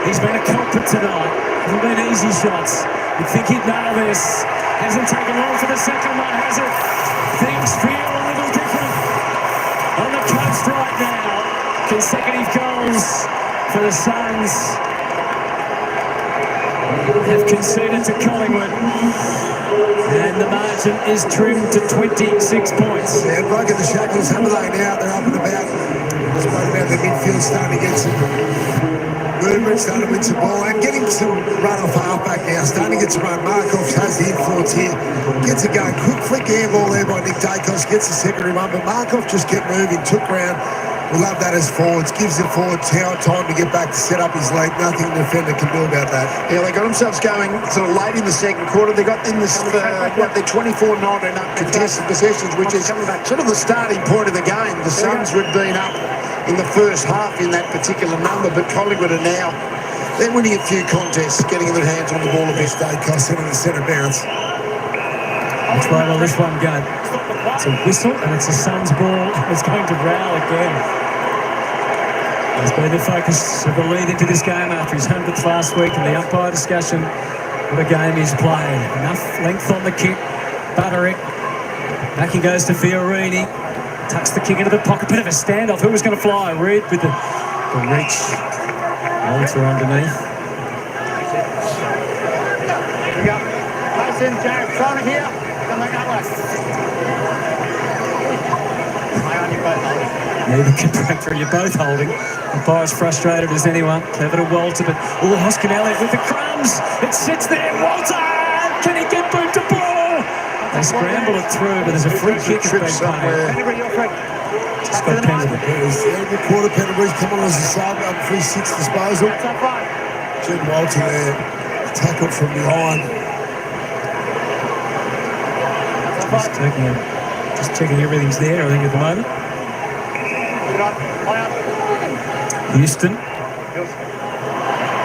he's been a culprit tonight. Haven't been easy shots. You'd think he'd nail this. Hasn't taken long for the second one, has it? Things feel a little different on the coast right now. Consecutive goals for the Suns have conceded to Collingwood. And the margin is trimmed to 26 points. Yeah, broken the shackles, haven't they now? They're up and about. Spoke about the midfield starting to get some movement, starting to win some ball and getting some run off halfback now, starting to get some run. Markov has the influence here, gets it going. Quick flick air ball there by Nick Dacos, gets the secondary run, but Markov just kept moving, took ground. We love that as forwards, gives the forwards time to get back to set up his leg. Nothing the defender can do about that. Yeah, they got themselves going sort of late in the second quarter. They got in this, they're 24-9 and contested possessions, which is sort of the starting point of the game. The Suns would have been up in the first half in that particular number, but Collingwood are now, they're winning a few contests, getting their hands on the ball a bit. Dacos in the centre bounce. Which way will this one go? It's a whistle and it's a Suns ball. It's going to Rowell again. It's been the focus of the lead into this game after his 100th last week and the umpire discussion. What a game he's played. Enough length on the kick. Butterick. Back he goes to Fiorini. Tucks the kick into the pocket. Bit of a standoff. Who was going to fly? Reed with the reach. Walter underneath. Here we go. Pass in, Jack. Trying to here. Come back that way. Neither contractor, you're both holding. Umpire's frustrated as anyone. Clever to Walter, but Hoskin Elliott with the crumbs. It sits there. Walter! Can he get boot to ball? They scramble it through, but there's a free kick has been paid. Just got penalty. The quarter penalty's coming as a sub up free 6 disposal. Jed Walter there, tackled from behind. Just checking everything's there, I think, at the moment. Houston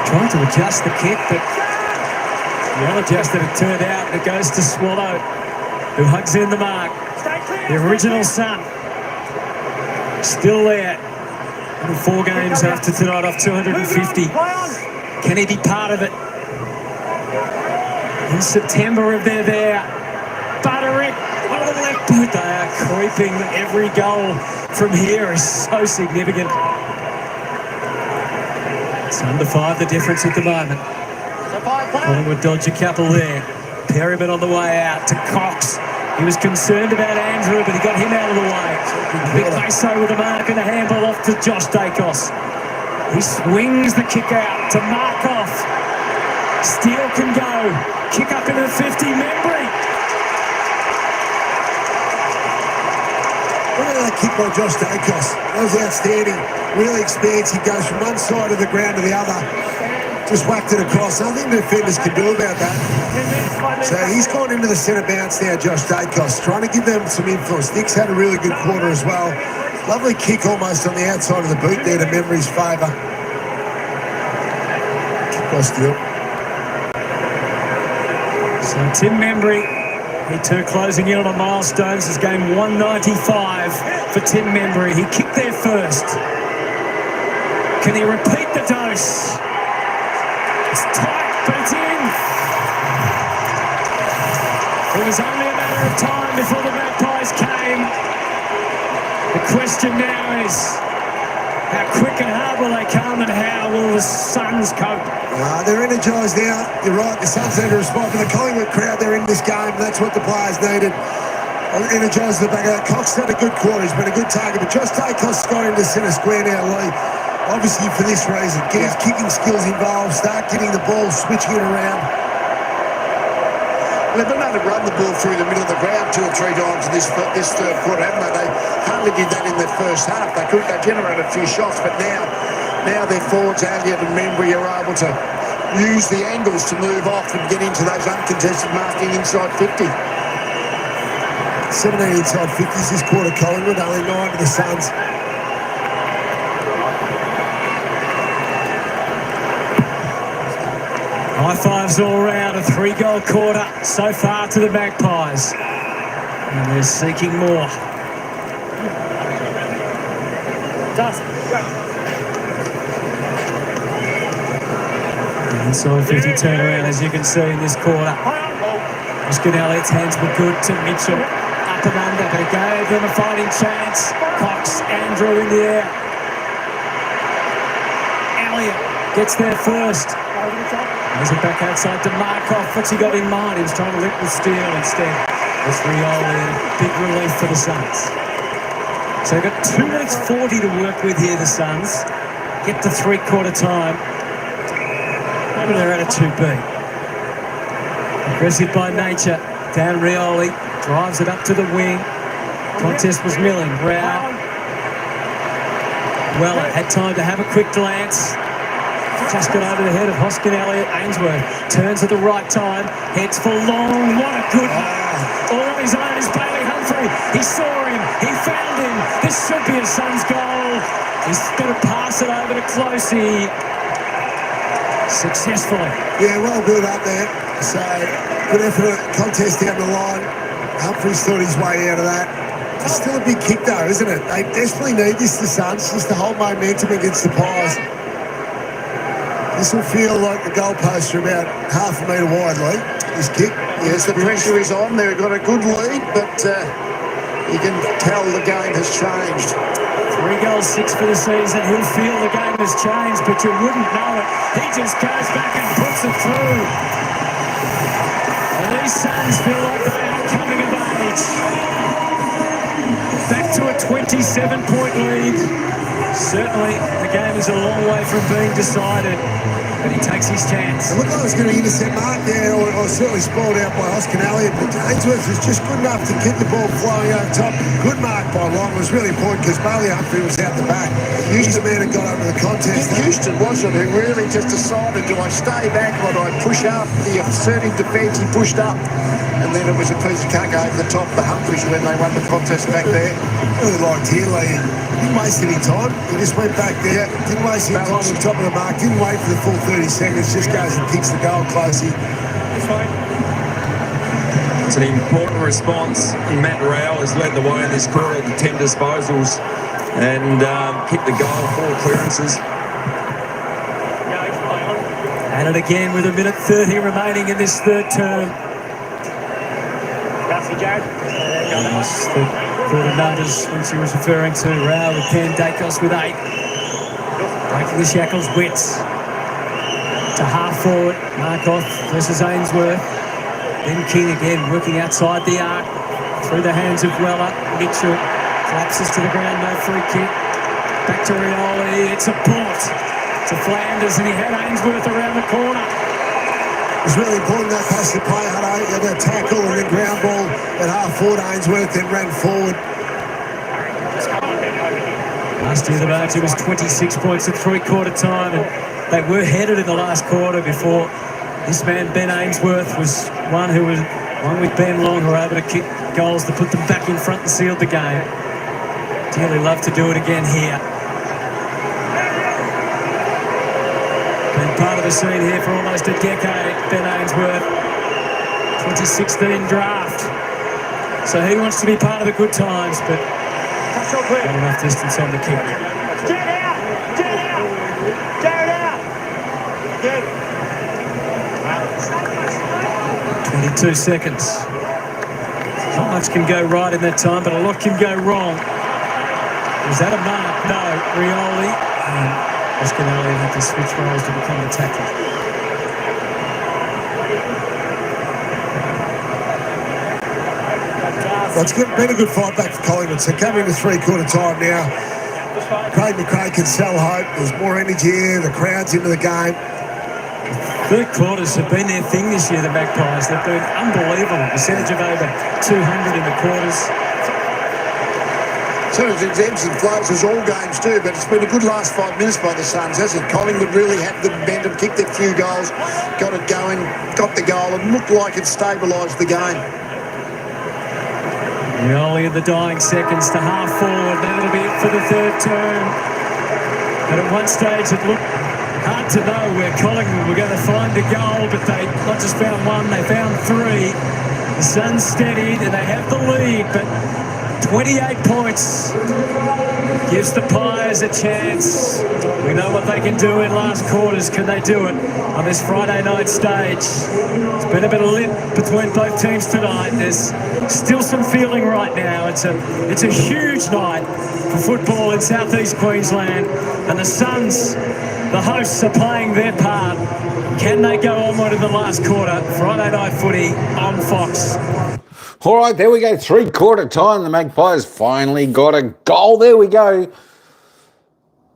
trying to adjust the kick, but well adjusted it turned out. It goes to Swallow, who hugs in the mark. The original Sun still there. 4 games after tonight off 250. Can he be part of it? In September, if they're there. Butterick on the left boot. They are creeping. Every goal from here is so significant. It's under 5 the difference at the moment. Collingwood dodge a couple there. Perryman on the way out to Cox. He was concerned about Andrew, but he got him out of the way. Big Maso with the mark and a handball off to Josh Dacos. He swings the kick out to Markov. Steele can go. Kick up into the 50. Membry. Look at that kick by Josh Dacos. That was outstanding. Really expansive. Goes from one side of the ground to the other. Just whacked it across. Nothing the defenders can do about that. So he's gone into the centre bounce now, Josh Dacos, trying to give them some influence. Nick's had a really good quarter as well. Lovely kick almost on the outside of the boot there to Membry's favour. Kick by Steele. So Tim Membry, he too closing in on a milestone. This is game 195 for Tim Membry. He kicked there first. Can he repeat the dose? It's tight, but it's in. It was only a matter of time before the Magpies came. The question now is, how quick and hard will they come, and how will the Suns cope? They're energised now. You're right, the Suns need to respond. For the Collingwood crowd, they're in this game. That's what the players needed. Energised the back of that. Cox had a good quarter. He's been a good target. But Josh Dacos got into centre square now, Lee. Obviously for this reason. Get his kicking skills involved. Start getting the ball, switching it around. They've been able to run the ball through the middle of the ground 2 or 3 times in this third quarter, haven't they? They hardly did that in the first half. They generated a few shots, but now their forwards, Elliott and Membry, are able to use the angles to move off and get into those uncontested marking inside 50. 17 inside 50s this quarter, Collingwood, only 9 to the Suns. High fives all round, a 3-goal quarter so far to the Magpies. And they're seeking more. Inside 50 turnaround, as you can see in this quarter. Oscar Elliott's hands were good to Mitchell. Up and under, but it gave them a fighting chance. Cox, Andrew in the air. Elliott gets there first. There's it back outside to Markov. What's he got in mind? He was trying to lick with Steele instead. It's Rioli, big relief for the Suns. So they've got 2 minutes 40 to work with here, the Suns. Get to 3-quarter time. Maybe they're at a 2B. Aggressive by nature. Dan Rioli drives it up to the wing. Contest was milling. Rao. Weller had time to have a quick glance. Just got over the head of Hoskin Elliott. Ainsworth turns at the right time, heads for long. What a good one. All on his own is Bailey Humphrey. He saw him, he found him. This should be a Suns goal. He's going to pass it over to Closey. Successfully. Yeah, well built up there. So, good effort contest down the line. Humphreys thought his way out of that. It's still a big kick though, isn't it? They desperately need this, the Suns, just to hold momentum against the Pies. This will feel like the goalposts are about half a metre wide, Lee, this kick. Yes, the pressure is on. They've got a good lead, but you can tell the game has changed. 3 goals, 6 for the season. He'll feel the game has changed, but you wouldn't know it. He just goes back and puts it through. And these Suns feel like they are coming of age. Back to a 27-point lead. Certainly, the game is a long way from being decided, but he takes his chance. It looked like it was going to intercept Mark there, or certainly spoiled out by Hoskin Elliott, but Ainsworth was just good enough to keep the ball flowing over top. Good mark by Long. It was really important because Bailey Humphrey was out the back. Houston man had got over the contest. Houston wasn't, who really just decided, do I stay back or do I push up? The assertive defence, he pushed up. And then it was a piece of cake over the top. The Humphreys when they won the contest back there. Really liked Healy. Didn't waste any time. He just went back there. Didn't waste any time on the top of the mark. Didn't wait for the full 30 seconds. Just goes and kicks the goal closely. It's an important response. Matt Rao has led the way in this quarter with 10 disposals and kicked the goal, 4 clearances. And it again with 1:30 remaining in this third term. That's the quarter numbers when she was referring to Rao with 10, Dacos with 8. Breaking the shackles, Witts to half forward, Markoff versus Ainsworth. Then King again working outside the arc, through the hands of Weller. Mitchell collapses to the ground, no free kick. Back to Rioli, it's a punt to Flanders, and he had Ainsworth around the corner. It was really important that pass to play. Had a tackle and then ground ball at half forward. Ainsworth then ran forward. Last year the margin was 26 points at three-quarter time, and they were headed in the last quarter before this man Ben Ainsworth was one with Ben Long, who were able to kick goals to put them back in front and sealed the game. Dearly love to do it again here. Been part of the scene here for almost a decade, Ben Ainsworth. 2016 draft. So he wants to be part of the good times, but not enough distance on the kick. Get out! Get out! Get out! Get 22 seconds. Not much can go right in that time, but a lot can go wrong. Was that a mark? No. Rioli. Oscar Elliott had to switch roles to become the tackler. Well, it's been a good fight back for Collingwood. So coming to three-quarter time now. Craig McRae can sell hope. There's more energy here. The crowd's into the game. Third quarters have been their thing this year, the Magpies. They've been unbelievable. Percentage of over 200 in the quarters. So it's ebbs and flows as all games do, but it's been a good last 5 minutes by the Suns, hasn't it? Collingwood really had the momentum, kicked a few goals, got it going, got the goal, and looked like it stabilised the game. Rioli in the dying seconds to half forward. That'll be it for the third term. But at one stage it looked hard to know where Collingwood were going to find a goal, but they not just found one, they found 3. The Suns steadied and they have the lead, but 28 points gives the Pies a chance. We know what they can do in last quarters. Can they do it on this Friday night stage? It's been a bit of lit between both teams tonight. There's still some feeling right now. It's a huge night for football in southeast Queensland, and the Suns, the hosts, are playing their part. Can they go onward in the last quarter? Friday night footy on Fox. All right, there we go. Three-quarter time. The Magpies finally got a goal. There we go.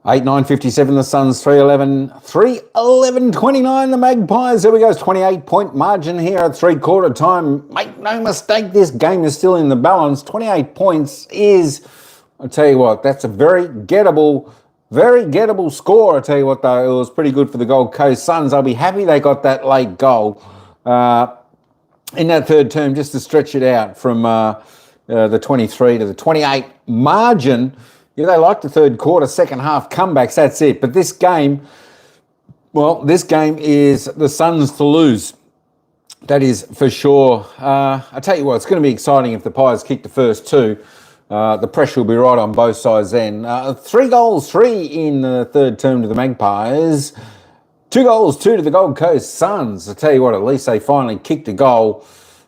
8-9-57, the Suns. 3-11-29, the Magpies. There we go. 28-point margin here at three-quarter time. Make no mistake, this game is still in the balance. 28 points is, I'll tell you what, that's a very gettable score. I'll tell you what, though, it was pretty good for the Gold Coast Suns. I'll be happy they got that late goal in that third term, just to stretch it out from the 23 to the 28 margin. Yeah, they like the third quarter, second half comebacks, that's it. But this game, well, this game is the Suns to lose. That is for sure. I tell you what, it's going to be exciting if the Pies kick the first 2. The pressure will be right on both sides then. 3 goals, 3 in the third term to the Magpies. 2 goals, 2 to the Gold Coast Suns. I tell you what, at least they finally kicked a goal.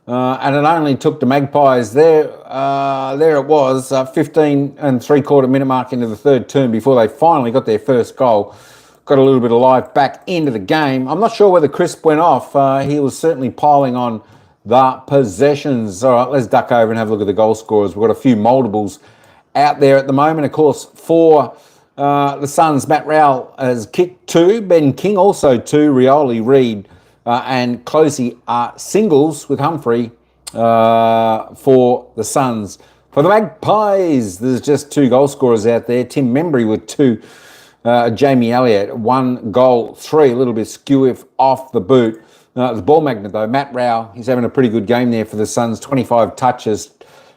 And it only took the Magpies there it was, 15 and three-quarter minute mark into the third term before they finally got their first goal. Got a little bit of life back into the game. I'm not sure whether Crisp went off. He was certainly piling on the possessions. All right, let's duck over and have a look at the goal scorers. We've got a few multiples out there at the moment. Of course, for The Suns, Matt Rowell has kicked 2. Ben King also 2. Rioli, Reid and Closey are singles with Humphrey for the Suns. For the Magpies, there's just 2 goal scorers out there. Tim Membry with 2. Jamie Elliott, 1 goal, 3. A little bit skew off the boot. The ball magnet, though, Matt Rowell, he's having a pretty good game there for the Suns. 25 touches,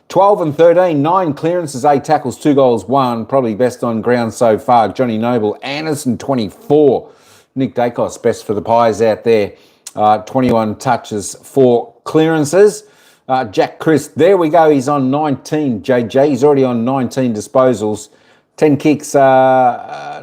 12 and 13, 9 clearances, 8 tackles, 2 goals, 1. Probably best on ground so far. Johnny Noble, Anderson, 24. Nick Dacos, best for the Pies out there. 21 touches, 4 clearances. Jack Crisp, there we go. He's on 19. JJ, he's already on 19 disposals. 10 kicks, 9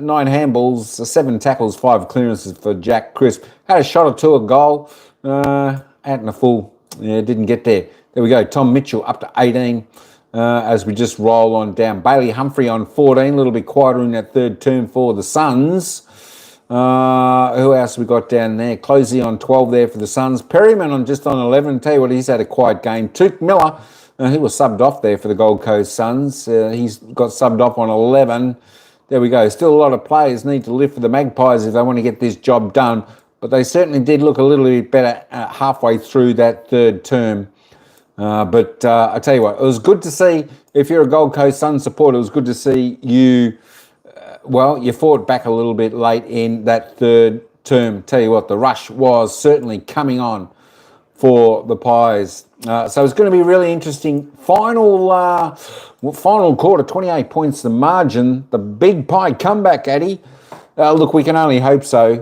handballs, 7 tackles, 5 clearances for Jack Crisp. Had a shot or 2 a goal. Out in a full. Yeah, didn't get there. There we go. Tom Mitchell up to 18 as we just roll on down. Bailey Humphrey on 14. A little bit quieter in that third term for the Suns. Who else we got down there? Closey on 12 there for the Suns. Perryman on just on 11. Tell you what, he's had a quiet game. Tuke Miller, he was subbed off there for the Gold Coast Suns. He's got subbed off on 11. There we go. Still a lot of players need to live for the Magpies if they want to get this job done. But they certainly did look a little bit better halfway through that third term. But I tell you what, it was good to see, if you're a Gold Coast Suns supporter, it was good to see you, you fought back a little bit late in that third term. Tell you what, the rush was certainly coming on for the Pies. So it's going to be really interesting. Final quarter, 28 points the margin. The big Pie comeback, Addy. Look, we can only hope so.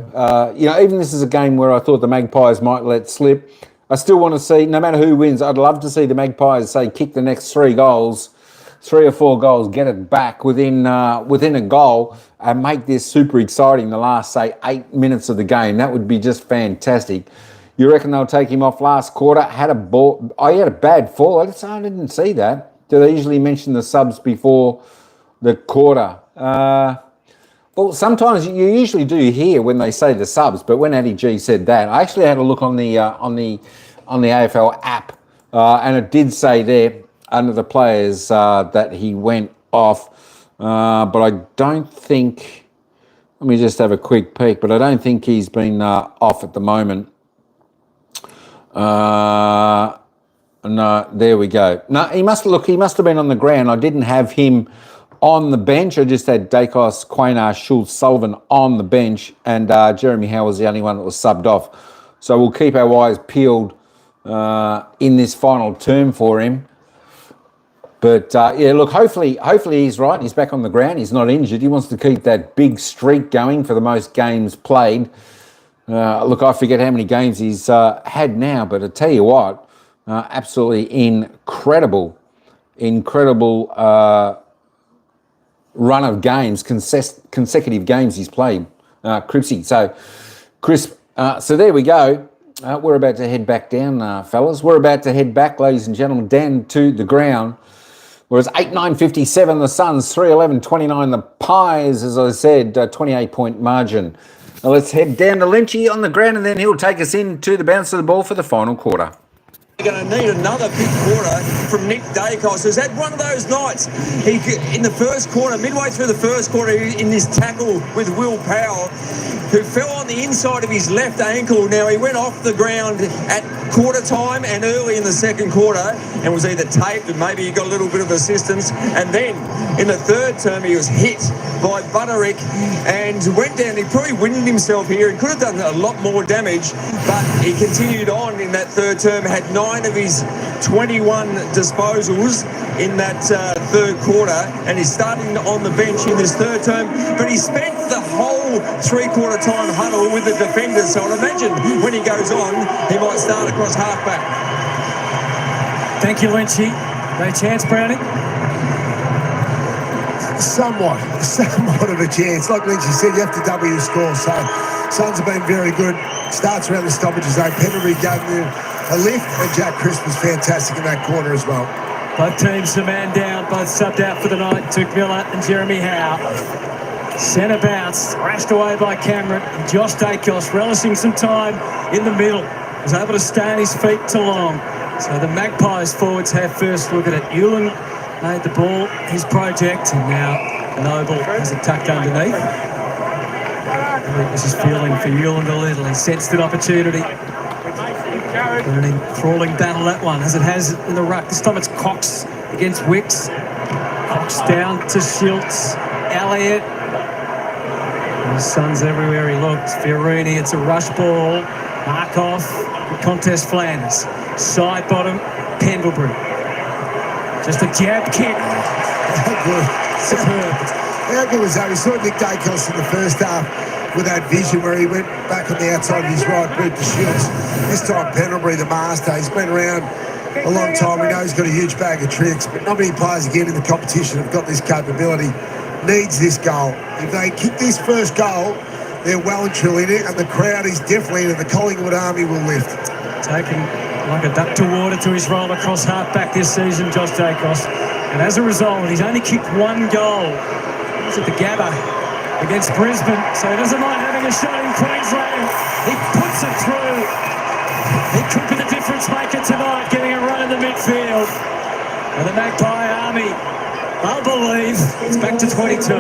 Even this is a game where I thought the Magpies might let slip. I still want to see, no matter who wins, I'd love to see the Magpies, say, kick the next 3 goals, 3 or 4 goals, get it back within a goal and make this super exciting the last, say, 8 minutes of the game. That would be just fantastic. You reckon they'll take him off last quarter? Had a ball. Oh, he had a bad fall. I didn't see that. Do they usually mention the subs before the quarter? Well, sometimes you usually do hear when they say the subs, but when Addy G said that, I actually had a look on the AFL app, and it did say there under the players that he went off, but I don't think. Let me just have a quick peek, but I don't think he's been off at the moment. No, there we go. No, he must have been on the ground. I didn't have him on the bench. I just had Dacos, Quaynar, Schultz, Sullivan on the bench, and Jeremy Howe was the only one that was subbed off. So we'll keep our eyes peeled in this final term for him. But look, hopefully he's right. He's back on the ground. He's not injured. He wants to keep that big streak going for the most games played. Look, I forget how many games he's had now, but I tell you what, absolutely incredible run of games, consecutive games he's played, Cripsy. So, Crisp. So there we go. We're about to head back down, fellas. We're about to head back, ladies and gentlemen, down to the ground. Whereas 8-9-57, the Suns, 3-11-29, the Pies, as I said, 28-point margin. Now let's head down to Lynchy on the ground, and then he'll take us into the bounce of the ball for the final quarter. We're going to need another big quarter from Nick Dacos, who's had one of those nights. In the first quarter, midway through the first quarter, in this tackle with Will Powell, who fell on the inside of his left ankle. Now, he went off the ground at quarter time and early in the second quarter and was either taped and maybe he got a little bit of assistance. And then in the third term, he was hit by Butterick and went down. He probably winded himself here. He could have done a lot more damage, but he continued on in that third term, had 9 of his 21 disposals in that third quarter, and he's starting on the bench in this third term, but he spent the whole three-quarter time huddle with the defenders, so I'd imagine when he goes on, he might start across halfback. Thank you, Lynchy. No chance, Browning? Somewhat of a chance. Like Lynchy said, you have to double your score, so Suns have been very good. Starts around the stoppage zone. Penderby gave them a lift, and Jack Crisp was fantastic in that corner as well. Both teams a man down, both subbed out for the night. Tuke Miller and Jeremy Howe. Centre bounce, thrashed away by Cameron. And Josh Dacos relishing some time in the middle. Was able to stay on his feet too long. So the Magpies forwards have first look at it. Ewing made the ball his project, and now Noble has it tucked underneath. I think this is feeling for Newland a little. He sensed an opportunity. And an enthralling battle, that one, as it has in the ruck. This time it's Cox against Wicks. Cox down to Schiltz. Elliott. The Suns everywhere he looks. Fiorini, it's a rush ball. Markov, contest Flanders. Side bottom, Pendlebury. Just a jab kick. Superb. How good was that? We saw Nick Dacos in the first half with that vision where he went back on the outside of his right boot to Shields. This time Pendlebury, the master, he's been around a long time. We know he's got a huge bag of tricks, but not many players again in the competition have got this capability. Needs this goal. If they kick this first goal, they're well and truly in it, and the crowd is definitely in it. The Collingwood army will lift. Taking like a duck to water to his roll across half-back this season, Josh Dacos. And as a result, he's only kicked one goal. He's at the Gabba against Brisbane, so he doesn't mind having a shot in Queensland. He puts it through. He could be the difference maker tonight, getting a run in the midfield. And the Magpie army, they'll believe. It's back to 22.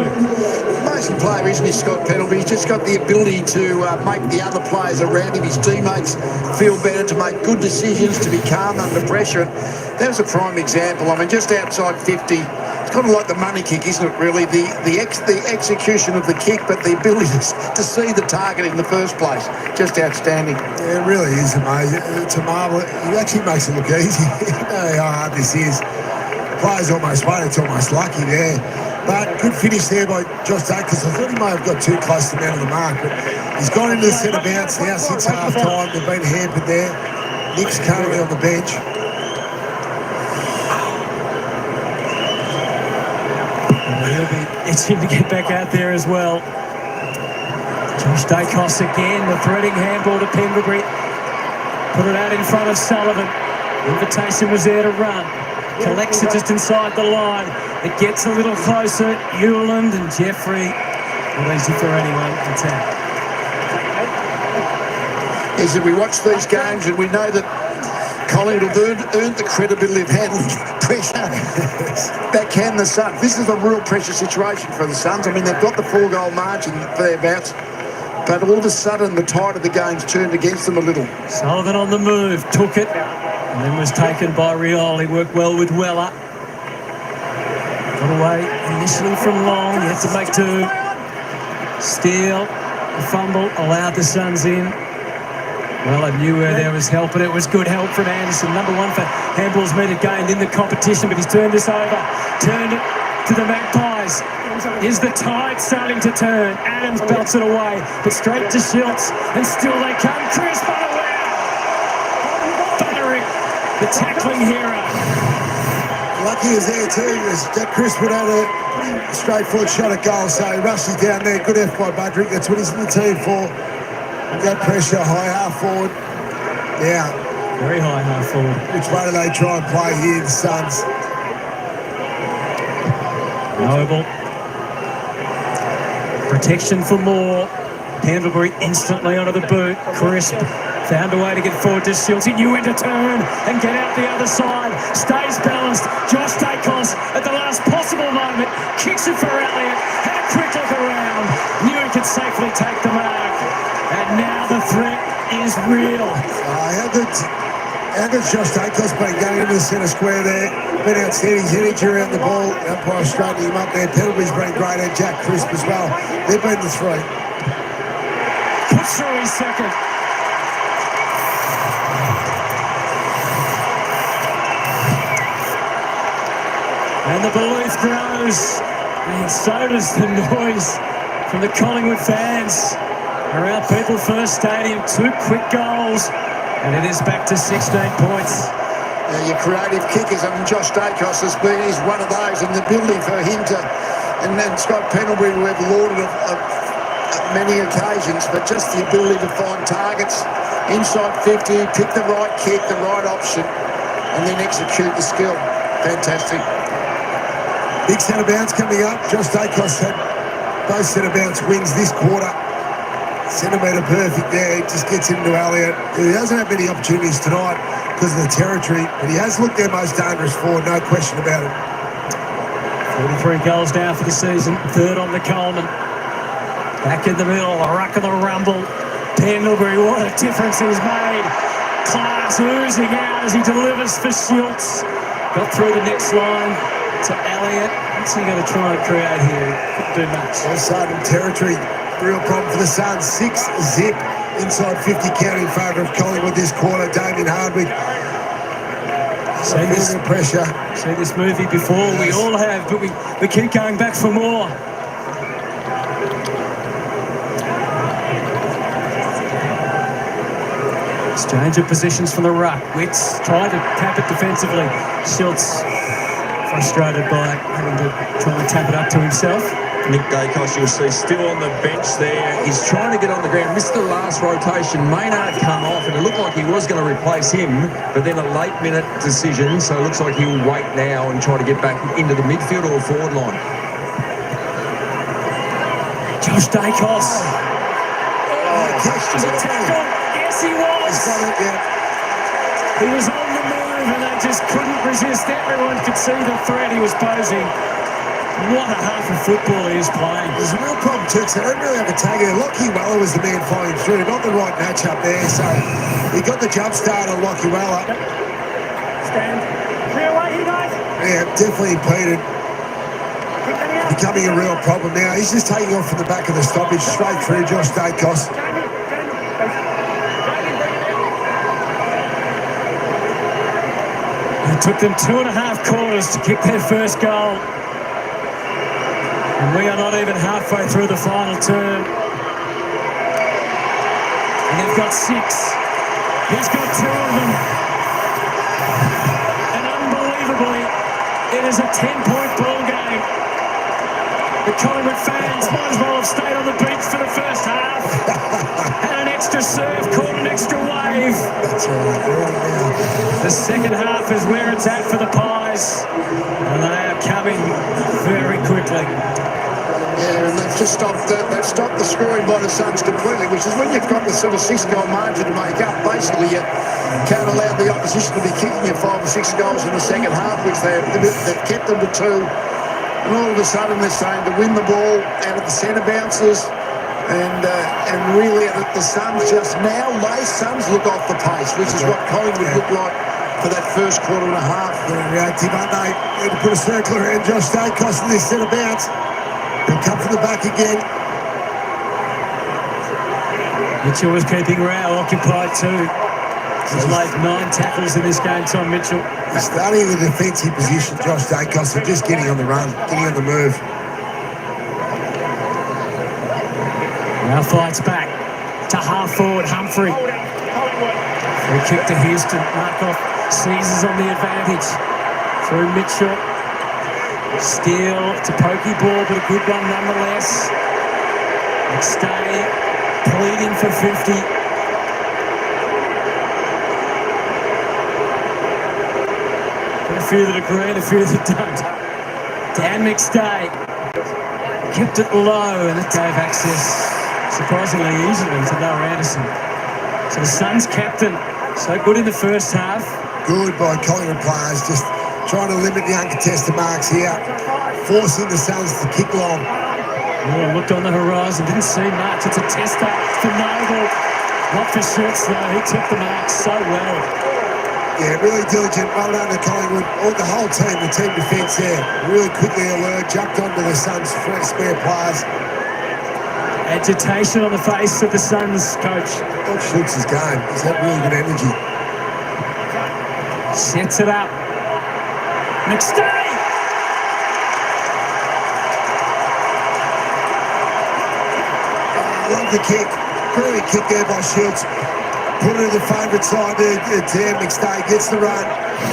Amazing player, isn't he, Scott Pendlebury? He's just got the ability to make the other players around him, his teammates, feel better, to make good decisions, to be calm under pressure. And that was a prime example. I mean, just outside 50, it's kind of like the money kick, isn't it, really? The execution of the kick, but the ability to see the target in the first place. Just outstanding. Yeah, it really is amazing. It's a marvel. It actually makes it look easy. You know how hard this is. The player's almost won. It's almost lucky there. But good finish there by Josh Dacos. I thought he may have got too close to the man of the mark, but he's gone into the centre bounce now since half-time. They've been hampered there. Nick's currently on the bench. He'll be itching to get back out there as well. Josh Dacos again, the threading handball to Pendlebury. Put it out in front of Sullivan. The invitation was there to run. Collects it just inside the line. It gets a little closer. Newland and Jeffrey. Not easy for anyone to tap. Is that we watch these games and we know that Collingwood have earned the credibility of handling pressure. Backhand the Suns. This is a real pressure situation for the Suns. I mean, they've got the 4-goal margin thereabouts, but all of a sudden the tide of the game's turned against them a little. Sullivan on the move, took it, and then was taken by Rioli. Worked well with Weller. Got away initially from Long. He had to make two. Steele, the fumble, allowed the Suns in. Well, I knew where there was help, and it was good help from Anderson. Number one for handballs meter gained in the competition, but he's turned this over. Turned it to the Magpies. Is the tide starting to turn? Adams belts it away, but straight to Schiltz, and still they come. Chris Butterworth! Buttering, the tackling hero. Lucky is there too, because Jack Crispin had a pretty straightforward shot at goal, so he rushes down there. Good effort by Budrick. That's what he's in the team for. That pressure, high half forward. Yeah. Very high half forward. Which way do they try and play here, the Suns? Noble. Protection for Moore. Pendlebury instantly onto the boot. Crisp found a way to get forward to Shields. He knew when to turn and get out the other side. Stays balanced. Josh Dacos at the last possible moment. Kicks it for Elliott. Had a quick look around. Knew he could safely take the mark. And now the threat is real. How good's Josh Dacos been going into the centre square there? Been outstanding. His energy around the ball. Umpire straightening him up there. Pendlebury's been great, and Jack Crisp as well. They've been the three. Puts through his second. And the belief grows. And so does the noise from the Collingwood fans. Around People First Stadium, 2 quick goals, and it is back to 16 points. Your creative kickers, I mean, Josh Dacos is one of those, and the ability for him to, and then Scott Pendlebury, we've lauded of many occasions, but just the ability to find targets inside 50, pick the right kick, the right option, and then execute the skill. Fantastic. Big centre bounce coming up. Josh Dacos had both centre bounce wins this quarter. Centimetre perfect there. He just gets into Elliott. He doesn't have many opportunities tonight because of the territory, but he has looked their most dangerous forward, no question about it. 43 goals down for the season, third on the Coleman. Back in the middle, the ruck of the rumble. Pendlebury, what a difference he's made. Class oozing out as he delivers for Schultz. Got through the next line to Elliott. What's he going to try and create here? Couldn't do much. Offside in territory. Real problem for the Suns. 6-zip inside 50 count in favour of Collingwood this quarter. Damien Hardwick. Feeling pressure. See this movie before. Yes. We all have, but we keep going back for more. Exchange of positions from the ruck. Witts trying to tap it defensively. Schultz frustrated by having to try and tap it up to himself. Nick Dacos, you'll see, still on the bench there. He's trying to get on the ground. Missed the last rotation. Maynard come off, and it looked like he was going to replace him, but then a late-minute decision, so it looks like he'll wait now and try to get back into the midfield or forward line. Josh Dacos. Was it tackle? Yes, he was. He was on the move, and they just couldn't resist. Everyone could see the threat he was posing. What a half of football he is playing. There's a real problem too, so they don't really have a tagger. Lockie Weller was the man following through. Not the right match up there, so he got the jump start on Lockie Weller. Stand. Clear away, you guys. Yeah, definitely impeded. Becoming a real problem now. He's just taking off from the back of the stoppage straight through Josh Dacos. It took them 2.5 quarters to kick their first goal. And we are not even halfway through the final term. And they've got 6. He's got 2 of them. And unbelievably, it is a 10-point ball game. The Collingwood fans might as well have stayed on the bench for the first half. Had an extra serve, caught an extra wave. That's right. The second half is where it's at for the Pies. And they are coming very quickly. Yeah, and they've just stopped the scoring by the Suns completely, which is when you've got the sort of 6-goal margin to make up. Basically, you can't allow the opposition to be kicking you 5 or 6 goals in the second half, which they've kept them to 2. And all of a sudden, they're starting to win the ball out of the centre bounces. And really, the Suns just now, Suns look off the pace, which is what Collingwood looked like for that first quarter and a half. Reactive, aren't they? Need to put a circle around Josh Dacos in this centre bounce. He'll come from the back again. Mitchell was keeping Rao occupied too. He's laid 9 tackles in this game, Tom Mitchell. He's starting in the defensive position, Josh Dacos, and just getting on the run, getting on the move. Now fights back to half forward Humphrey. Free kick to Houston. Markov seizes on the advantage through Mitchell. Steele to pokey ball, but a good one nonetheless. McStay pleading for 50. A few that agree and a few that don't. Dan McStay kept it low, and it gave access surprisingly easily to Noah Anderson. So the Suns captain, so good in the first half. Good by Collingwood players, just trying to limit the uncontested marks here, forcing the Suns to kick long. Oh, looked on the horizon, didn't see much. It's a tester for Noble. Not for Schultz though, he took the mark so well. Yeah, really diligent, well done to Collingwood. All the whole team, the team defence there, really quickly alert, jumped onto the Suns' spare players. Agitation on the face of the Suns coach. What Schultz is going, he's got really good energy. Sets it up. McStay! I love the kick. Brilliant kick there by Schultz. Put it to the favourite side there. Dan McStay gets the run.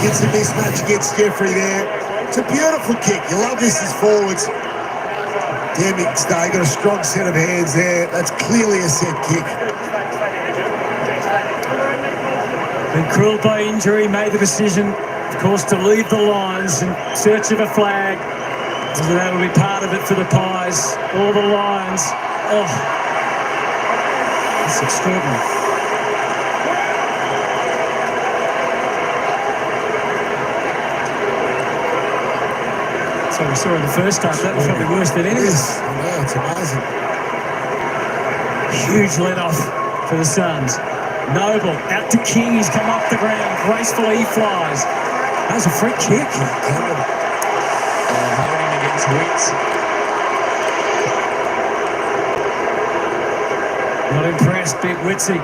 Gets the mismatch against Jeffrey there. It's a beautiful kick. You love this as forwards. Dan McStay got a strong set of hands there. That's clearly a set kick. Been cruelled by injury, made the decision, of course, to leave the lines in search of a flag. And that'll be part of it for the Pies. All the lines. Oh, it's extraordinary. That's what we saw in the first half. That was probably worse than anything. Yes, I know, it's amazing. Huge let off for the Suns. Noble out to King. He's come off the ground. Gracefully he flies. That was a free kick. Holding against Wits. Not impressed, big Witsy.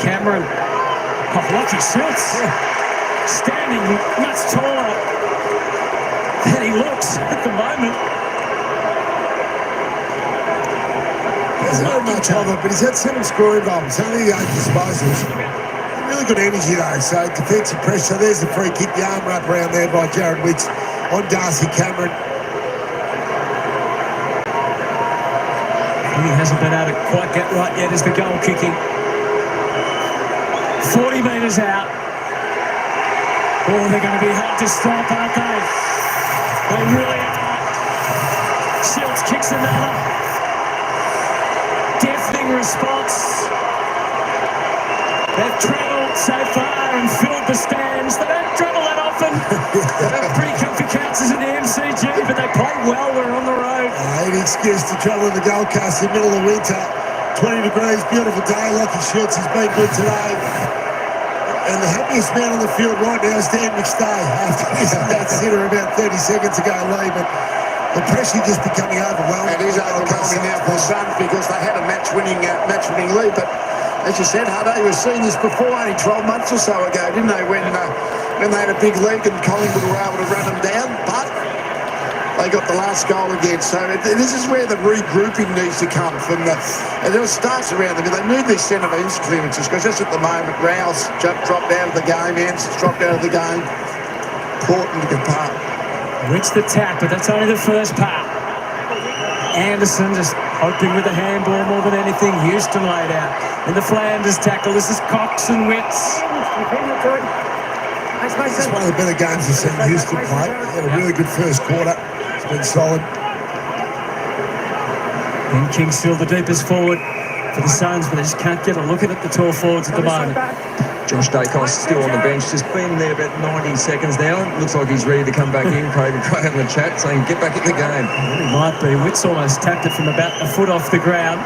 Cameron. Oh, lucky shots. Standing much taller than he looks at the moment. There's not much of it, but he's had 7 scoring goals, only 8 disposals. Really good energy though, so defensive pressure. There's the free kick, the arm wrap around there by Jared Witts on Darcy Cameron. He hasn't been able to quite get right yet as the goal kicking. 40 metres out. Oh, they're going to be hard to stop, aren't they? They really are. Shields kicks another. Deafening response. They've travelled so far and filled the stands. They don't travel that often. They're pretty comfy couches in the MCG, but they play well. They're on the road. Any excuse to travel in the Gold Coast in the middle of winter. 20 degrees, beautiful day. Lucky Shields has been good today. And the happiest man on the field right now is Dan McStay. After that sitter about 30 seconds ago, Lee, but the pressure just becoming overwhelming. It is overwhelming now for the Suns because they had a match-winning lead. But as you said, Huddo, we've seen this before only 12 months or so ago, didn't they? When they had a big lead and Collingwood were able to run them down, but they got the last goal again. So this is where the regrouping needs to come from. And it starts around them. They need these centre-ins clearances because just at the moment, Rouse dropped out of the game, Anson's dropped out of the game. Important to depart. Wins the tap, but that's only the first part. Anderson just hoping with the handball more than anything. Houston laid out in the Flanders tackle. This is Cox and Witts. It's one of the better games we've seen Houston play. They had a really good first quarter. It's been solid. And King still the deepest forward for the Suns, but they just can't get a look at it, the tall forwards at the moment. Josh Dacos still on the bench, just been there about 90 seconds now. Looks like he's ready to come back in. Craig in the chat saying, get back in the game. Well, he might be. Witts almost tapped it from about a foot off the ground.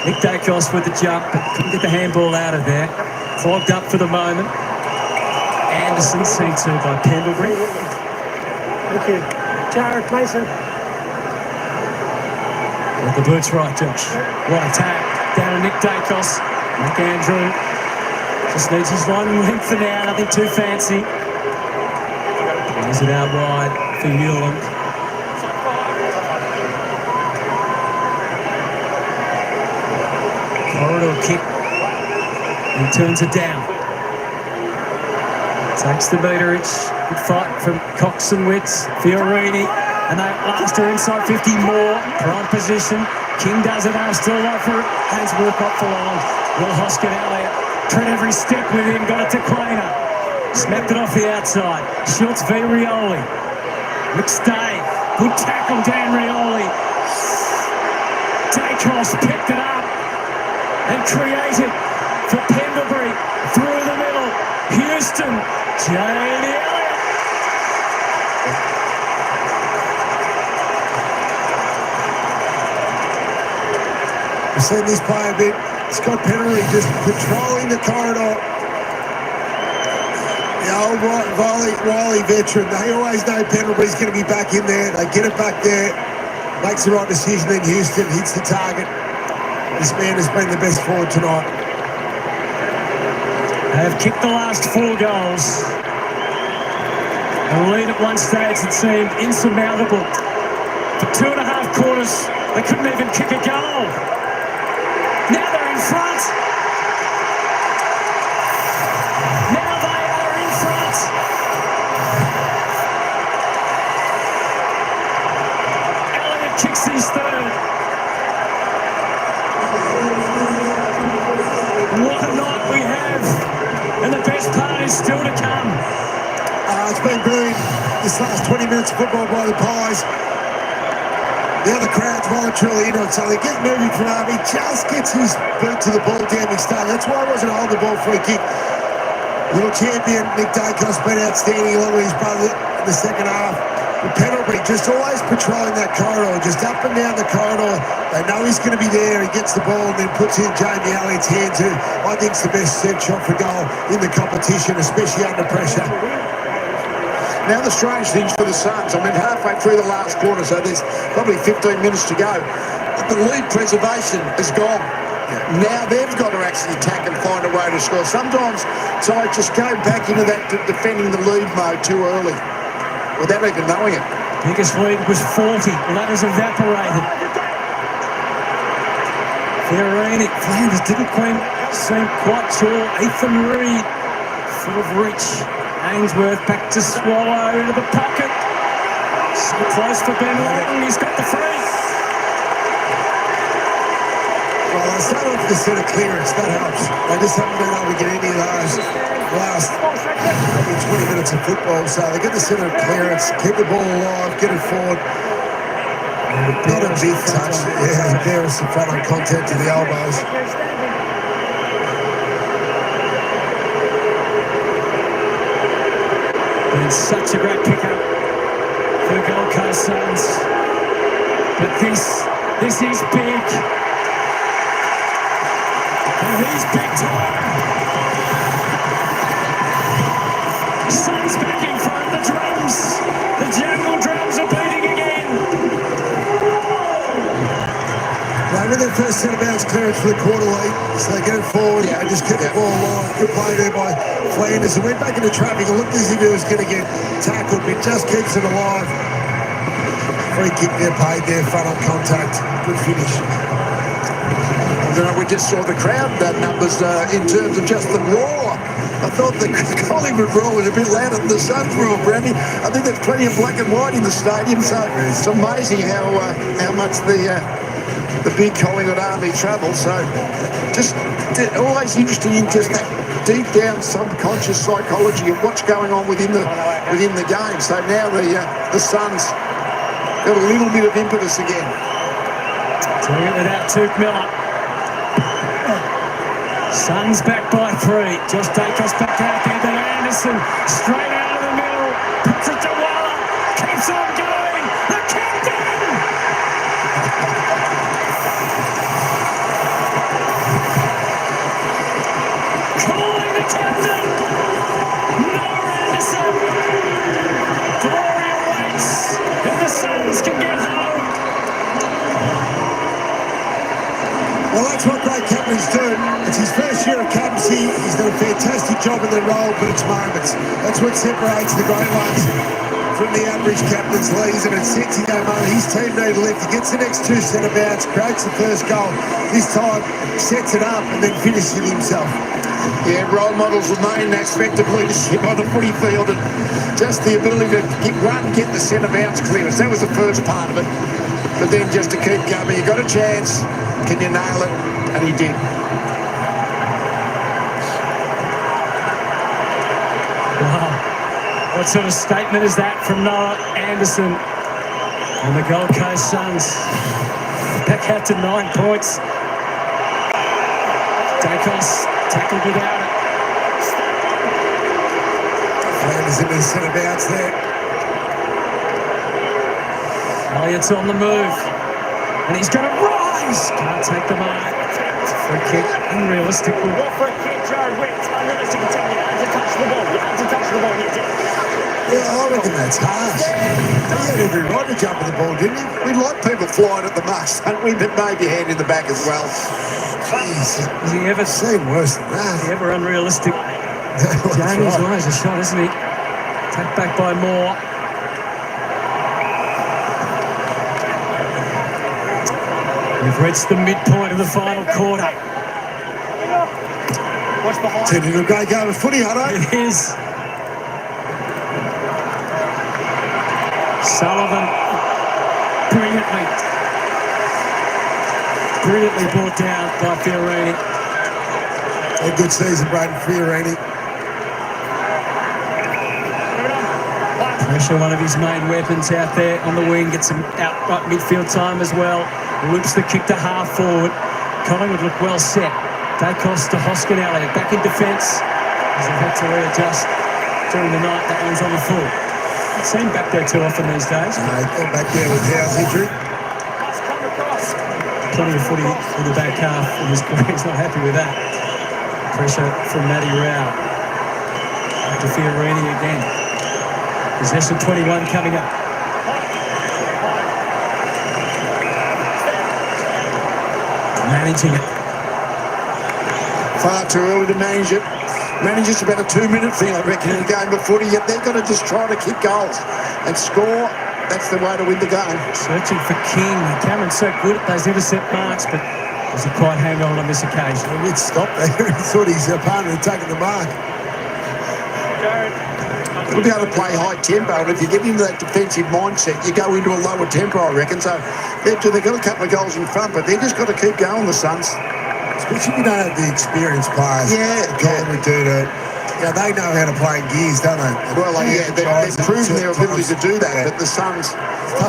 Nick Dacos with the jump, but couldn't get the handball out of there. Clogged up for the moment. Anderson seen to by Pendlebury. Thank you. Jared Mason. Got the boots right, Josh. What a tap. Down to Nick Dacos. Nick Andrew. Just needs his one length for now, nothing too fancy. Plays it out wide for Newland. Corridor kick. And turns it down. Takes the meterage. Good fight from Cox and Witts. Fiorini. And they last are inside 50 more. Prime position. King does it. They're still up for it. Hayes Wilcott for long. Will Hoskin Elliott. Tread every step with him. Got it to Kleiner. Snapped it off the outside. Schultz v. Rioli. McStay. Good tackle, Dan Rioli. Dacos picked it up and created for Pendlebury. Through the middle. Houston. J.D. Elliott. We've seen this play a bit. Scott Pennery just patrolling the corridor. The old Riley veteran, they always know Pendlebury's going to be back in there. They get it back there, makes the right decision in Houston, hits the target. This man has been the best forward tonight. They have kicked the last 4 goals. The lead at one stage that seemed insurmountable. For 2.5 quarters, they couldn't even kick a goal. Now they're in front. Now they are in front. Elliott kicks his third. What a night we have. And the best part is still to come. It's been brilliant, this last 20 minutes of football by the Pies. The other crowd's voluntarily into it, so they get moving from Harvey. Just gets his boot to the ball, Dan McStay. That's why I wasn't holding the ball for a kick. Little champion, Nick Dacos, been outstanding along with his brother in the second half. the penalty, just always patrolling that corridor, just up and down the corridor. They know he's going to be there. He gets the ball and then puts in Jamie Elliott's hands, who I think is the best set shot for goal in the competition, especially under pressure. Now the strange things for the Suns, I mean, halfway through the last quarter, so there's probably 15 minutes to go. The lead preservation is gone. Now they've got to actually attack and find a way to score. Sometimes I just go back into that defending the lead mode too early without even knowing it. Biggest lead was 40. Well, that has evaporated. Fiorini, Flanders didn't seem quite sure. Ethan Reid, full of reach. Ainsworth back to Swallow into the pocket. So close for Ben Lawton. He's got the free. Well, they start off with the set of clearance. That helps. They just haven't been able to get any of those last probably 20 minutes of football. So they get the set of clearance, keep the ball alive, get it forward. Not a big touch. Yeah, there is some front on contact to the elbows. Been such a great pickup for the Gold Coast Suns. But this is big. And he's big time. Suns back in front. The drums. The jungle drums are beating again. Right, with their first set of bounce clearance for the quarter lead, so they get it forward and just keep the ball alive. Good play there by Flanders. It went back into traffic. It looked as if he was going to get tackled, but just keeps it alive. Free kick there, paid there, front on contact. Good finish. We just saw the crowd numbers in terms of just the roar. I thought the Collingwood roar was a bit louder than the Suns roar, Brandy. I think there's plenty of black and white in the stadium, so it's amazing how much the big Collingwood army travels. So just always interesting in just that deep down subconscious psychology of what's going on within the game. So now the Suns got a little bit of impetus again. Doing it out, Tuke Miller. Suns back by 3. Josh Dacos back out there. Then Anderson straight out of the middle. Puts it to Waller. Keeps on going. The captain! Calling the captain. Noah Anderson. Glory awaits if the Suns can get home. Well, that's what great captains do. It's his first year of captaincy. He's done a fantastic job in the role, but it's moments. That's what separates the great ones from the average captain's leagues, and it sets him going on. His team need to lift. He gets the next 2 centre bounce, creates the first goal. This time, sets it up and then finishes it himself. Yeah, role models the main aspect of leadership on the footy field, and just the ability to get the centre bounce clearance. That was the first part of it. But then just to keep going, you got a chance. Can you nail it? And he did. Wow. What sort of statement is that from Noah Anderson and the Gold Coast Suns? Back out to 9 points. Dacos tackled without it. Flanders into the centre bounce there. Elliott's on the move. And he's going to rise. Can't take the mark. Free kick, unrealistic. What free kick, Joe? It's unrealistic to tell you how to touch the ball. You had to touch the ball, you did. Yeah, I reckon that's harsh. He had every right to jump at the ball, didn't he? We like people flying at the marks, don't we? But maybe hand in the back as well. Jeez. Has he ever seen worse than that? Is he ever unrealistic? Jamie's right as a shot, isn't he? Tapped back by Moore. We've reached the midpoint of the final quarter. What's behind? Turned into a great game of footy, Hutto. It is. Sullivan brilliantly brought down by Fiorini. A good season, Braden Fiorini. Pressure, one of his main weapons out there on the wing. Gets some outright midfield time as well. Loops the kick to half forward. Collingwood look well set. Dacos to Hoskin Elliott. Back in defence. As they've had to readjust during the night. That one's on the full. I've seen back there too often these days. No, he's back there with Howe's injury. Plenty of footy in the back half in his career. He's not happy with that. Pressure from Matty Rao. Back to Fiorini again. Possession 21 coming up. Managing it. Far too early to manage it. Manage it's about a 2-minute thing, I reckon, in a game of footy. Yet they've got to just try to kick goals and score. That's the way to win the game. Searching for King. Cameron's so good at those intercept marks, but does he quite hang on this occasion? A bit stopped there. He thought his opponent had taken the mark. You'll be able to play high tempo, and if you get into that defensive mindset, you go into a lower tempo, I reckon. So they've got a couple of goals in front, but they've just got to keep going, the Suns. Especially if you don't have the experienced players. Yeah, Collingwood do to. Yeah, they know how to play in gears, don't they? Well, they've proven their ability to do that, but the Suns,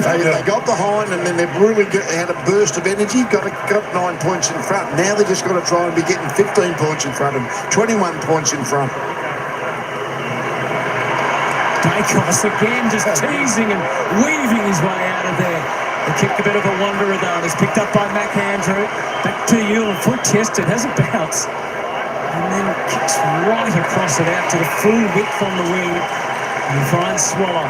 they got behind and then they've really had a burst of energy, got 9 points in front. Now they've just got to try and be getting 15 points in front of them, 21 points in front. Dacos again, just teasing and weaving his way out of there. He kicked a bit of a wanderer though, and it's picked up by Mac Andrew. Back to you, and full-chested, has a bounce. And then kicks right across it out to the full width on the wing. And finds Swallow.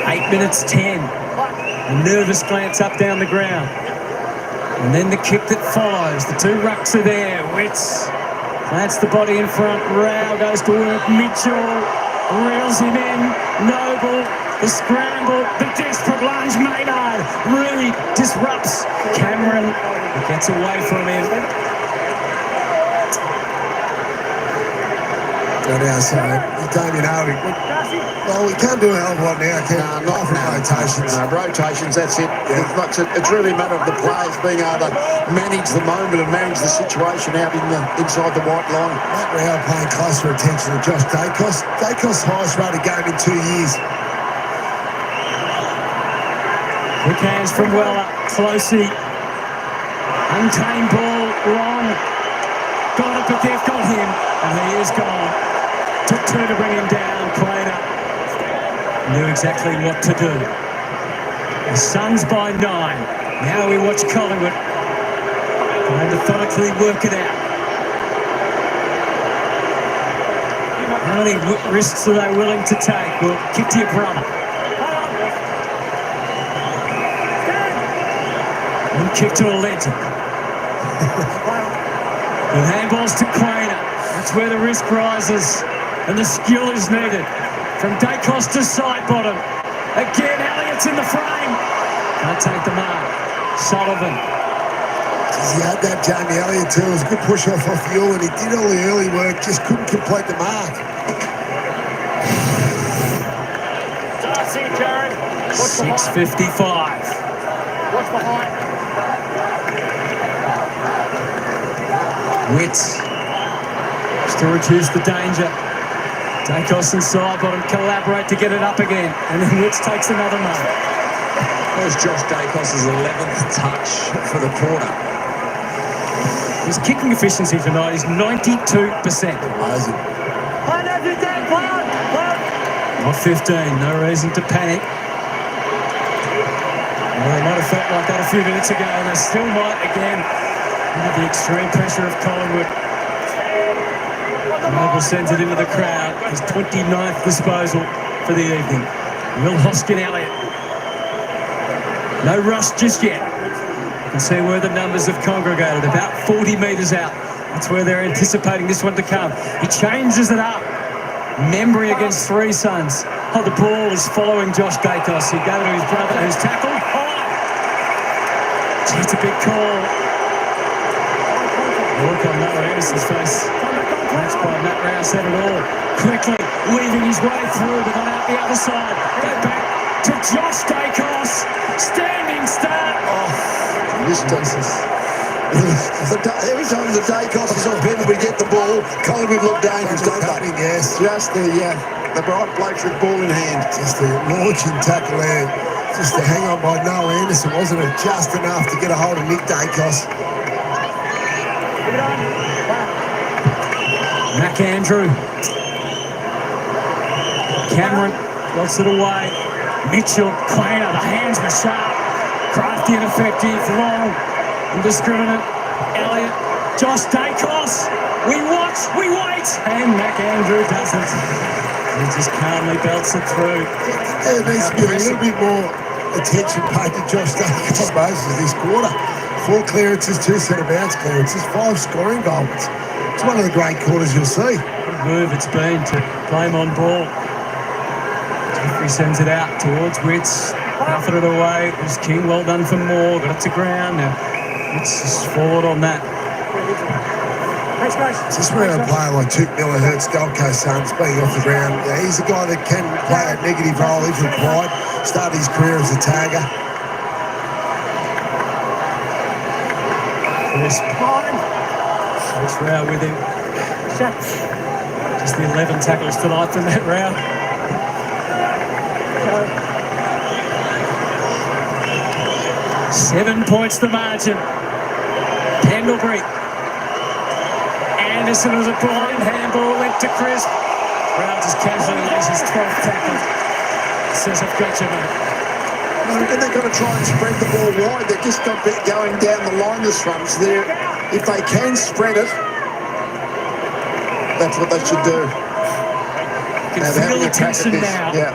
8 minutes 10. A nervous glance up down the ground. And then the kick that follows. The two rucks are there. Wits plants the body in front. Rao goes to work. Mitchell reels him in. Noble, the scramble, the desperate lunge. Maynard really disrupts Cameron. He gets away from him. Go down, so Damien Harvey. Well, we can't do a hell of a lot now, can we? Not from rotations. No, rotations, that's it. Yeah. It's really a matter of the players being able to manage the moment and manage the situation out inside the white line. Matt Rao paying closer attention to Josh Dacos. Dacos' highest rated game in 2 years. Quick hands from Weller. Closey. Untamed ball, wrong. Got it, but they've got him. And he is gone. Took two to bring him down. Craner knew exactly what to do. The Suns by 9. Now we watch Collingwood. Going to methodically work it out. How many risks are they willing to take? Well, kick to your brother. One kick to a legend. The handballs to Craner. That's where the risk rises and the skill is needed. From Dacos to side bottom. Again, Elliott's in the frame. Can't take the mark. Sullivan. He had that Jamie Elliott too. It was a good push off Yule, and he did all the early work, just couldn't complete the mark. Darcy, Jared. 6:55. What's behind? Wits. Just to reduce the danger. Dacos and Sidebottom collaborate to get it up again. And then Wits takes another mark. That was Josh Dacos' 11th touch for the quarter. His kicking efficiency tonight is 92%. Amazing. Not 15, no reason to panic. Well, they might have felt like that a few minutes ago, and they still might again under the extreme pressure of Collingwood. Noble sends it into the crowd. His 29th disposal for the evening. Will Hoskin Elliott. No rush just yet. You can see where the numbers have congregated, about 40 metres out. That's where they're anticipating this one to come. He changes it up. Membry against 3 Suns. Oh, the ball is following Josh Dacos. He gave it to his brother, who's tackled. Gee, it's a big call. Look on Noah Anderson's face. Matched by Matt Rao said it all. Quickly weaving his way through, but not out the other side. Go back to Josh Dacos. Standing start. This every time the Dacos is on pen, we get the ball. Collingwood look dangerous, don't they? Yes. Just the right blokes with ball in hand. Just the launching tackle there. Just the hang on by Noah Anderson. Wasn't it just enough to get a hold of Nick Dacos? Mac Andrew Cameron lots it away. Mitchell, cleaner, the hands were sharp. Crafty and effective, long, indiscriminate. Elliott, Josh Dacos. We watch, we wait. And McAndrew doesn't. He just calmly belts it through. There needs to be a little bit more attention paid to Josh Dacos this quarter. 4 clearances, 2 centre-bounce clearances, 5 scoring goals. It's one of the great quarters you'll see. What a move it's been to play him on ball. Jeffrey sends it out towards Witts. Puffing it away. It was King. Well done for Moore. Got it to ground. Now Witts just forward on that. It's just where a player like Tuke Miller hurts Gold Coast Suns being off the ground. Yeah, he's a guy that can play a negative role if required. Started his career as a tagger. First row with him. Just the 11 tackles tonight from that row. 7 points the margin. Pendlebury. Anderson was a blind handball, went to Crisp. Brown just casually lays his 12th tackle. Says, I've got you, mate. And they've got to try and spread the ball wide. They've just got it going down the line this run. So if they can spread it, that's what they should do. You can feel the tension now. Yeah.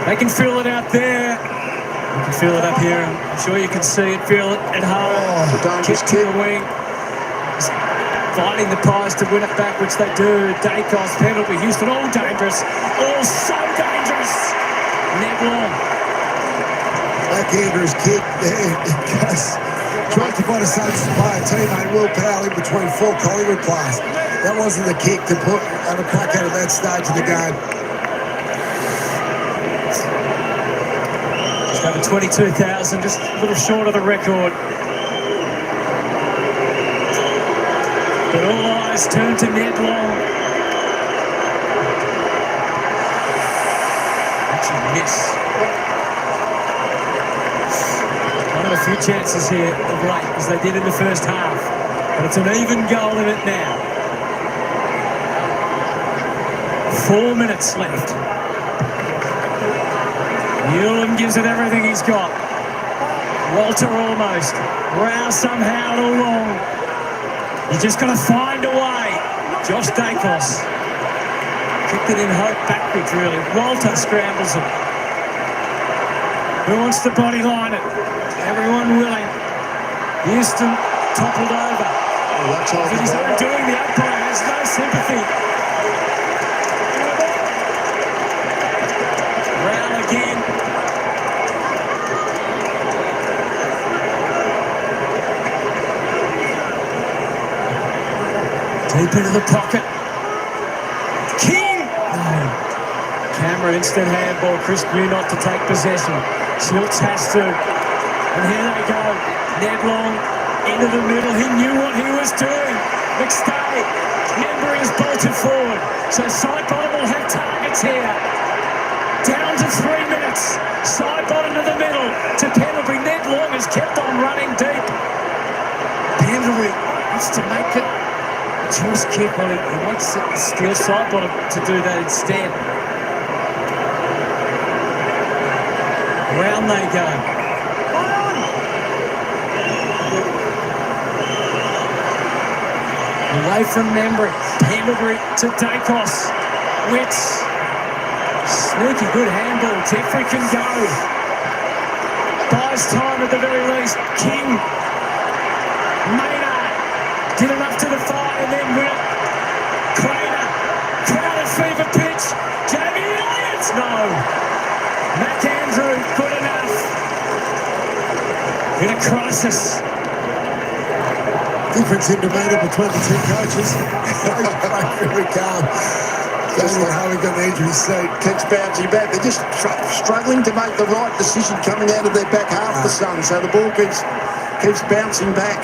They can feel it out there. You can feel it up here. I'm sure you can see it, feel it at home. Kick to the wing. Just fighting the Pies to win it back, which they do. Dacos, penalty, Houston, all dangerous. All so dangerous. Ned Long. McAndrew's kick there. Trying to find a Suns to play a teammate. Will Powell in between 4 Collingwood players. That wasn't the kick to put have a crack out of that stage of the game. Just over 22,000, just a little short of the record. But all eyes turn to Ned Long. Actually miss. One of a few chances here of late, as they did in the first half. But it's an even goal in it now. 4 minutes left. Newland gives it everything he's got. Walter almost. Rouse somehow all along. You just got to find a way. Josh Dacos. Kicked it in hope backwards, really. Walter scrambles it. Who wants to body line it? Everyone willing. Houston toppled over. If he's undoing, the umpire has no sympathy. Round again. Deep into the pocket. King! No. Cameron instant handball. Chris knew not to take possession. Schultz has to. And here they go. Ned Long into the middle. He knew what he was doing. McStay. Member is bolted forward. So Sidebottom will have targets here. Down to 3 minutes. Sidebottom to the middle. To Pendlebury. Ned Long has kept on running deep. Pendlebury wants to make it a choice kick. Well, he wants to steal Sidebottom to do that instead. Round they go. Away from Membry. Pendlebury to Dacos. Witts. Sneaky good handball. Jeffrey can go. Buys time at the very least. King. Maynard. Did enough to defy and then win it. Craner. Crowded fever pitch. Jamie Elliott. No. McAndrew. Good enough. In a crisis. Difference in demeanour between the two coaches. Very calm. Just how he got the injury seat. Keeps bouncing back. They're just struggling to make the right decision coming out of their back half, the Suns. So the ball keeps bouncing back.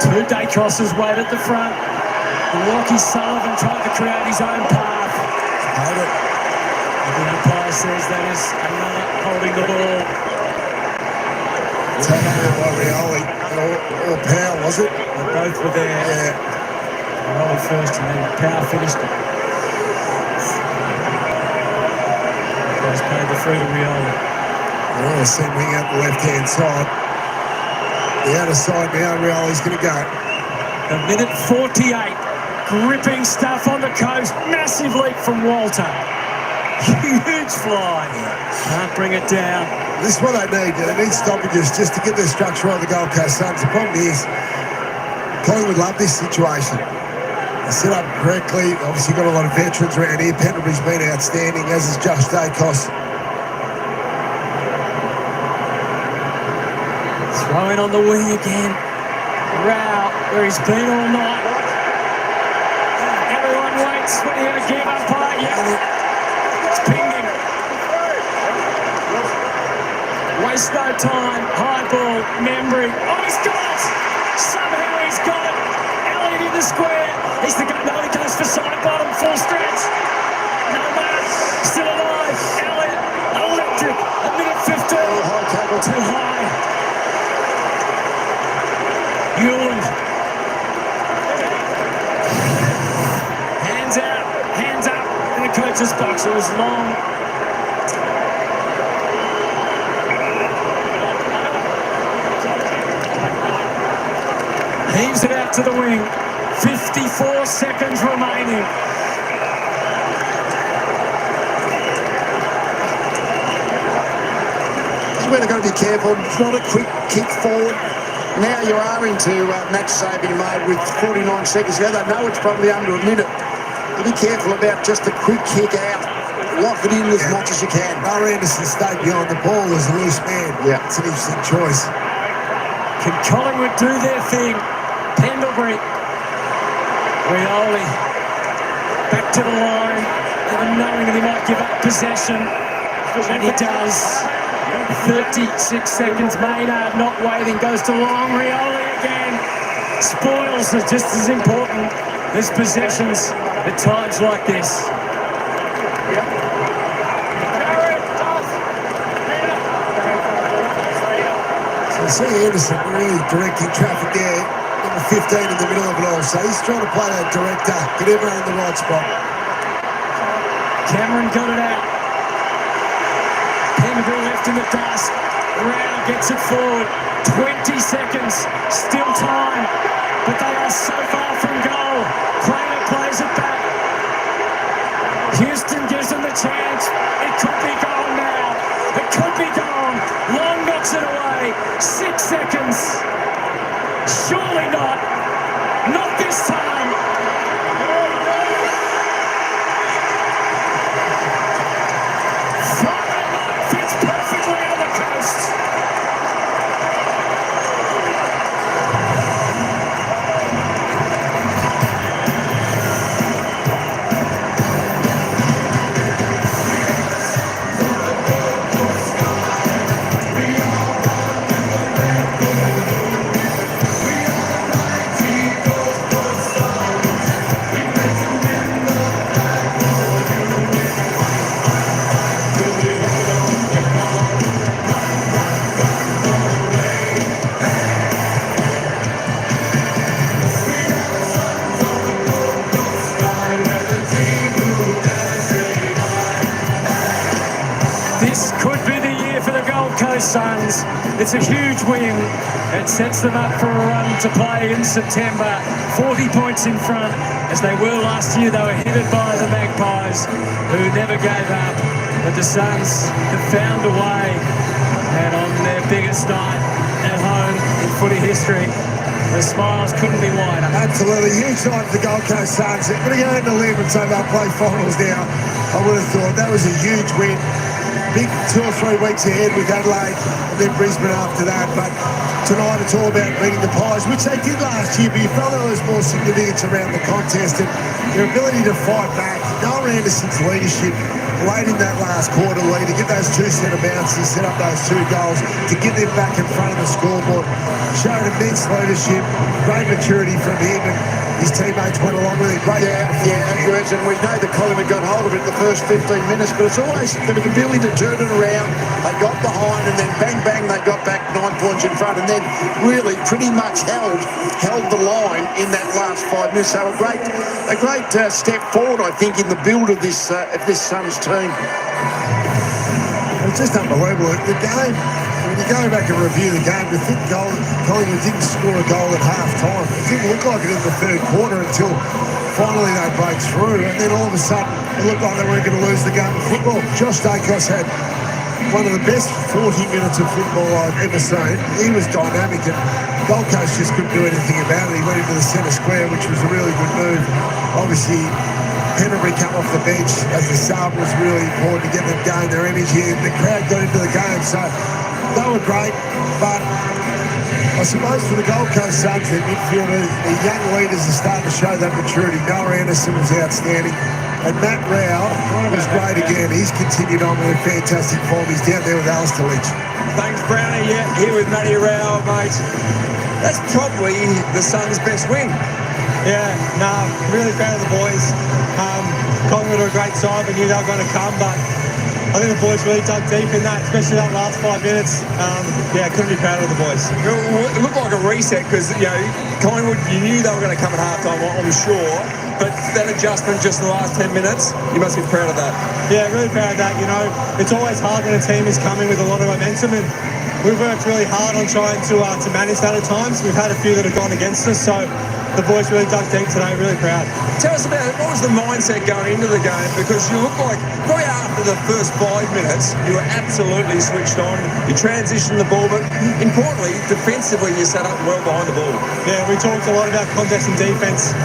2 Dacos's wait at the front. Lockie Sullivan trying to create his own path. Hold it. The umpire says that is another holding the ball. Taken out by Rioli or Powell, was it? They both were there. Yeah. Rioli first and then Powell finished it. He's played the free to Rioli. Oh, I see wing out the left-hand side. The outer side now, Rioli's going to go. A minute 48. Gripping stuff on the coast. Massive leap from Walter. Huge fly. Can't bring it down. This is what they need. They need stoppages just to get their structure on the Gold Coast Suns. The problem is, Collingwood love this situation. They set up correctly. Obviously got a lot of veterans around here. Pendlebury's been outstanding, as is Josh Dacos. Throwing on the wing again. Rao, where he's been all night. Everyone waits when you're going to give up by it. Yeah. It's pinged him. Waste no time. High ball. Membry. Oh, he's got it. Somehow he's got it. Elliott in the square. He's the guy. No, he goes for side bottom. Full stretch. No matter. Still alive. Elliott. Electric. A minute 15. High tackle. Too high. Ewan. Hands out, hands up in the coach's box. It was long. Heaves it out to the wing. 54 seconds remaining. This is where they've got to be careful. It's not a quick kick forward. Now you are into match-saving mode with 49 seconds to go. They know it's probably under a minute. Be careful about just a quick kick out. Lock it in as much as you can. Noah Anderson stayed behind the ball as a loose man. Yeah. It's an interesting choice. Can Collingwood do their thing? Pendlebury. Rioli. Back to the line. Even knowing that he might give up possession. And he does. 36 seconds. Maynard not waiting. Goes to long. Rioli again. Spoils are just as important as possessions at times like this. So I see Anderson really directing traffic there. Number 15 in the middle of it all. So he's trying to play that director. Get everyone in the right spot. Cameron got it out. Pendlebury left in the dust. Rao gets it forward. 20 seconds. Still time. But they are so far from goal. Crainer plays it back. Houston gives them the chance. It could be gone now. It could be gone. Long knocks it away. 6 seconds. Surely not. Not this time. Friday night fits perfectly on the coast. Suns. It's a huge win. It sets them up for a run to play in September. 40 points in front, as they were last year. They were headed by the Magpies, who never gave up. But the Suns have found a way, and on their biggest night at home in footy history, the smiles couldn't be wider. Absolutely. Huge night for the Gold Coast Suns. They're going to go into Liv and say they'll play finals now. I would have thought that was a huge win. Big 2 or 3 weeks ahead with Adelaide and then Brisbane after that. But tonight it's all about beating the Pies, which they did last year, but you felt there was more significance around the contest and their ability to fight back. Noah Anderson's leadership late in that last quarter lead to get those 2 centre bounces, set up those 2 goals, to get them back in front of the scoreboard. Showed immense leadership, great maturity from him, and his teammates went along with it. Great. And we know that Collingwood got hold of it the first 15 minutes, but it's always the ability to turn it around. They got behind and then bang, bang, they got back 9 points in front and then really pretty much held the line in that last 5 minutes. So a great step forward, I think, in the build of this Suns team. was just unbelievable. The game, when you go back and review the game, the think Collingwood didn't score a goal at half-time. It didn't look like it in the third quarter until finally they break through, and then all of a sudden it looked like they weren't going to lose the game of football. Josh Dacos had one of the best 40 minutes of football I've ever seen. He was dynamic, and Gold Coast just couldn't do anything about it. He went into the centre square, which was a really good move. Obviously, Penalty come off the bench as the sub was really important to get them going, their energy, and the crowd got into the game. So they were great, but I suppose for the Gold Coast Suns, their midfielders, the young leaders are starting to show that maturity. Noah Anderson was outstanding, and Matt Rao was great again. He's continued on with a fantastic form. He's down there with Alistair Lynch. Thanks, Brownie. Yeah, here with Matty Rao, mate. That's probably the Suns' best win. Yeah, no, really proud of the boys. Collingwood are a great side. We knew they were going to come, but I think the boys really dug deep in that, especially that last 5 minutes. Yeah, couldn't be prouder of the boys. It looked like a reset because, you know, Collingwood, you knew they were going to come at half-time, I'm sure, but that adjustment just in the last 10 minutes, you must be proud of that. Yeah, really proud of that. You know, it's always hard when a team is coming with a lot of momentum, and we've worked really hard on trying to manage that at times. We've had a few that have gone against us, so the boys really dug deep today, really proud. Tell us about what was the mindset going into the game, because you look like probably after the first 5 minutes you were absolutely switched on. You transitioned the ball, but importantly, defensively you sat up well behind the ball. Yeah, we talked a lot about context and defence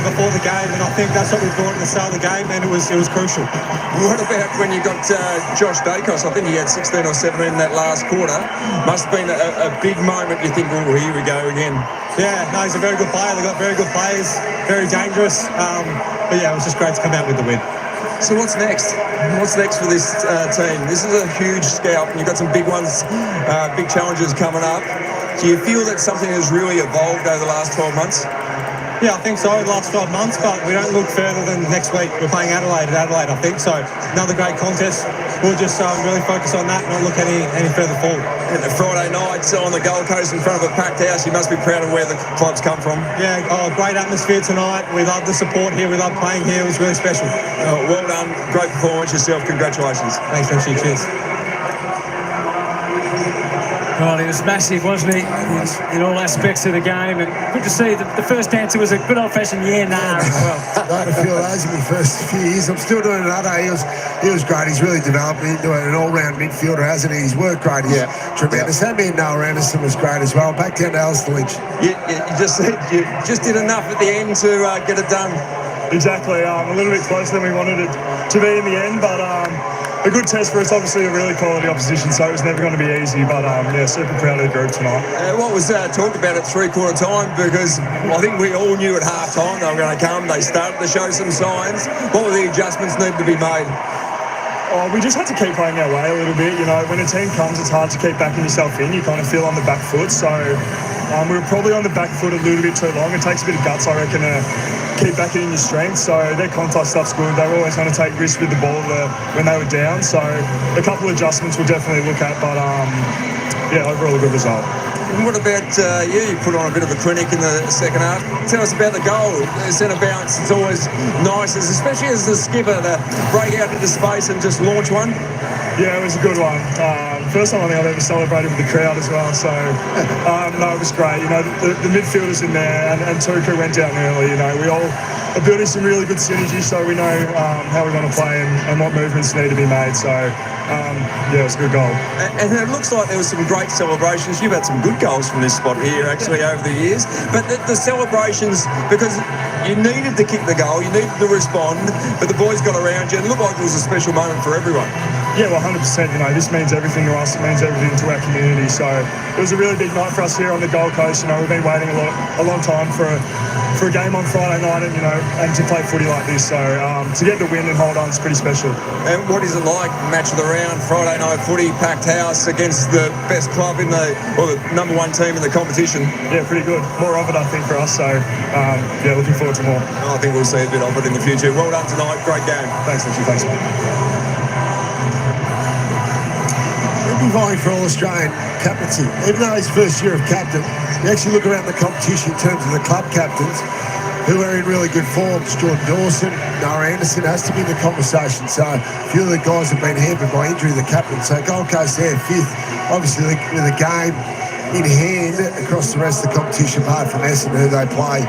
before the game, and I think that's what we brought at the start of the game, and it was crucial. What about when you got Josh Dacos? I think he had 16 or 17 in that last quarter. Must have been a big moment. You think, oh, here we go again. Yeah, no, he's a very good player. They've got very good players, very dangerous. But yeah, it was just great to come out with the win. So what's next? What's next for this team? This is a huge scalp, and you've got some big ones, big challenges coming up. Do you feel that something has really evolved over the last 12 months? Yeah, I think so, the last 12 months, but we don't look further than next week. We're playing Adelaide, I think so. Another great contest. We'll just really focus on that and not look any further forward. And the Friday night on the Gold Coast in front of a packed house, you must be proud of where the club's come from. Yeah, great atmosphere tonight. We love the support here. We love playing here. It was really special. Well done. Great performance yourself. Congratulations. Thanks, Richie. Cheers. Well, he was massive, wasn't he, in all aspects of the game. And good to see the first answer was a good old-fashioned yeah, nah as well. I had a few of those in the first few years. I'm still doing another. He was great. He's really developed into an all-round midfielder, hasn't he? He's worked great. He's tremendous. That man Noah Anderson was great as well. Back down to Alistair Lynch. You just did enough at the end to get it done. Exactly. A little bit closer than we wanted it to be in the end, but a good test for us. Obviously a really quality opposition, so it was never going to be easy, but yeah, super proud of the group tonight. What was talked about at three-quarter time, because I think we all knew at half-time they were going to come. They started to show some signs. What were the adjustments needed to be made? We just had to keep playing our way a little bit. You know, when a team comes, it's hard to keep backing yourself in. You kind of feel on the back foot, so we were probably on the back foot a little bit too long. It takes a bit of guts, I reckon, to keep backing in your strength. So their contact stuff's good. They were always going to take risks with the ball when they were down. So a couple of adjustments we'll definitely look at, but yeah, overall a good result. And what about you? You put on a bit of a clinic in the second half. Tell us about the goal. The centre bounce, it's always nice, especially as the skipper, to break out into space and just launch one. Yeah, it was a good one. First time I think I've ever celebrated with the crowd as well. So, no, it was great. You know, the midfielders in there and Tuku went down early. You know, we all are building some really good synergy, so we know how we want to play and what movements need to be made. So, yeah, it was a good goal. And it looks like there was some great celebrations. You've had some good goals from this spot here, actually, over the years. But the celebrations, because you needed to kick the goal, you needed to respond, but the boys got around you, and it looked like it was a special moment for everyone. Yeah, well, 100%. You know, this means everything to us. It means everything to our community. So it was a really big night for us here on the Gold Coast. You know, we've been waiting a long time for a game on Friday night, and to play footy like this. So to get the win and hold on is pretty special. And what is it like? Match of the round, Friday night footy, packed house against the best club the number one team in the competition. Yeah, pretty good. More of it, I think, for us. So yeah, looking forward to more. I think we'll see a bit of it in the future. Well done tonight. Great game. Thanks, Richie. Thanks, mate. Vying for All-Australian captaincy. Even though his first year of captain, you actually look around the competition in terms of the club captains. who are in really good form. Jordan Dawson, Noah Anderson has to be in the conversation. So a few of the guys have been hampered by injury, the captain. So Gold Coast there, 5th, obviously with a game in hand across the rest of the competition, apart from Essendon, who they play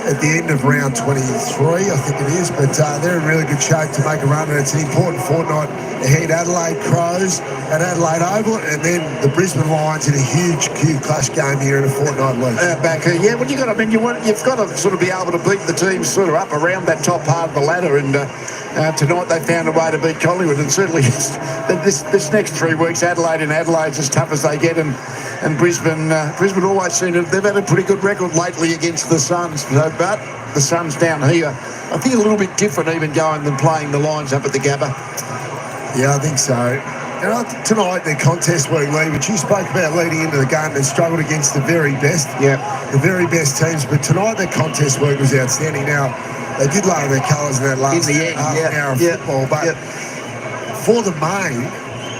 at the end of round 23, I think it is, but they're in really good shape to make a run, and it's an important fortnight ahead. Adelaide Crows at Adelaide Oval, and then the Brisbane Lions in a huge clash game here in a fortnight league. Well, you've got to sort of be able to beat the teams sort of up around that top part of the ladder, and tonight they found a way to beat Collingwood, and certainly this next 3 weeks, Adelaide's as tough as they get, and Brisbane always seem to, they've had a pretty good record lately against the Suns, but the Suns down here, I think a little bit different even going than playing the Lions up at the Gabba. Yeah, I think so. And tonight, their contest work, Lee, which you spoke about leading into the game, they struggled against the very best. Yeah. The very best teams. But tonight, their contest work was outstanding. Now, they did lower their colours in that last half an hour of football. But for the main,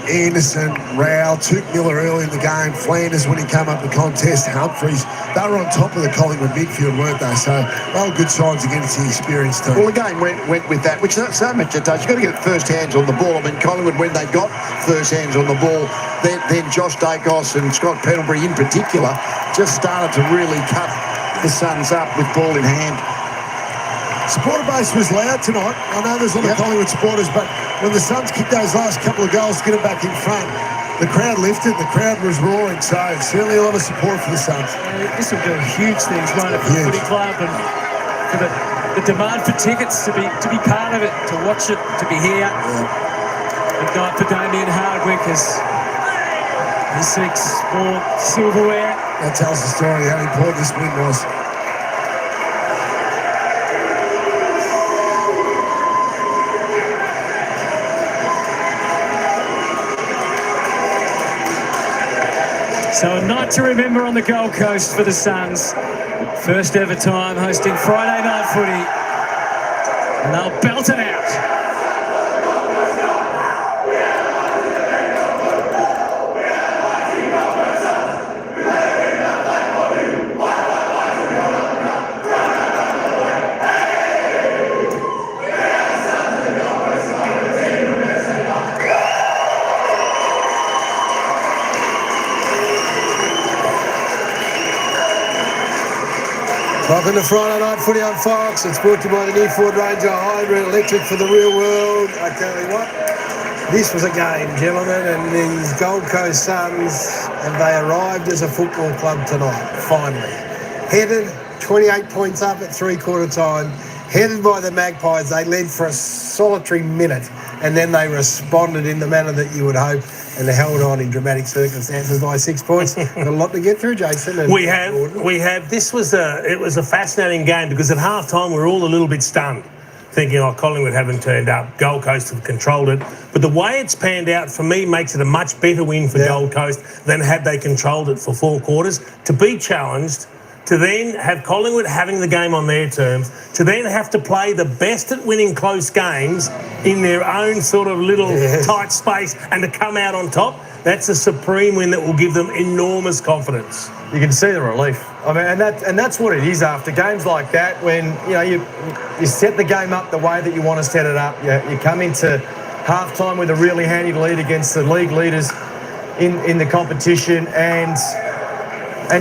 Anderson, Rowell, Tuke Miller early in the game, Flanders when he came up the contest, Humphreys, they were on top of the Collingwood midfield, weren't they? So they were good signs against the experienced team. Well, the game went with that, which not so much it does. You've got to get first hands on the ball. I mean, Collingwood, when they got first hands on the ball, then Josh Dacos and Scott Pendlebury in particular just started to really cut the Suns up with ball in hand. Supporter base was loud tonight. I know there's a lot of Collingwood supporters, but when the Suns kicked those last couple of goals to get them back in front, the crowd lifted, the crowd was roaring, so certainly a lot of support for the Suns. This will do huge things, won't it, for the footy club, and for the demand for tickets to be part of it, to watch it, to be here. Good night for Damien Hardwick as he seeks more silverware. That tells the story how important this win was. So a night to remember on the Gold Coast for the Suns. First ever time hosting Friday night footy. And they'll belt it out. Welcome to Friday Night Footy on Fox. It's brought to you by the new Ford Ranger Hybrid Electric for the real world. I tell you what, this was a game, gentlemen, and these Gold Coast Suns, and they arrived as a football club tonight, finally. Headed 28 points up at three-quarter time, headed by the Magpies. They led for a solitary minute, and then they responded in the manner that you would hope, and they held on in dramatic circumstances by 6 points. Got a lot to get through, Jason. And we have. This was a fascinating game because at half time we were all a little bit stunned, thinking, Collingwood haven't turned up. Gold Coast have controlled it. But the way it's panned out, for me, makes it a much better win for Gold Coast than had they controlled it for 4 quarters. To be challenged, to then have Collingwood having the game on their terms, to then have to play the best at winning close games in their own sort of little tight space and to come out on top, that's a supreme win that will give them enormous confidence. You can see the relief. I mean, and that's what it is after games like that, when you set the game up the way that you want to set it up. You come into half-time with a really handy lead against the league leaders in the competition, and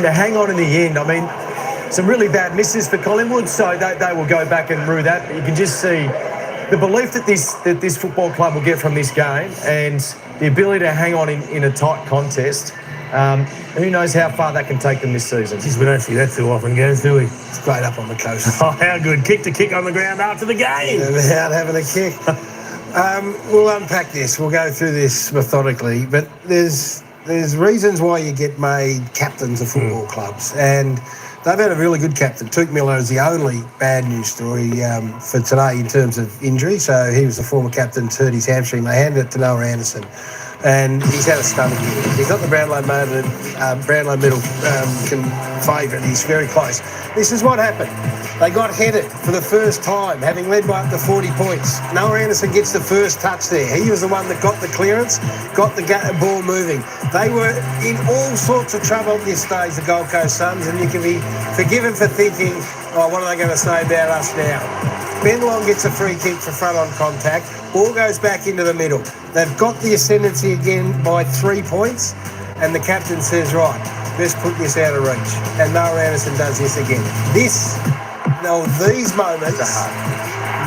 to hang on in the end. I mean, some really bad misses for Collingwood, so they will go back and rue that. But you can just see the belief that this football club will get from this game, and the ability to hang on in a tight contest. Who knows how far that can take them this season. Jeez, we don't see that too often, guys, do we? It's great up on the coast. Oh, how good. Kick to kick on the ground after the game. Without having a kick. We'll unpack this. We'll go through this methodically, but there's reasons why you get made captains of football clubs, and they've had a really good captain. Tuke Miller is the only bad news story for today in terms of injury. So he was the former captain, hurt his hamstring. They handed it to Noah Anderson. and he's had a stunning year. He's not the Brownlow medal favourite. He's very close. This is what happened. They got headed for the first time, having led by up to 40 points. Noah Anderson gets the first touch there. He was the one that got the clearance, got the ball moving. They were in all sorts of trouble at this stage, the Gold Coast Suns, and you can be forgiven for thinking, oh, what are they going to say about us now? Ben Long gets a free kick for front-on contact. Ball goes back into the middle. They've got the ascendancy again by 3 points, and the captain says, right, let's put this out of reach. And Noah Anderson does this again. These moments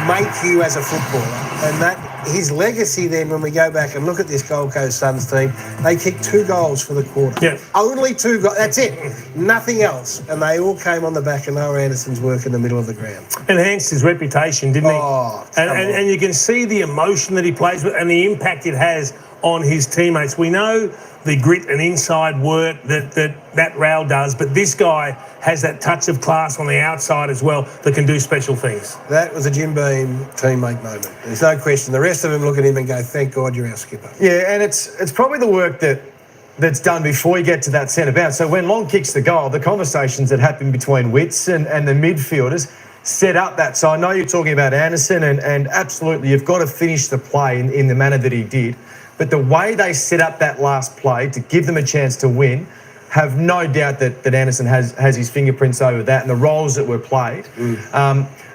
make you as a footballer, and that his legacy then, when we go back and look at this Gold Coast Suns team, they kicked 2 goals for the quarter. Yeah. Only 2 goals. That's it. Nothing else. And they all came on the back of Noah Anderson's work in the middle of the ground. Enhanced his reputation, didn't he? Oh, and you can see the emotion that he plays with and the impact it has on his teammates. We know the grit and inside work that Rail does, but this guy has that touch of class on the outside as well that can do special things. That was a Jim Beam teammate moment. There's no question. The rest of them look at him and go, thank God you're our skipper. Yeah, and it's probably the work that's done before you get to that centre bounce. So when Long kicks the goal, the conversations that happen between Wits and the midfielders set up that. So I know you're talking about Anderson, and absolutely you've got to finish the play in the manner that he did. But the way they set up that last play to give them a chance to win, have no doubt that Anderson has his fingerprints over that and the roles that were played.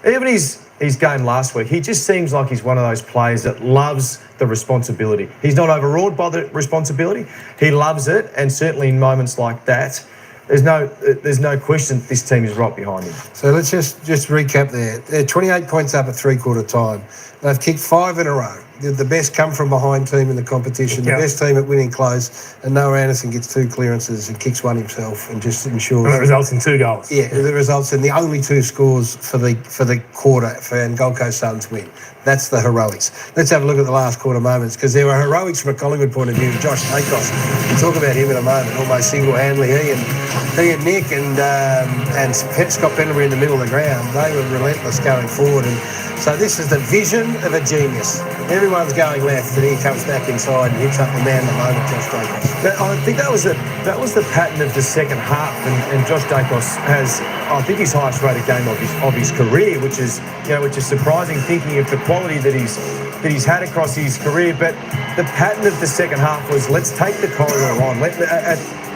Even his game last week, he just seems like he's one of those players that loves the responsibility. He's not overawed by the responsibility. He loves it, and certainly in moments like that, there's no question this team is right behind him. So let's just recap there. They're 28 points up at three-quarter time. They've kicked 5 in a row. They're the best come-from-behind team in the competition, the best team at winning close, and Noah Anderson gets 2 clearances and kicks 1 himself and just ensures... And that results in 2 goals. Yeah, it results in the only 2 scores for the quarter, and Gold Coast Suns win. That's the heroics. Let's have a look at the last quarter moments, because there were heroics from a Collingwood point of view. Josh Akos, we'll talk about him in a moment, almost single-handedly. He and Nick and Scott Pendlebury in the middle of the ground, they were relentless going forward. And so this is the vision of a genius. Everyone's going left, and he comes back inside and hits up the man the moment, Josh Akos. I think that was the pattern of the second half, and Josh Akos has, I think, his highest rated game of his career, which is surprising, thinking of the quality that he's had across his career. But the pattern of the second half was, let's take the corridor on.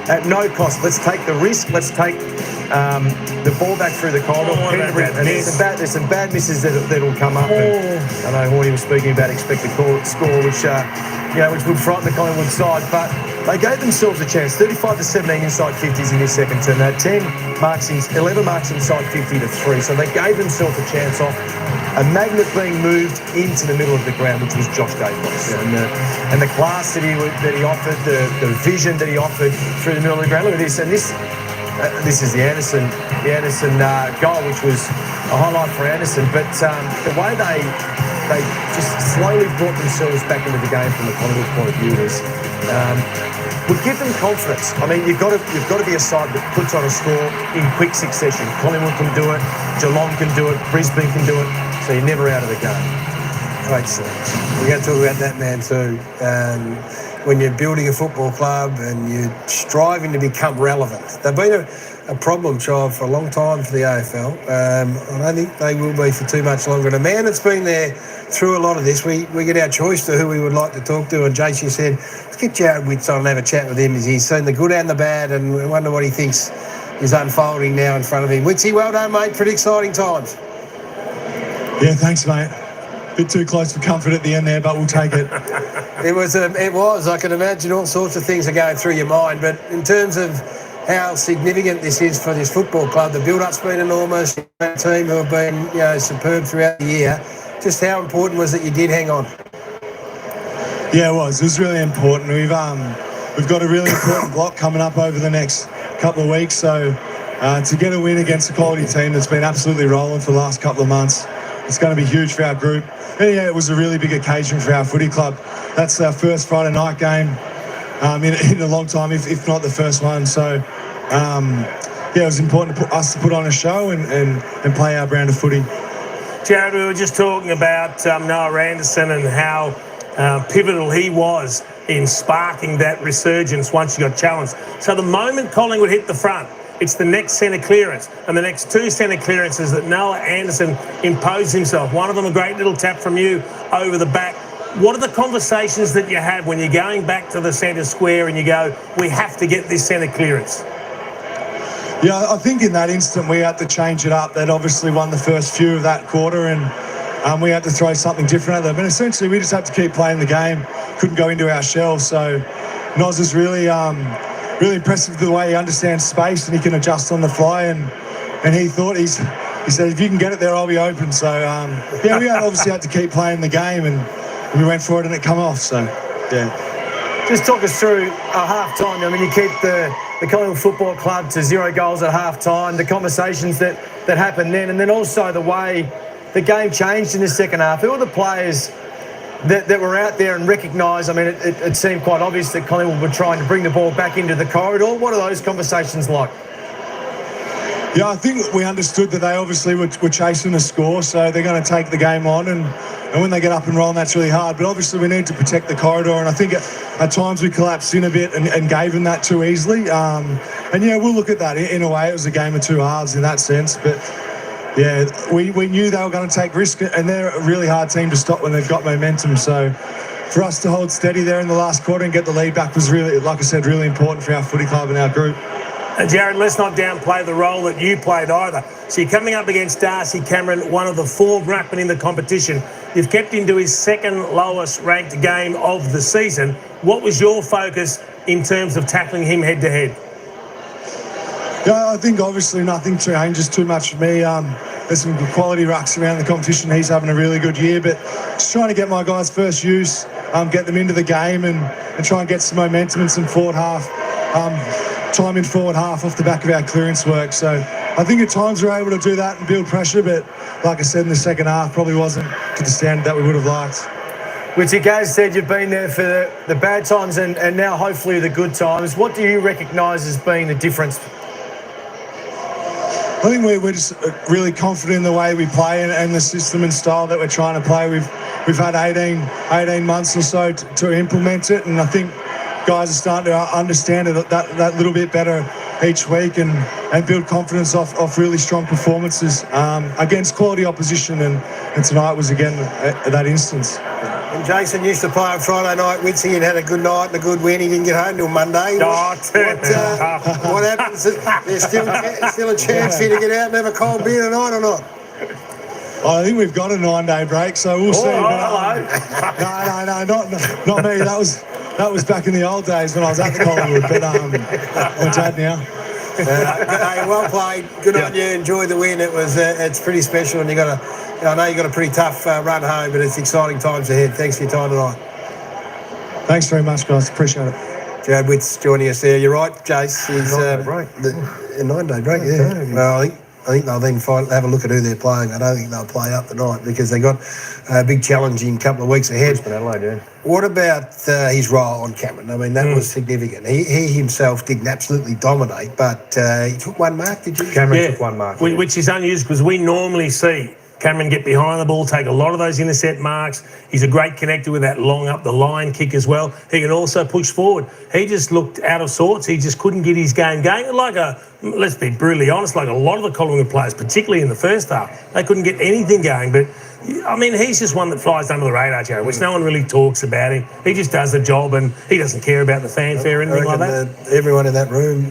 At no cost, let's take the risk. Let's take the ball back through the corridor. And there's some bad misses that'll come up. And I know Horny was speaking about expected score, which would frighten the Collingwood side. But they gave themselves a chance. 35-17 inside 50s in this second term. They had 11 marks inside 50 to 3. So they gave themselves a chance off a magnet being moved into the middle of the ground, which was Josh Akos. And the class that he offered, the vision that he offered through the middle of the ground. Look at this. And this is the Anderson goal, which was a highlight for Anderson. But the way they just slowly brought themselves back into the game from the Collingwood point of view would give them confidence. I mean, you've got to be a side that puts on a score in quick succession. Collingwood can do it, Geelong can do it, Brisbane can do it, so you're never out of the game. Great sense. We're going to talk about that man too. When you're building a football club and you're striving to become relevant. They've been a problem child for a long time for the AFL. I don't think they will be for too much longer. And a man that's been there through a lot of this, we get our choice to who we would like to talk to. And JC said, let's get Jared Witts on and have a chat with him. He's seen the good and the bad, and we wonder what he thinks is unfolding now in front of him. Witsy, well done, mate. Pretty exciting times. Yeah, thanks, mate. Bit too close for comfort at the end there, but we'll take it. It was. I can imagine all sorts of things are going through your mind. But in terms of how significant this is for this football club, the build-up's been enormous. That team who have been, superb throughout the year. Just how important was it you did hang on? Yeah, it was. It was really important. We've got a really important block coming up over the next couple of weeks. So to get a win against a quality team that's been absolutely rolling for the last couple of months, it's going to be huge for our group. And yeah, it was a really big occasion for our footy club. That's our first Friday night game in a long time, if not the first one. So, it was important for us to put on a show and play our brand of footy. Jared, we were just talking about Noah Anderson and how pivotal he was in sparking that resurgence once you got challenged. So the moment Collingwood hit the front, it's the next centre clearance and the next two centre clearances that Noah Anderson imposed himself. One of them a great little tap from you over the back. What are the conversations that you have when you're going back to the centre square and you go, we have to get this centre clearance? Yeah, I think in that instant we had to change it up. They'd obviously won the first few of that quarter and we had to throw something different at them. And essentially we just had to keep playing the game. Couldn't go into our shell. So Noz is really impressive with the way he understands space and he can adjust on the fly. And he thought he said, if you can get it there, I'll be open. So, yeah, we obviously had to keep playing the game and we went for it and it come off. So, yeah. Just talk us through half-time. I mean, you keep the Collingwood Football Club to 0 goals at half-time, the conversations that happened then, and then also the way the game changed in the second half. Who were the players that were out there and recognised? I mean, it seemed quite obvious that Collingwood were trying to bring the ball back into the corridor. What are those conversations like? Yeah, I think we understood that they obviously were chasing a score, so they're going to take the game on, and when they get up and rolling, that's really hard. But obviously we need to protect the corridor, and I think at times we collapsed in a bit and gave them that too easily. And yeah, we'll look at that. In a way, it was a game of two halves in that sense, but yeah, we knew they were going to take risk, and they're a really hard team to stop when they've got momentum. So for us to hold steady there in the last quarter and get the lead back was really, like I said, really important for our footy club and our group. Jared, let's not downplay the role that you played either. So you're coming up against Darcy Cameron, one of the four ruckmen in the competition. You've kept him to his second lowest ranked game of the season. What was your focus in terms of tackling him head to head? Yeah, I think obviously nothing changes too much for me. There's some good quality rucks around the competition. He's having a really good year, but just trying to get my guys first use, get them into the game and try and get some momentum in some forward half. Time in forward half off the back of our clearance work. So I think at times we're able to do that and build pressure, but like I said, in the second half probably wasn't to the standard that we would have liked. Which you guys said you've been there for the bad times and now hopefully the good times. What do you recognise as being the difference? I think we're just really confident in the way we play and the system and style that we're trying to play. We've had 18 months or so to implement it, and I think guys are starting to understand it that little bit better each week and build confidence off really strong performances against quality opposition, and tonight was again that instance. And Jason used to play on Friday night. Witsy and had a good night and a good win. He didn't get home till Monday. What happens? There's still a chance for you to get out and have a cold beer tonight or not? I think we've got a 9-day break, so we'll see. Hello. No, not me. That was back in the old days when I was at the Collingwood, but I'm dad now. Hey, well played. Good on you. Enjoy the win. It's pretty special, and I know you got a pretty tough run home, but it's exciting times ahead. Thanks for your time tonight. Thanks very much, guys. Appreciate it. Jared Witts joining us there. You're right, Jace. He's 9-day break. Yeah. Well, I think they'll then have a look at who they're playing. I don't think they'll play up tonight because they got a big challenging couple of weeks ahead. Adelaide, yeah. What about his role on Cameron? I mean, that was significant. He himself didn't absolutely dominate, but he took one mark, did you? Cameron took one mark. Which is unusual because we normally see Cameron get behind the ball, take a lot of those intercept marks. He's a great connector with that long up the line kick as well. He can also push forward. He just looked out of sorts. He just couldn't get his game going. Let's be brutally honest, like a lot of the Collingwood players, particularly in the first half, they couldn't get anything going. But I mean, he's just one that flies under the radar, Joe, which no one really talks about him. He just does the job and he doesn't care about the fanfare or anything like that. Everyone in that room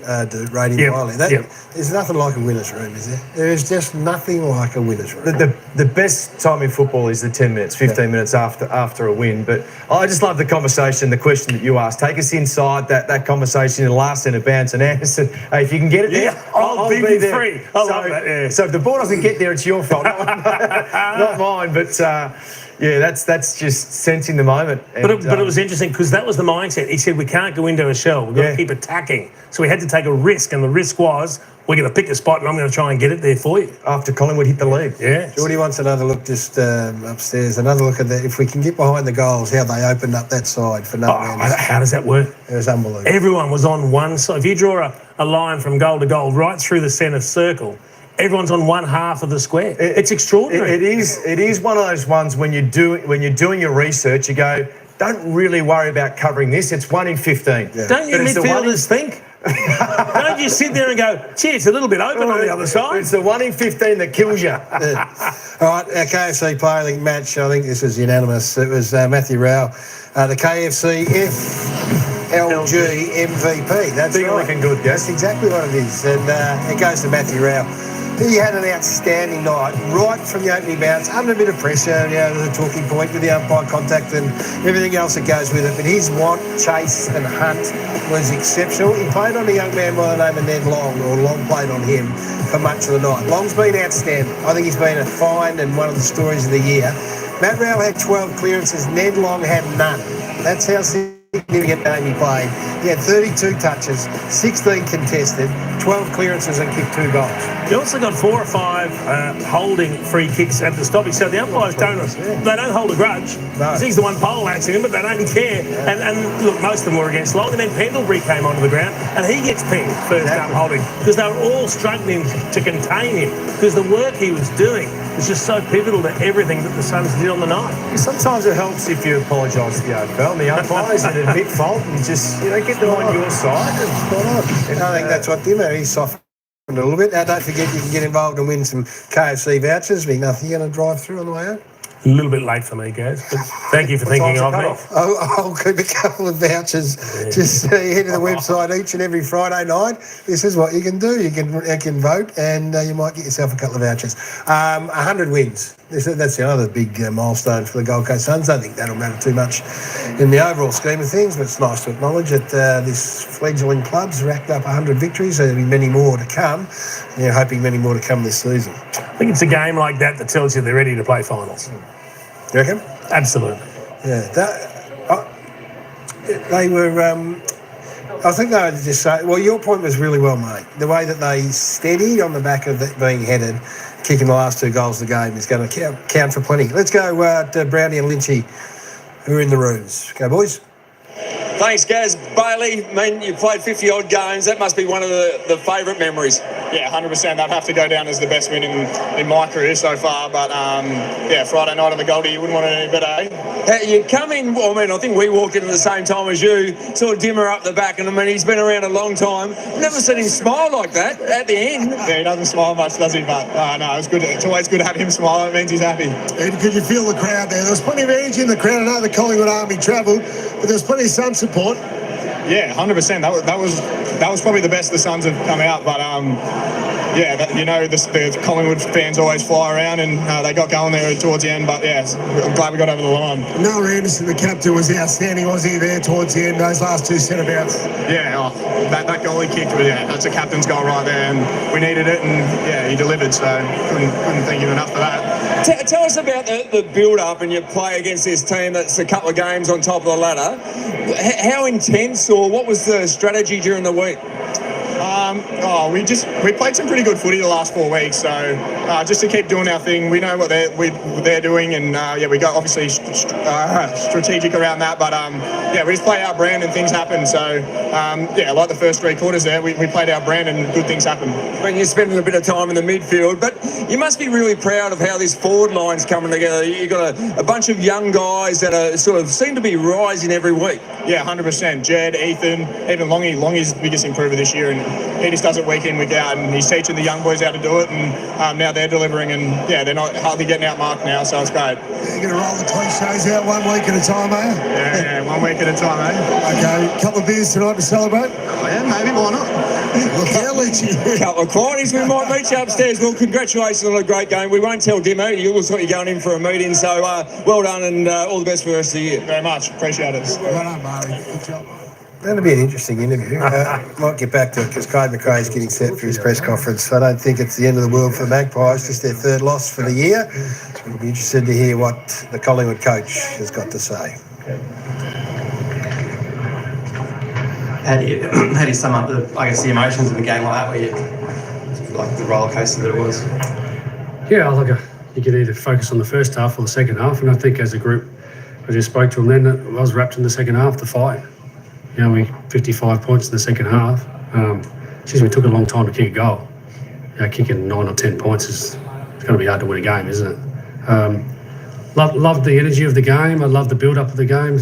rate him highly. There's nothing like a winner's room, is there? There is just nothing like a winner's room. The best time in football is the 10 minutes, 15 minutes after a win. But I just love the conversation, the question that you asked. Take us inside that conversation in the last centre bounce and Anderson, hey, if you can get it there, I'll be there. Free. I love that, yeah. So if the ball doesn't get there, it's your fault, not mine. But that's just sensing the moment. But it was interesting because that was the mindset. He said we can't go into a shell. We've got to keep attacking. So we had to take a risk, and the risk was we're going to pick a spot, and I'm going to try and get it there for you. After Collingwood hit the lead. Yeah. Geordie wants another look just upstairs. Another look at that. If we can get behind the goals, how they opened up that side for nothing. How does that work? It was unbelievable. Everyone was on one side. If you draw a line from goal to goal right through the centre circle, everyone's on one half of the square. It's extraordinary. It is one of those ones when you're doing your research, you go, don't really worry about covering this. It's 1 in 15. Yeah. Don't you midfielders think? Don't you sit there and go, gee, it's a little bit open on the other side? It's the 1 in 15 that kills you. All right, our KFC Player of the match, I think this was unanimous. It was Matthew Rowell, the KFC FLG MVP. That's right. Looking good, yes. That's exactly what it is. And it goes to Matthew Rowell. He had an outstanding night, right from the opening bounce, under a bit of pressure, the talking point with the umpire contact and everything else that goes with it. But his want, chase and hunt was exceptional. He played on a young man by the name of Ned Long, or Long played on him for much of the night. Long's been outstanding. I think he's been a find and one of the stories of the year. Matt Rowell had 12 clearances. Ned Long had none. That's how significant game he played. He had 32 touches, 16 contested, 12 clearances and kicked 2 goals. He also got 4 or 5 holding free kicks at the stoppage. So the umpires don't hold a grudge. No. He's the one pole-axing him, but they don't care. Yeah. And look, most of them were against Long. And then Pendlebury came onto the ground and he gets pinged first up holding because they were all struggling to contain him because the work he was doing was just so pivotal to everything that the Suns did on the night. Sometimes it helps if you apologise to the AFL and the umpires and admit fault and just get them on your side. And I think that's what did it. He softened a little bit. Now, don't forget you can get involved and win some KFC vouchers. Big nothing. You're going to drive through on the way out? A little bit late for me, guys, but thank you for thinking of me. I'll keep a couple of vouchers. Yeah. Just head to the website each and every Friday night. This is what you can do. You can vote and you might get yourself a couple of vouchers. 100 wins. That's the other big milestone for the Gold Coast Suns. I don't think that'll matter too much in the overall scheme of things, but it's nice to acknowledge that this fledgling club's racked up 100 victories. There'll be many more to come. They're hoping many more to come this season. I think it's a game like that that tells you they're ready to play finals. You reckon? Absolutely. Yeah. They were... I think they were just saying... Well, your point was really well made. The way that they steadied on the back of it being headed, kicking the last 2 goals of the game is going to count for plenty. Let's go to Brownie and Lynchy, who are in the rooms. Go, boys. Thanks, Gaz. Bailey, I mean, you played 50-odd games. That must be one of the favourite memories. Yeah, 100%. That'd have to go down as the best win in my career so far. But, Friday night on the Goldie, you wouldn't want it any better, eh? You come in, I think we walked in at the same time as you, saw Dimmer up the back, and he's been around a long time. Never seen him smile like that at the end. Yeah, he doesn't smile much, does he? But, no, it's good. It's always good to have him smile. It means he's happy. And could you feel the crowd there? There was plenty of energy in the crowd. I know the Collingwood Army travelled, but there was plenty of Sun support. Yeah, 100%. That was probably the best the Suns have come out. But the Collingwood fans always fly around, and they got going there towards the end. But I'm glad we got over the line. Noah Anderson, the captain, was outstanding, wasn't he? There towards the end, those last 2 centre bouts. Yeah, that goal he kicked, that's a captain's goal right there, and we needed it, and he delivered. So couldn't thank him enough for that. Tell us about the build-up and your play against this team that's a couple of games on top of the ladder. How intense, or what was the strategy during the week? We played some pretty good footy the last 4 weeks, so just to keep doing our thing. We know what they're doing, and we got obviously strategic around that, but we just play our brand and things happen. So like the first 3 quarters there, we played our brand and good things happen. When you're spending a bit of time in the midfield, but you must be really proud of how this forward line's coming together. You've got a bunch of young guys that are sort of seem to be rising every week. Yeah, 100%. Jed, Ethan, even Longy. Longy's the biggest improver this year, and he just does it week in, week out, and he's teaching the young boys how to do it, and now they're delivering, and they're not hardly getting outmarked now, so it's great. You're going to roll the cliches out 1 week at a time, eh? Yeah, 1 week at a time, eh? Okay, a couple of beers tonight to celebrate? Oh, yeah, maybe, why not? Look out, Lynchy. A couple of quantities, we might meet you upstairs. Well, congratulations on a great game. We won't tell Dimmer. You looks like you're going in for a meeting, so well done, and all the best for the rest of the year. Very much. Appreciate it. Well done, Barry. Good job. That'll be an interesting interview. Might get back to it because Craig McRae's getting set for his press conference. I don't think it's the end of the world for Magpies, just their 3rd loss for the year. We'll be interested to hear what the Collingwood coach has got to say. How do you sum up the emotions of a game like that, where you like the roller coaster that it was? Yeah, you can either focus on the first half or the second half, and I think as a group, I just spoke to them then, I was wrapped in the second half, the fight. We 55 points in the second half. It took a long time to kick a goal. Kicking 9 or 10 points it's going to be hard to win a game, isn't it? loved the energy of the game. I loved the build-up of the game.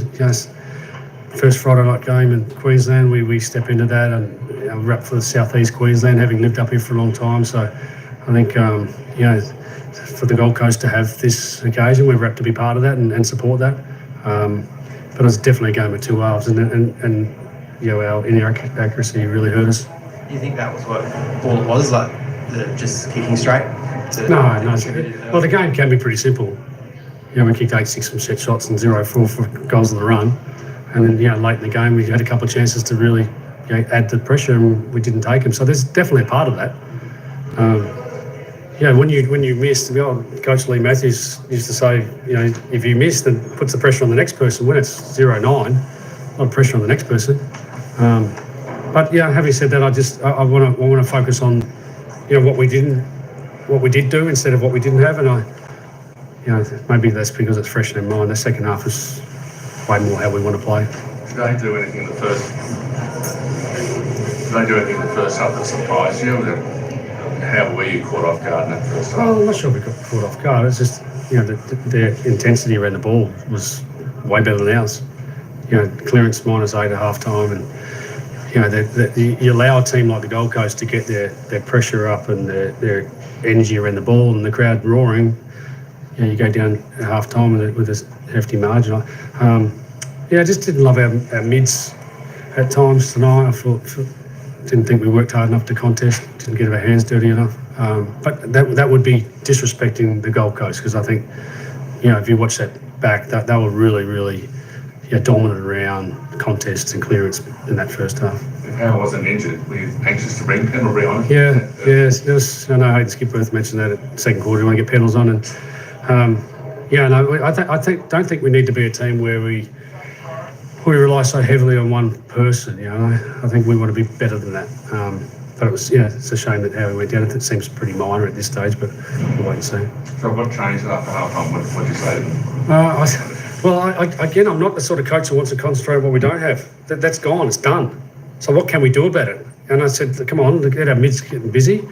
First Friday night game in Queensland, we step into that, and we're up for the southeast Queensland, having lived up here for a long time. So I think for the Gold Coast to have this occasion, we're up to be part of that and support that. But it was definitely a game of two halves, and our inaccuracy really hurt us. Do you think that was what all it was, like just kicking straight? No. Well, the game can be pretty simple. We kicked 8-6 from set shots and 0-4 for goals on the run. And then, late in the game, we had a couple of chances to really add the pressure, and we didn't take them. So there's definitely a part of that. When you miss, the old Coach Lee Matthews used to say, if you miss, then puts the pressure on the next person. When it's 0-9, a lot of pressure on the next person. But having said that, I want to focus on what we did do instead of what we didn't have, and maybe that's because it's fresh in mind. The second half is way more how we want to play. Did they do anything in the first? Half that surprised you? How were you caught off guard in that first half? Well, I'm not sure we got caught off guard. It's just their intensity around the ball was way better than ours. Clearance -8 at half time, and you allow a team like the Gold Coast to get their pressure up and their energy around the ball and the crowd roaring. You go down at half time with a hefty margin. I just didn't love our mids at times tonight. Didn't think we worked hard enough to contest. Didn't get our hands dirty enough. But that would be disrespecting the Gold Coast, because I think if you watch that back, they were really, really dominant around contests and clearance in that first half. If Howard wasn't injured, were you anxious to bring penalty on? Yes. I know Hayden Skipworth mentioned that at second quarter. We want to get penalties on, and don't think we need to be a team where we rely so heavily on one person. I think we want to be better than that. But it's a shame that how we went down. It seems pretty minor at this stage, but we'll wait and see. So what changed after half time? What did you say to them? I'm not the sort of coach who wants to concentrate on what we don't have. That's gone. It's done. So what can we do about it? And I said, come on, get our mids getting busy.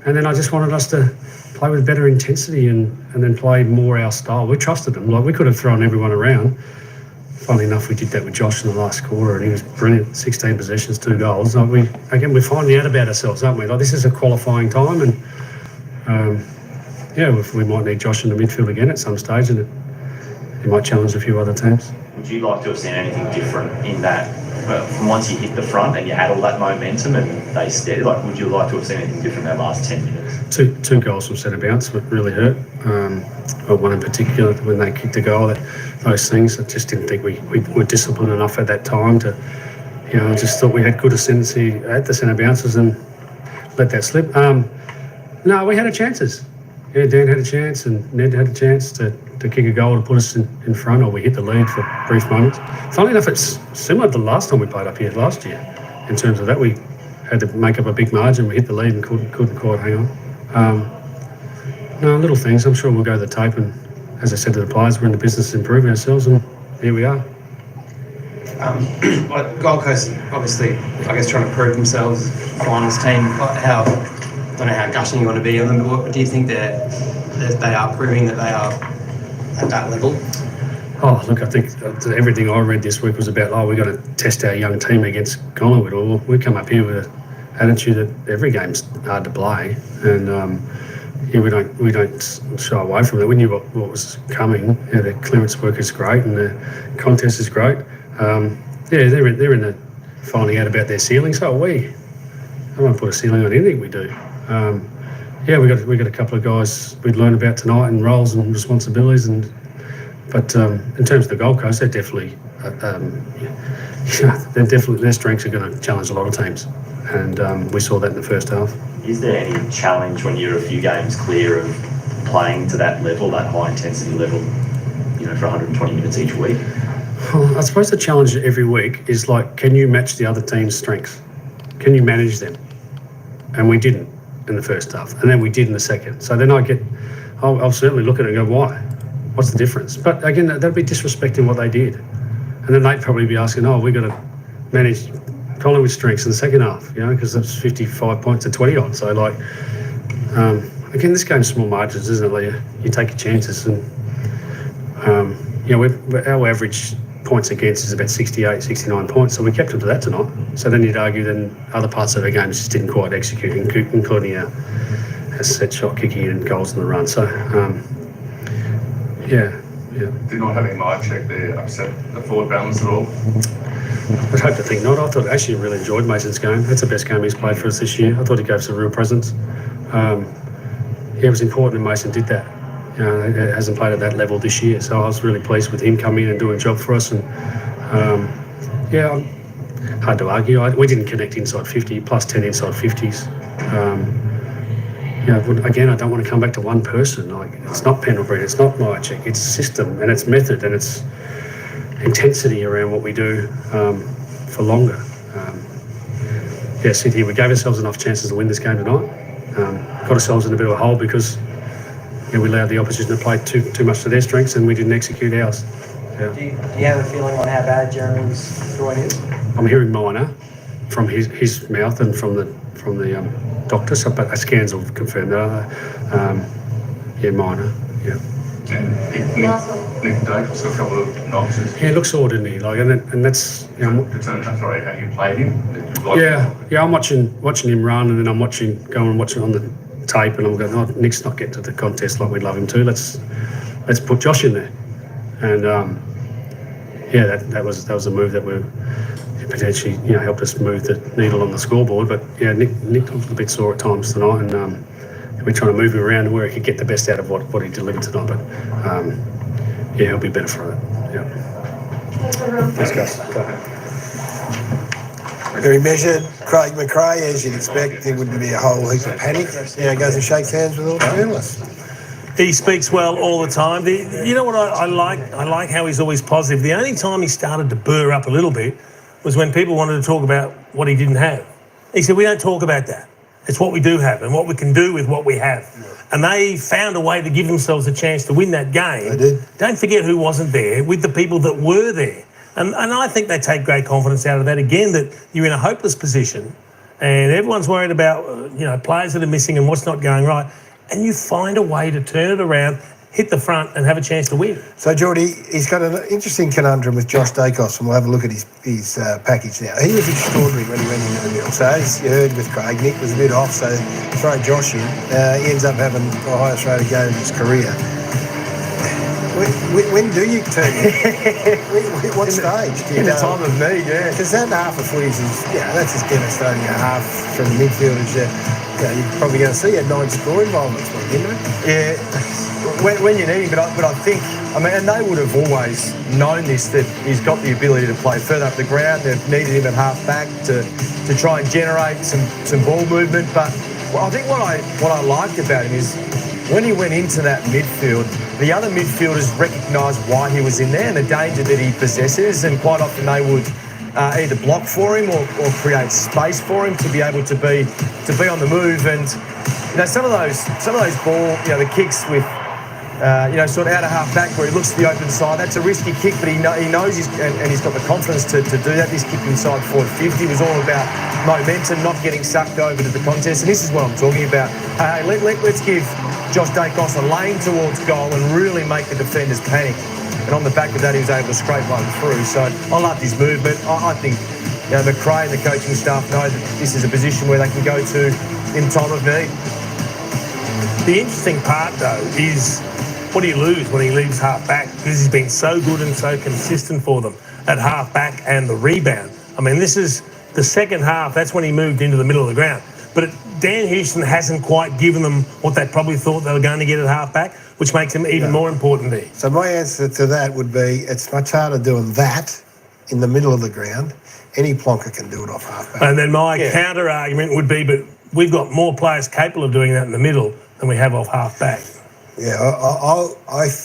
And then I just wanted us to play with better intensity and then play more our style. We trusted them. We could have thrown everyone around. Funnily enough, we did that with Josh in the last quarter, and he was brilliant. 16 possessions, 2 goals. We're finding out about ourselves, aren't we? This is a qualifying time, and we might need Josh in the midfield again at some stage, and he might challenge a few other teams. Would you like to have seen anything different in that? From once you hit the front and you had all that momentum and they steadied, would you like to have seen anything different in that last 10 minutes? Two goals from centre bounce that really hurt. One in particular, when they kicked a goal, those things. I just didn't think we were disciplined enough at that time to, I just thought we had good ascendancy at the centre bounces and let that slip. No, we had our chances. Dan had a chance and Ned had a chance to kick a goal to put us in front, or we hit the lead for brief moments. Funnily enough, it's similar to the last time we played up here last year. In terms of that, we had to make up a big margin. We hit the lead and couldn't quite hang on. Little things. I'm sure we'll go to the tape, and as I said to the players, we're in the business of improving ourselves, and here we are. Gold Coast, obviously, I guess, trying to prove themselves, finals team. I don't know how gushing you want to be on them, but what do you think that they are proving that they are at that level? Oh, look, I think everything I read this week was about, we've got to test our young team against Collingwood. Or we come up here with an attitude that every game's hard to play, and we don't shy away from it. We knew what was coming. The clearance work is great, and the contest is great. They're in the finding out about their ceiling. So are we. I won't put a ceiling on anything we do. We got a couple of guys we'd learn about tonight and roles and responsibilities, but in terms of the Gold Coast, they're definitely their strengths are going to challenge a lot of teams, and we saw that in the first half. Is there any challenge when you're a few games clear of playing to that level, that high intensity level, for 120 minutes each week? Well, I suppose the challenge every week is can you match the other team's strengths? Can you manage them? And we didn't in the first half, and then we did in the second. So then I'll certainly look at it and go, why? What's the difference? But again, that'd be disrespecting what they did. And then they'd probably be asking, we've got to manage Collingwood's strengths in the second half, because it's 55 points to 20 on. So again, this game's small margins, isn't it? You take your chances, and Our average points against is about 68, 69 points, so we kept them to that tonight. So then you'd argue then other parts of the game just didn't quite execute, including our set shot kicking and goals in the run. So, Did not having my check there upset the forward balance at all? I'd hope to think not. I thought actually really enjoyed Mason's game. That's the best game he's played for us this year. I thought he gave us a real presence. It was important that Mason did that. It hasn't played at that level this year, so I was really pleased with him coming in and doing a job for us. And hard to argue. We didn't connect inside 50, plus 10 inside 50s. Again, I don't want to come back to one person. It's not Pendlebury, it's not my check, it's system and it's method and it's intensity around what we do for longer. Cynthia, we gave ourselves enough chances to win this game tonight. Got ourselves in a bit of a hole because we allowed the opposition to play too much to their strengths and we didn't execute ours. Do you have a feeling on how bad Jeremy's groin is? I'm hearing minor from his mouth and from the doctor, but the scans will confirm that. Minor. Yeah. Nick Dacos got a couple of knocks. Yeah, it looks sore, didn't he? And that's sorry, how you played him. I'm watching him run, and then I'm watching on the tape, and I'm going, oh, Nick's not getting to the contest like we'd love him to. Let's put Josh in there, and that was a move that we potentially helped us move the needle on the scoreboard. But Nick was a bit sore at times tonight, and we're trying to move him around where he could get the best out of what he delivered tonight. But he'll be better for it. Yeah. Thanks, guys. Very measured. Craig McRae, as you'd expect, there wouldn't be a whole heap of panic. Goes and shakes hands with all the journalists. He speaks well all the time. You know what I like? I like how he's always positive. The only time he started to burr up a little bit was when people wanted to talk about what he didn't have. He said, we don't talk about that. It's what we do have and what we can do with what we have. Yeah. And they found a way to give themselves a chance to win that game. They did. Don't forget who wasn't there with the people that were there. And I think they take great confidence out of that. Again, that you're in a hopeless position and everyone's worried about, players that are missing and what's not going right. And you find a way to turn it around, hit the front and have a chance to win. So, Geordie, he's got an interesting conundrum with Josh Dacos, and we'll have a look at his package now. He was extraordinary when he went into the middle. So, as you heard with Craig, Nick was a bit off, so throw Josh in. He ends up having the highest rate of game in his career. When do you turn it? What stage? In the time of need, yeah. Because that half of footies is, that's as devastating a half from the midfield as you're probably going to see. At 9 score involvements, isn't it? Yeah. When you need him, but I think, and they would have always known this, that he's got the ability to play further up the ground. They've needed him at half back to try and generate some ball movement. But I think what I liked about him is when he went into that midfield, the other midfielders recognised why he was in there and the danger that he possesses, and quite often they would either block for him or create space for him to be able to be on the move. And some of those ball, the kicks with. Sort of out of half back where he looks to the open side. That's a risky kick, but he knows he's got the confidence to do that. This kick inside forward 50 was all about momentum, not getting sucked over to the contest. And this is what I'm talking about. Let's give Josh Dacos a lane towards goal and really make the defenders panic. And on the back of that, he was able to scrape one through. So I love his movement. I think McRae and the coaching staff know that this is a position where they can go to in time of need. The interesting part, though, is what do you lose when he leaves half back? Because he's been so good and so consistent for them at half back and the rebound. This is the second half. That's when he moved into the middle of the ground. But Dan Houston hasn't quite given them what they probably thought they were going to get at half back, which makes him even more important there. So my answer to that would be it's much harder doing that in the middle of the ground. Any plonker can do it off half back. And then my counter argument would be, but we've got more players capable of doing that in the middle than we have off half back. Yeah,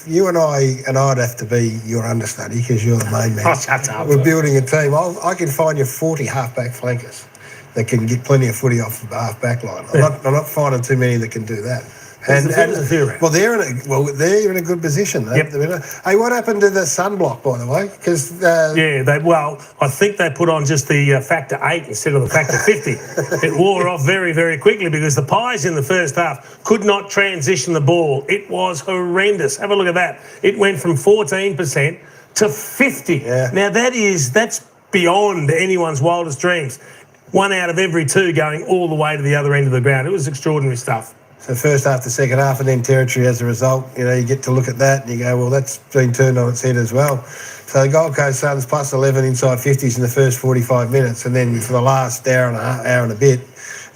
you and I'd have to be your understudy because you're the main man. Oh, shut up. We're building a team. I can find you 40 half-back flankers that can get plenty of footy off the half-back line. I'm not finding too many that can do that. Well, they're in a good position. Hey, what happened to the sunblock, by the way? Because I think they put on just the factor 8 instead of the factor 50. It wore off very, very quickly because the Pies in the first half could not transition the ball. It was horrendous. Have a look at that. It went from 14% to 50. Yeah. Now that's beyond anyone's wildest dreams. 1 out of every 2 going all the way to the other end of the ground. It was extraordinary stuff. So first half to second half, and then territory as a result. You get to look at that and you go, well, that's been turned on its head as well. So the Gold Coast Suns plus 11 inside 50s in the first 45 minutes, and then for the last hour and a bit,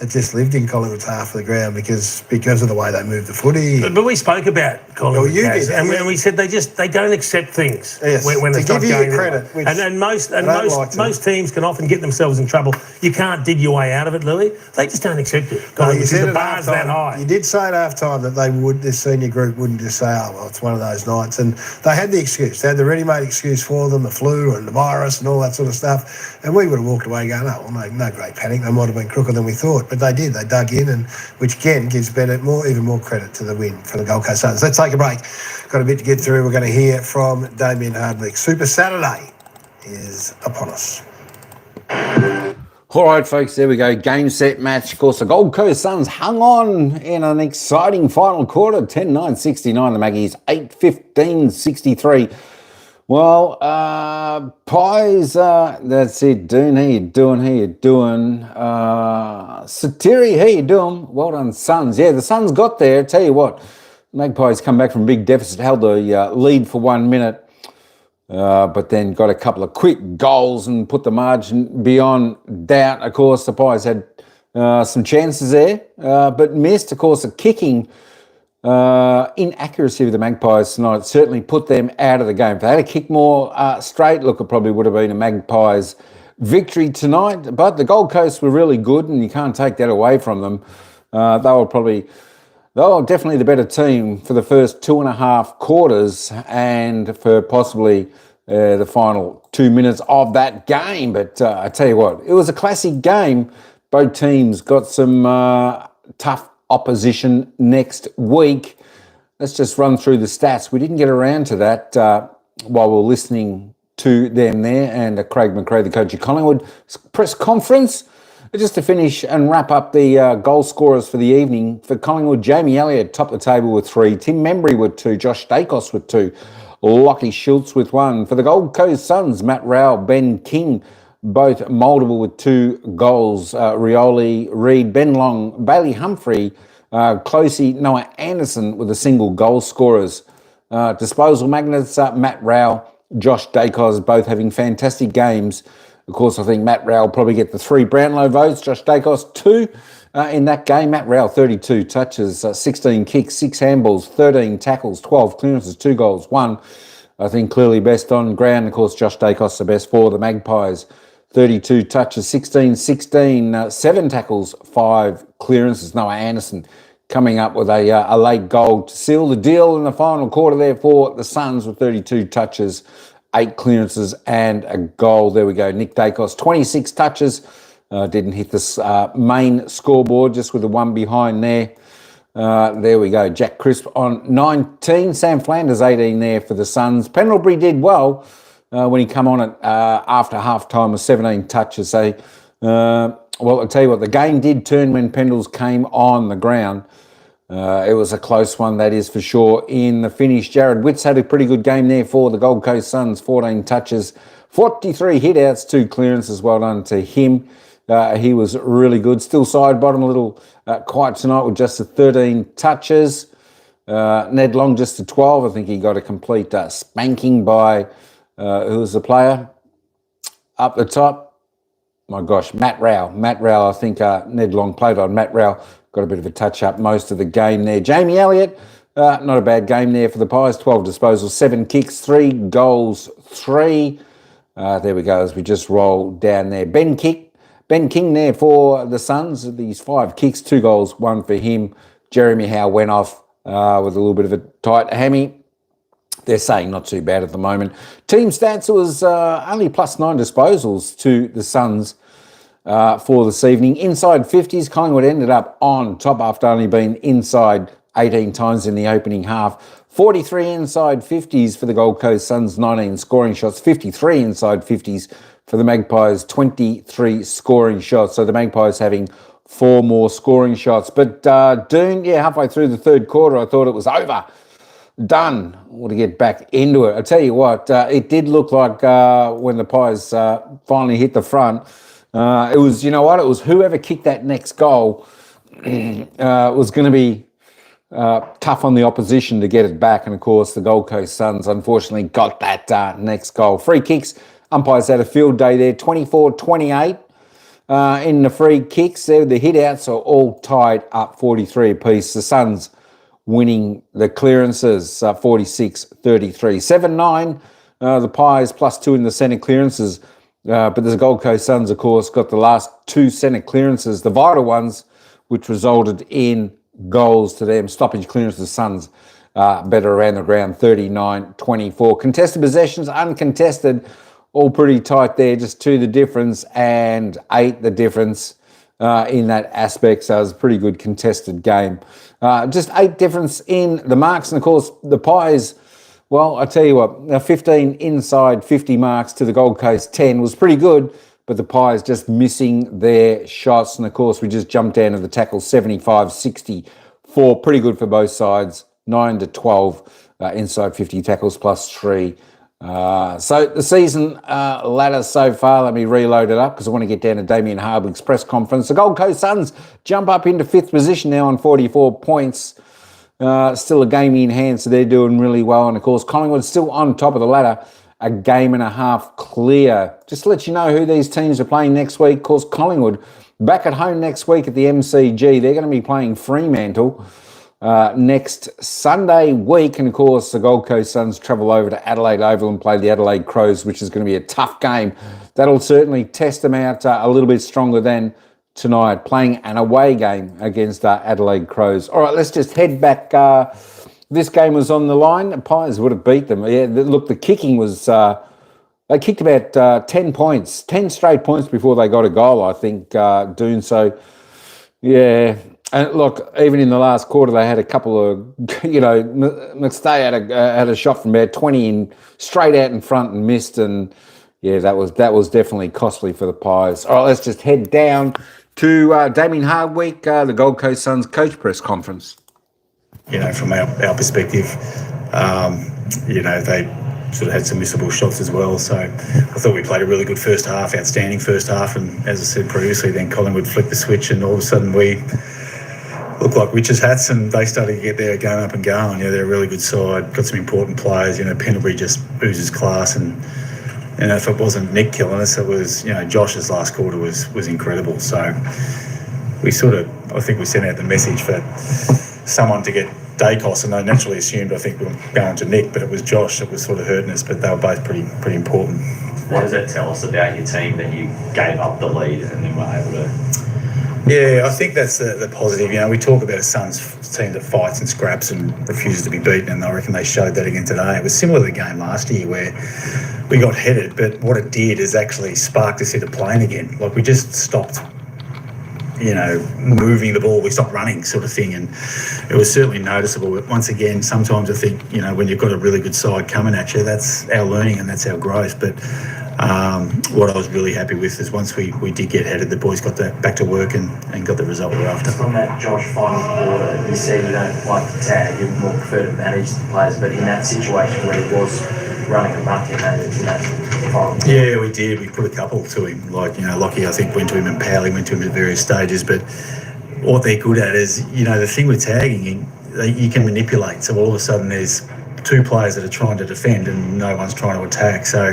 it just lived in Collingwood's half of the ground because of the way they moved the footy. But we spoke about Collingwood, and we said they don't accept things when they start going credit. And most teams can often get themselves in trouble. You can't dig your way out of it, Lily. They just don't accept it. You said the bar's that high. You did say at half time that this senior group wouldn't just say, oh, well, it's one of those nights. And they had the excuse. They had the ready-made excuse for them, the flu and the virus and all that sort of stuff. And we would have walked away going, oh, well, no great panic. They might have been crooked than we thought. But they did. They dug in, and which again gives even more credit to the win for the Gold Coast Suns. Let's take a break. Got a bit to get through. We're going to hear from Damien Hardwick. Super Saturday is upon us. All right, folks, there we go. Game, set, match. Of course, the Gold Coast Suns hung on in an exciting final quarter. 10-9-69. The Maggies 8-15-63. Well, Pies, that's it. Doon, how you doing? Satiri, how you doing? Well done, Suns. Yeah, the Suns got there. Tell you what, Magpies come back from a big deficit, held the lead for 1 minute, but then got a couple of quick goals and put the margin beyond doubt. Of course, the Pies had some chances there, but missed. Of course, the kicking inaccuracy of the Magpies tonight certainly put them out of the game. If they had a kick more straight, look, it probably would have been a Magpies victory tonight. But the Gold Coast were really good, and you can't take that away from them. They were definitely the better team for the first 2.5 quarters and for possibly the final 2 minutes of that game. But I tell you what, it was a classic game. Both teams got some tough opposition next week. Let's just run through the stats. We didn't get around to that while we were listening to them there, and Craig McRae, the coach of Collingwood, press conference. Just to finish and wrap up the goal scorers for the evening. For Collingwood, Jamie Elliott topped the table with 3, Tim Membry with 2, Josh Dacos with 2, Lockie Schultz with 1. For the Gold Coast Suns, Matt Rowell, Ben King, both multiple with 2 goals. Rioli, Reid, Ben Long, Bailey Humphrey, Closey, Noah Anderson with a single goal scorers. Disposal magnets, Matt Rowell, Josh Dacos, both having fantastic games. Of course, I think Matt Rowell will probably get the 3 Brownlow votes. Josh Dacos, 2 in that game. Matt Rowell, 32 touches, 16 kicks, 6 handballs, 13 tackles, 12 clearances, 2 goals, 1. I think clearly best on ground. Of course, Josh Dacos the best for the Magpies. 32 touches, 16, 7 tackles, 5 clearances. Noah Anderson coming up with a late goal to seal the deal in the final quarter there for the Suns with 32 touches, 8 clearances and a goal. There we go. Nick Dacos, 26 touches. Didn't hit the main scoreboard, just with the one behind there. There we go. Jack Crisp on 19. Sam Flanders, 18 there for the Suns. Pendlebury did well when he come on at after half-time with 17 touches. So, well, I'll tell you what, the game did turn when Pendles came on the ground. It was a close one, that is for sure, in the finish. Jared Witts had a pretty good game there for the Gold Coast Suns. 14 touches, 43 hit-outs, 2 clearances. Well done to him. He was really good. Still side bottom a little quiet tonight with just the 13 touches. Ned Long just to 12. I think he got a complete spanking by, who was the player? Up the top. My gosh, Matt Rowell. Matt Rowell, I think Ned Long played on. Matt Rowell got a bit of a touch-up most of the game there. Jamie Elliott, not a bad game there for the Pies. 12 disposals, 7 kicks, 3 goals, 3. There we go, as we just roll down there. Ben King there for the Suns. These 5 kicks, 2 goals, 1 for him. Jeremy Howe went off with a little bit of a tight hammy. They're saying not too bad at the moment. Team stats, it was only plus 9 disposals to the Suns for this evening. Inside 50s, Collingwood ended up on top after only being inside 18 times in the opening half. 43 inside 50s for the Gold Coast Suns, 19 scoring shots, 53 inside 50s for the Magpies, 23 scoring shots. So the Magpies having 4 more scoring shots. But Doon, halfway through the third quarter, I thought it was over. Done. Want to get back into it. I tell you what, it did look like when the Pies finally hit the front, it was, it was whoever kicked that next goal was going to be tough on the opposition to get it back. And of course, the Gold Coast Suns unfortunately got that next goal. Free kicks, umpires had a field day there, 24-28 in the free kicks. The hit-outs are all tied up 43 apiece. The Suns winning the clearances, 46-33. 7-9, the Pies +2 in the centre clearances. But the Gold Coast Suns, of course, got the last 2 centre clearances, the vital ones, which resulted in goals to them. Stoppage clearances, Suns better around the ground, 39-24. Contested possessions, uncontested, all pretty tight there, just 2 the difference and 8 the difference in that aspect. So it was a pretty good contested game. Just 8 difference in the marks. And of course, the Pies, well, I tell you what, 15 inside 50 marks to the Gold Coast 10 was pretty good, but the Pies just missing their shots. And of course, we just jumped down to the tackle, 75-64. Pretty good for both sides, 9-12 inside 50 tackles +3. So the season ladder so far, let me reload it up because I want to get down to Damien Hardwick's press conference. The Gold Coast Suns jump up into 5th position now on 44 points. Still a game in hand, so they're doing really well. And of course, Collingwood still on top of the ladder, a game and a half clear. Just to let you know who these teams are playing next week. Of course, Collingwood back at home next week at the MCG. They're going to be playing Fremantle next Sunday week. And of course, the Gold Coast Suns travel over to Adelaide Oval and play the Adelaide Crows, which is going to be a tough game. That'll certainly test them out a little bit stronger than tonight, playing an away game against Adelaide Crows. All right, let's just head back. This game was on the line. The Pies would have beat them. Yeah, look, the kicking was... they kicked about 10 points, 10 straight points before they got a goal, I think, doing so. Yeah, and look, even in the last quarter, they had a couple of, McStay had a shot from about 20 in, straight out in front and missed, and yeah, that was definitely costly for the Pies. All right, let's just head down to Damien Hardwick, the Gold Coast Suns coach press conference. From our perspective, they sort of had some missable shots as well. So I thought we played a really good first half, outstanding first half. And as I said previously, then Collingwood flicked the switch and all of a sudden we looked like witches' hats and they started to get their game up and going. They're a really good side, got some important players. Pendlebury just oozes class, and if it wasn't Nick killing us, it was, Josh's last quarter was incredible. So I think we sent out the message for someone to get Dacos, and they naturally assumed, I think, we were going to Nick, but it was Josh that was sort of hurting us, but they were both pretty important. What does that tell us about your team, that you gave up the lead and then were able to... Yeah, I think that's the positive. We talk about a Suns team that fights and scraps and refuses to be beaten, and I reckon they showed that again today. It was similar to the game last year where we got headed, but what it did is actually sparked us into playing again. Like, we just stopped moving the ball, we stopped running, sort of thing, and it was certainly noticeable. But once again, sometimes I think, when you've got a really good side coming at you, that's our learning and that's our growth. But what I was really happy with is once we did get headed, the boys got back to work and got the result we're after. From that Josh final quarter, you said you don't like to tag, you more prefer to manage the players, but in that situation where it was running amok in that Yeah, we did. We put a couple to him. Lockie, I think, went to him, and Powley went to him at various stages. But what they're good at is, the thing with tagging, you can manipulate. So all of a sudden there's 2 players that are trying to defend and no one's trying to attack. So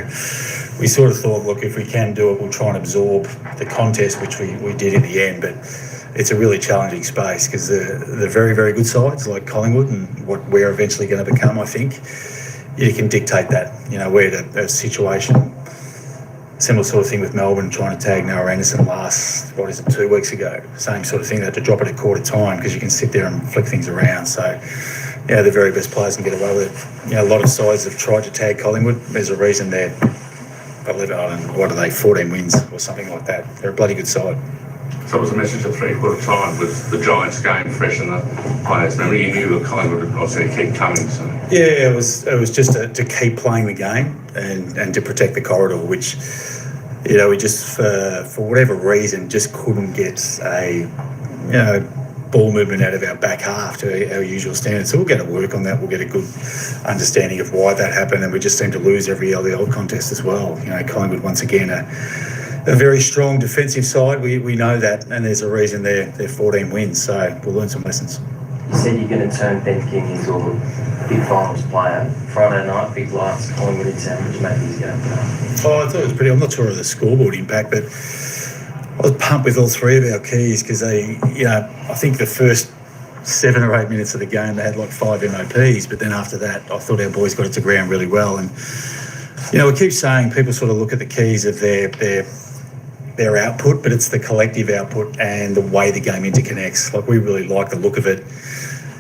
we sort of thought, look, if we can do it, we'll try and absorb the contest, which we did in the end. But it's a really challenging space because the very, very good sides like Collingwood and what we're eventually going to become, I think, you can dictate that, where a situation, similar sort of thing with Melbourne trying to tag Noah Anderson 2 weeks ago. Same sort of thing, they had to drop it at quarter time because you can sit there and flick things around. So, the very best players can get away with it. A lot of sides have tried to tag Collingwood. There's a reason they're, 14 wins or something like that. They're a bloody good side. So it was a message at three-quarter time with the Giants game fresh in the players' memory. You knew that Collingwood would obviously keep coming. So. Yeah, it was just to keep playing the game and to protect the corridor, which, you know, we just, for whatever reason, just couldn't get a, you know, ball movement out of our back half to our usual standards. So we'll get to work on that. We'll get a good understanding of why that happened, and we just seem to lose every LDL contest as well. You know, Collingwood, once again, a very strong defensive side. We know that, and there's a reason they're 14 wins. So we'll learn some lessons. You said you're going to turn Ben King into a big finals player. Friday night, big lights, Collingwood in town. Would you make his game? Oh, I thought it was pretty. I'm not sure of the scoreboard impact, but I was pumped with all three of our keys because they, you know, I think the first 7 or 8 minutes of the game they had like 5 MOPs, but then after that I thought our boys got it to ground really well. And, you know, we keep saying people sort of look at the keys of their output, but it's the collective output and the way the game interconnects. Like, we really like the look of it.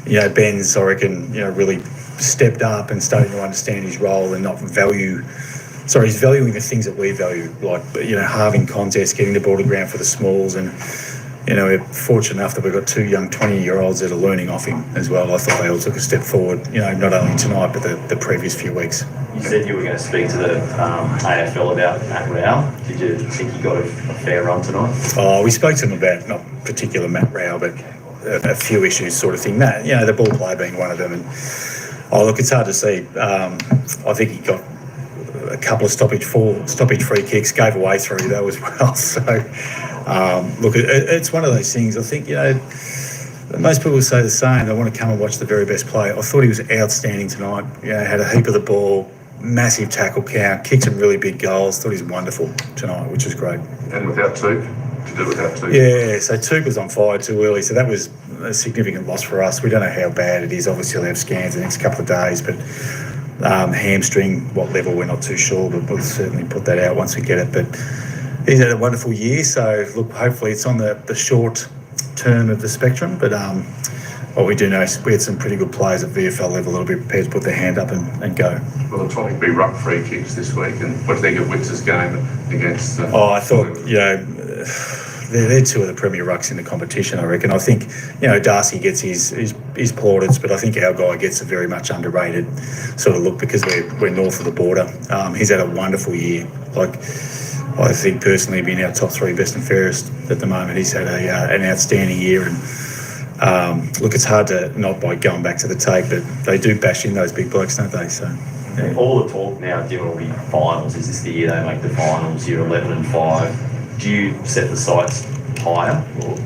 You know, Ben's, I reckon, you know, really stepped up and starting to understand his role and not value. Sorry, he's valuing the things that we value, like, you know, halving contests, getting the ball to ground for the smalls, and, you know, we're fortunate enough that we've got 2 young 20-year-olds that are learning off him as well. I thought they all took a step forward, you know, not only tonight but the previous few weeks. You said you were going to speak to the AFL about Matt Rao. Did you think he got a fair run tonight? Oh, we spoke to him about not particular Matt Rao, but a few issues sort of thing. Matt, you know, the ball play being one of them. And, oh, look, it's hard to see. I think he got a couple of stoppage free kicks, gave away 3 though as well. So, look, it's one of those things. I think, you know, most people say the same. They want to come and watch the very best player. I thought he was outstanding tonight. You know, had a heap of the ball, massive tackle count, kicked some really big goals. Thought he was wonderful tonight, which was great. And without Took? To do without Took? Yeah, so Took was on fire too early, so that was a significant loss for us. We don't know how bad it is. Obviously, we'll have scans the next couple of days, but hamstring, what level, we're not too sure, but we'll certainly put that out once we get it. But he's had a wonderful year, so look, hopefully it's on the short term of the spectrum. But what we do know is we had some pretty good players at VFL level that'll be prepared to put their hand up and go. Well, the topic will be ruck free kicks this week, and what do you think of Witz's game against... I thought, you know, they're 2 of the premier rucks in the competition, I reckon. I think, you know, Darcy gets his plaudits, but I think our guy gets a very much underrated sort of look because we're north of the border. He's had a wonderful year. Like, I think personally being our top 3 best and fairest at the moment, he's had an outstanding year. And look, it's hard to not by going back to the tape, but they do bash in those big blokes, don't they? So yeah. All the talk now, Jim, will be finals. Is this the year they make the finals? You're 11-5. Do you set the sights higher? Or?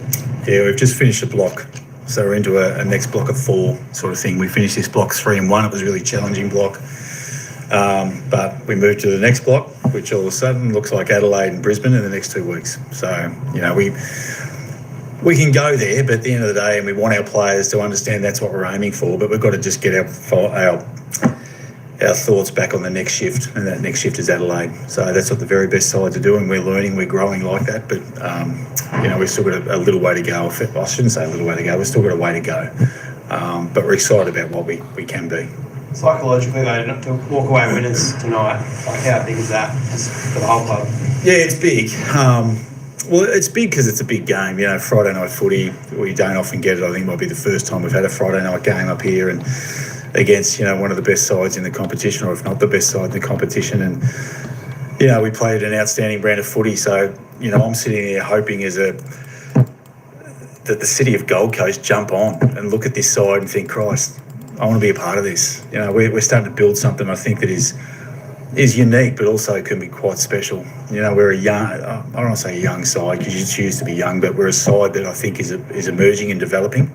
Yeah, we've just finished a block, so we're into a next block of 4 sort of thing. We finished this block 3-1. It was a really challenging block, but we moved to the next block, which all of a sudden looks like Adelaide and Brisbane in the next 2 weeks. So, you know, we can go there, but at the end of the day, and we want our players to understand that's what we're aiming for, but we've got to just get our thoughts back on the next shift, and that next shift is Adelaide. So that's what the very best sides are doing. We're learning, we're growing like that, but you know, we've still got a little way to go. I shouldn't say a little way to go, we've still got a way to go, but we're excited about what we can be. Psychologically, though, not to walk away with winners tonight, like, how big is that just for the whole club? Yeah, it's big. Well, it's big because it's a big game. You know, Friday night footy, we don't often get it. I think it might be the first time we've had a Friday night game up here, and against, you know, one of the best sides in the competition, or if not the best side in the competition. And, you know, we played an outstanding brand of footy. So, you know, I'm sitting there hoping that the city of Gold Coast jump on and look at this side and think, Christ, I want to be a part of this. You know, we're starting to build something, I think, that is unique, but also can be quite special. You know, we're a young, I don't want to say a young side because you choose to be young, but we're a side that I think is emerging and developing.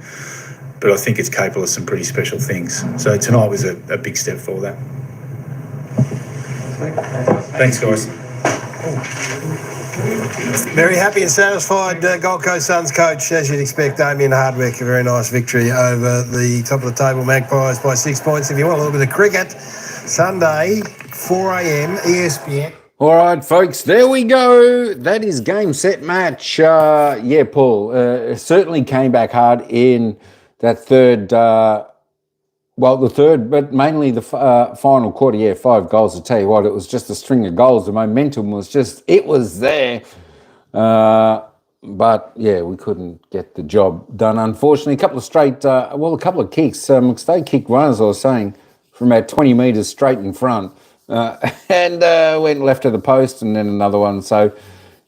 But I think it's capable of some pretty special things. So tonight was a big step for that. Thanks, guys. Very happy and satisfied Gold Coast Suns coach, as you'd expect, Damien Hardwick. A very nice victory over the top of the table Magpies by 6 points. If you want a little bit of cricket, Sunday, 4 a.m, ESPN. All right, folks, there we go. That is game, set, match. Yeah, Paul, certainly came back hard in that third, the third, but mainly the final quarter. Yeah, 5 goals. I tell you what, it was just a string of goals. The momentum was just, it was there. But yeah, we couldn't get the job done. Unfortunately, a couple of kicks. McStay kicked one, as I was saying, from about 20 metres straight in front, and went left of the post, and then another one. So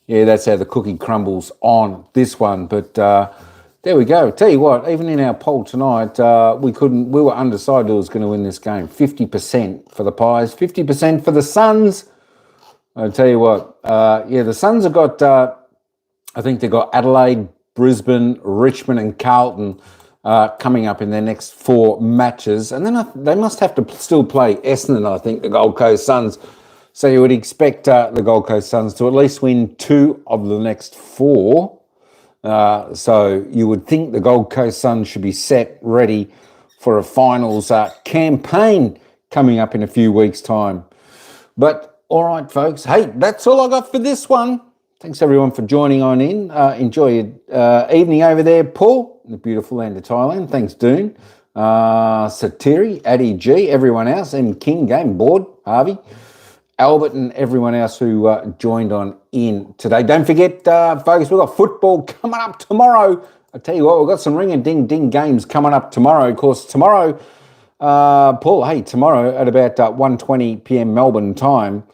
yeah, that's how the cookie crumbles on this one. But there we go. Tell you what, even in our poll tonight, we were undecided who was going to win this game. 50% for the Pies, 50% for the Suns. I'll tell you what, the Suns have got, I think they've got Adelaide, Brisbane, Richmond and Carlton coming up in their next 4 matches. And then they must have to still play Essendon, I think, the Gold Coast Suns. So you would expect the Gold Coast Suns to at least win 2 of the next 4. So you would think the Gold Coast Suns should be set, ready for a finals campaign coming up in a few weeks' time. But all right, folks. Hey, that's all I got for this one. Thanks, everyone, for joining on in. Enjoy your evening over there, Paul, in the beautiful land of Thailand. Thanks, Doon. Satiri, Addy G, everyone else, M King, Game Board, Harvey, Albert, and everyone else who joined on in today. Don't forget, folks, we've got football coming up tomorrow. I tell you what, we've got some ring-a-ding-ding games coming up tomorrow. Of course, tomorrow, Paul, hey, tomorrow at about 1:20 p.m. Melbourne time,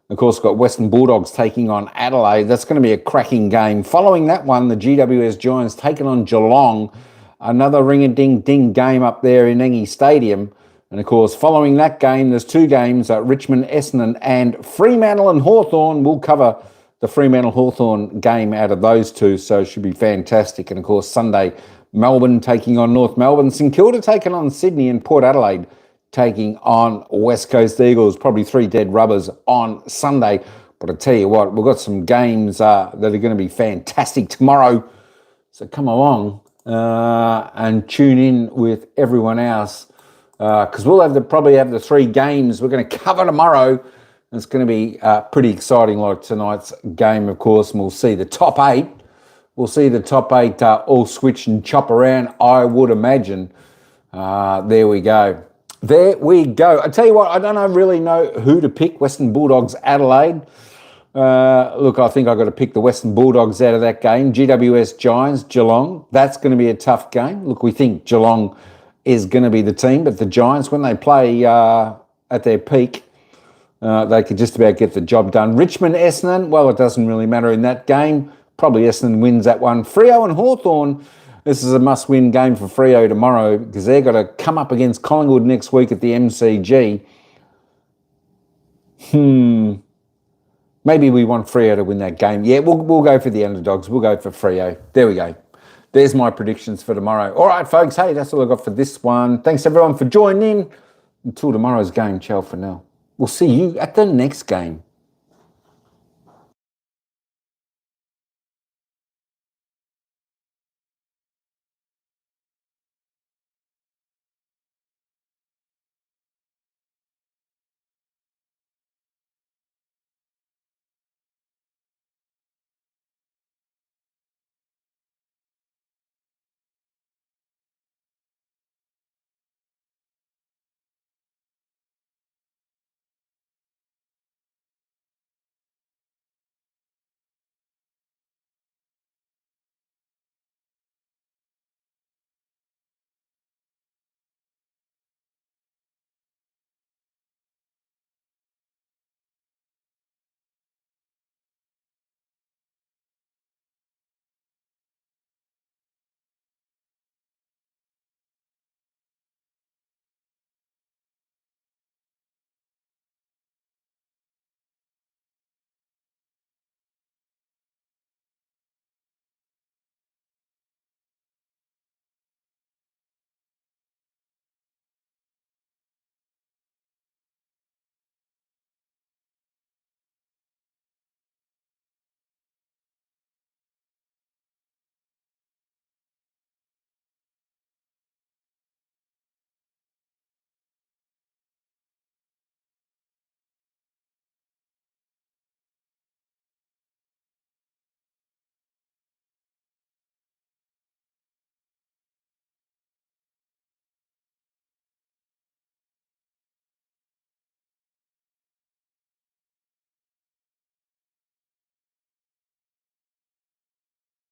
of course, we've got Western Bulldogs taking on Adelaide. That's going to be a cracking game. Following that one, the GWS Giants taking on Geelong. Another ring-a-ding-ding game up there in Engie Stadium. And, of course, following that game, there's 2 games, Richmond, Essendon and Fremantle and Hawthorn. We'll cover the Fremantle-Hawthorn game out of those 2, so it should be fantastic. And, of course, Sunday, Melbourne taking on North Melbourne. St Kilda taking on Sydney, and Port Adelaide taking on West Coast Eagles. Probably 3 dead rubbers on Sunday. But I tell you what, we've got some games that are going to be fantastic tomorrow. So come along and tune in with everyone else, because we'll probably have the 3 games we're going to cover tomorrow. It's going to be pretty exciting, like tonight's game, of course, and we'll see the top 8. We'll see the top 8 all switch and chop around, I would imagine. There we go. There we go. I tell you what, I don't really know who to pick. Western Bulldogs, Adelaide. Look, I think I've got to pick the Western Bulldogs out of that game. GWS Giants, Geelong. That's going to be a tough game. Look, we think Geelong is going to be the team, but the Giants, when they play at their peak, they could just about get the job done. Richmond, Essendon, well, it doesn't really matter in that game. Probably Essendon wins that one. Freo and Hawthorn. This is a must-win game for Freo tomorrow because they've got to come up against Collingwood next week at the MCG. Maybe we want Freo to win that game. Yeah, we'll go for the underdogs. We'll go for Freo. There we go. There's my predictions for tomorrow. All right, folks. Hey, that's all I got for this one. Thanks, everyone, for joining in. Until tomorrow's game, ciao for now. We'll see you at the next game.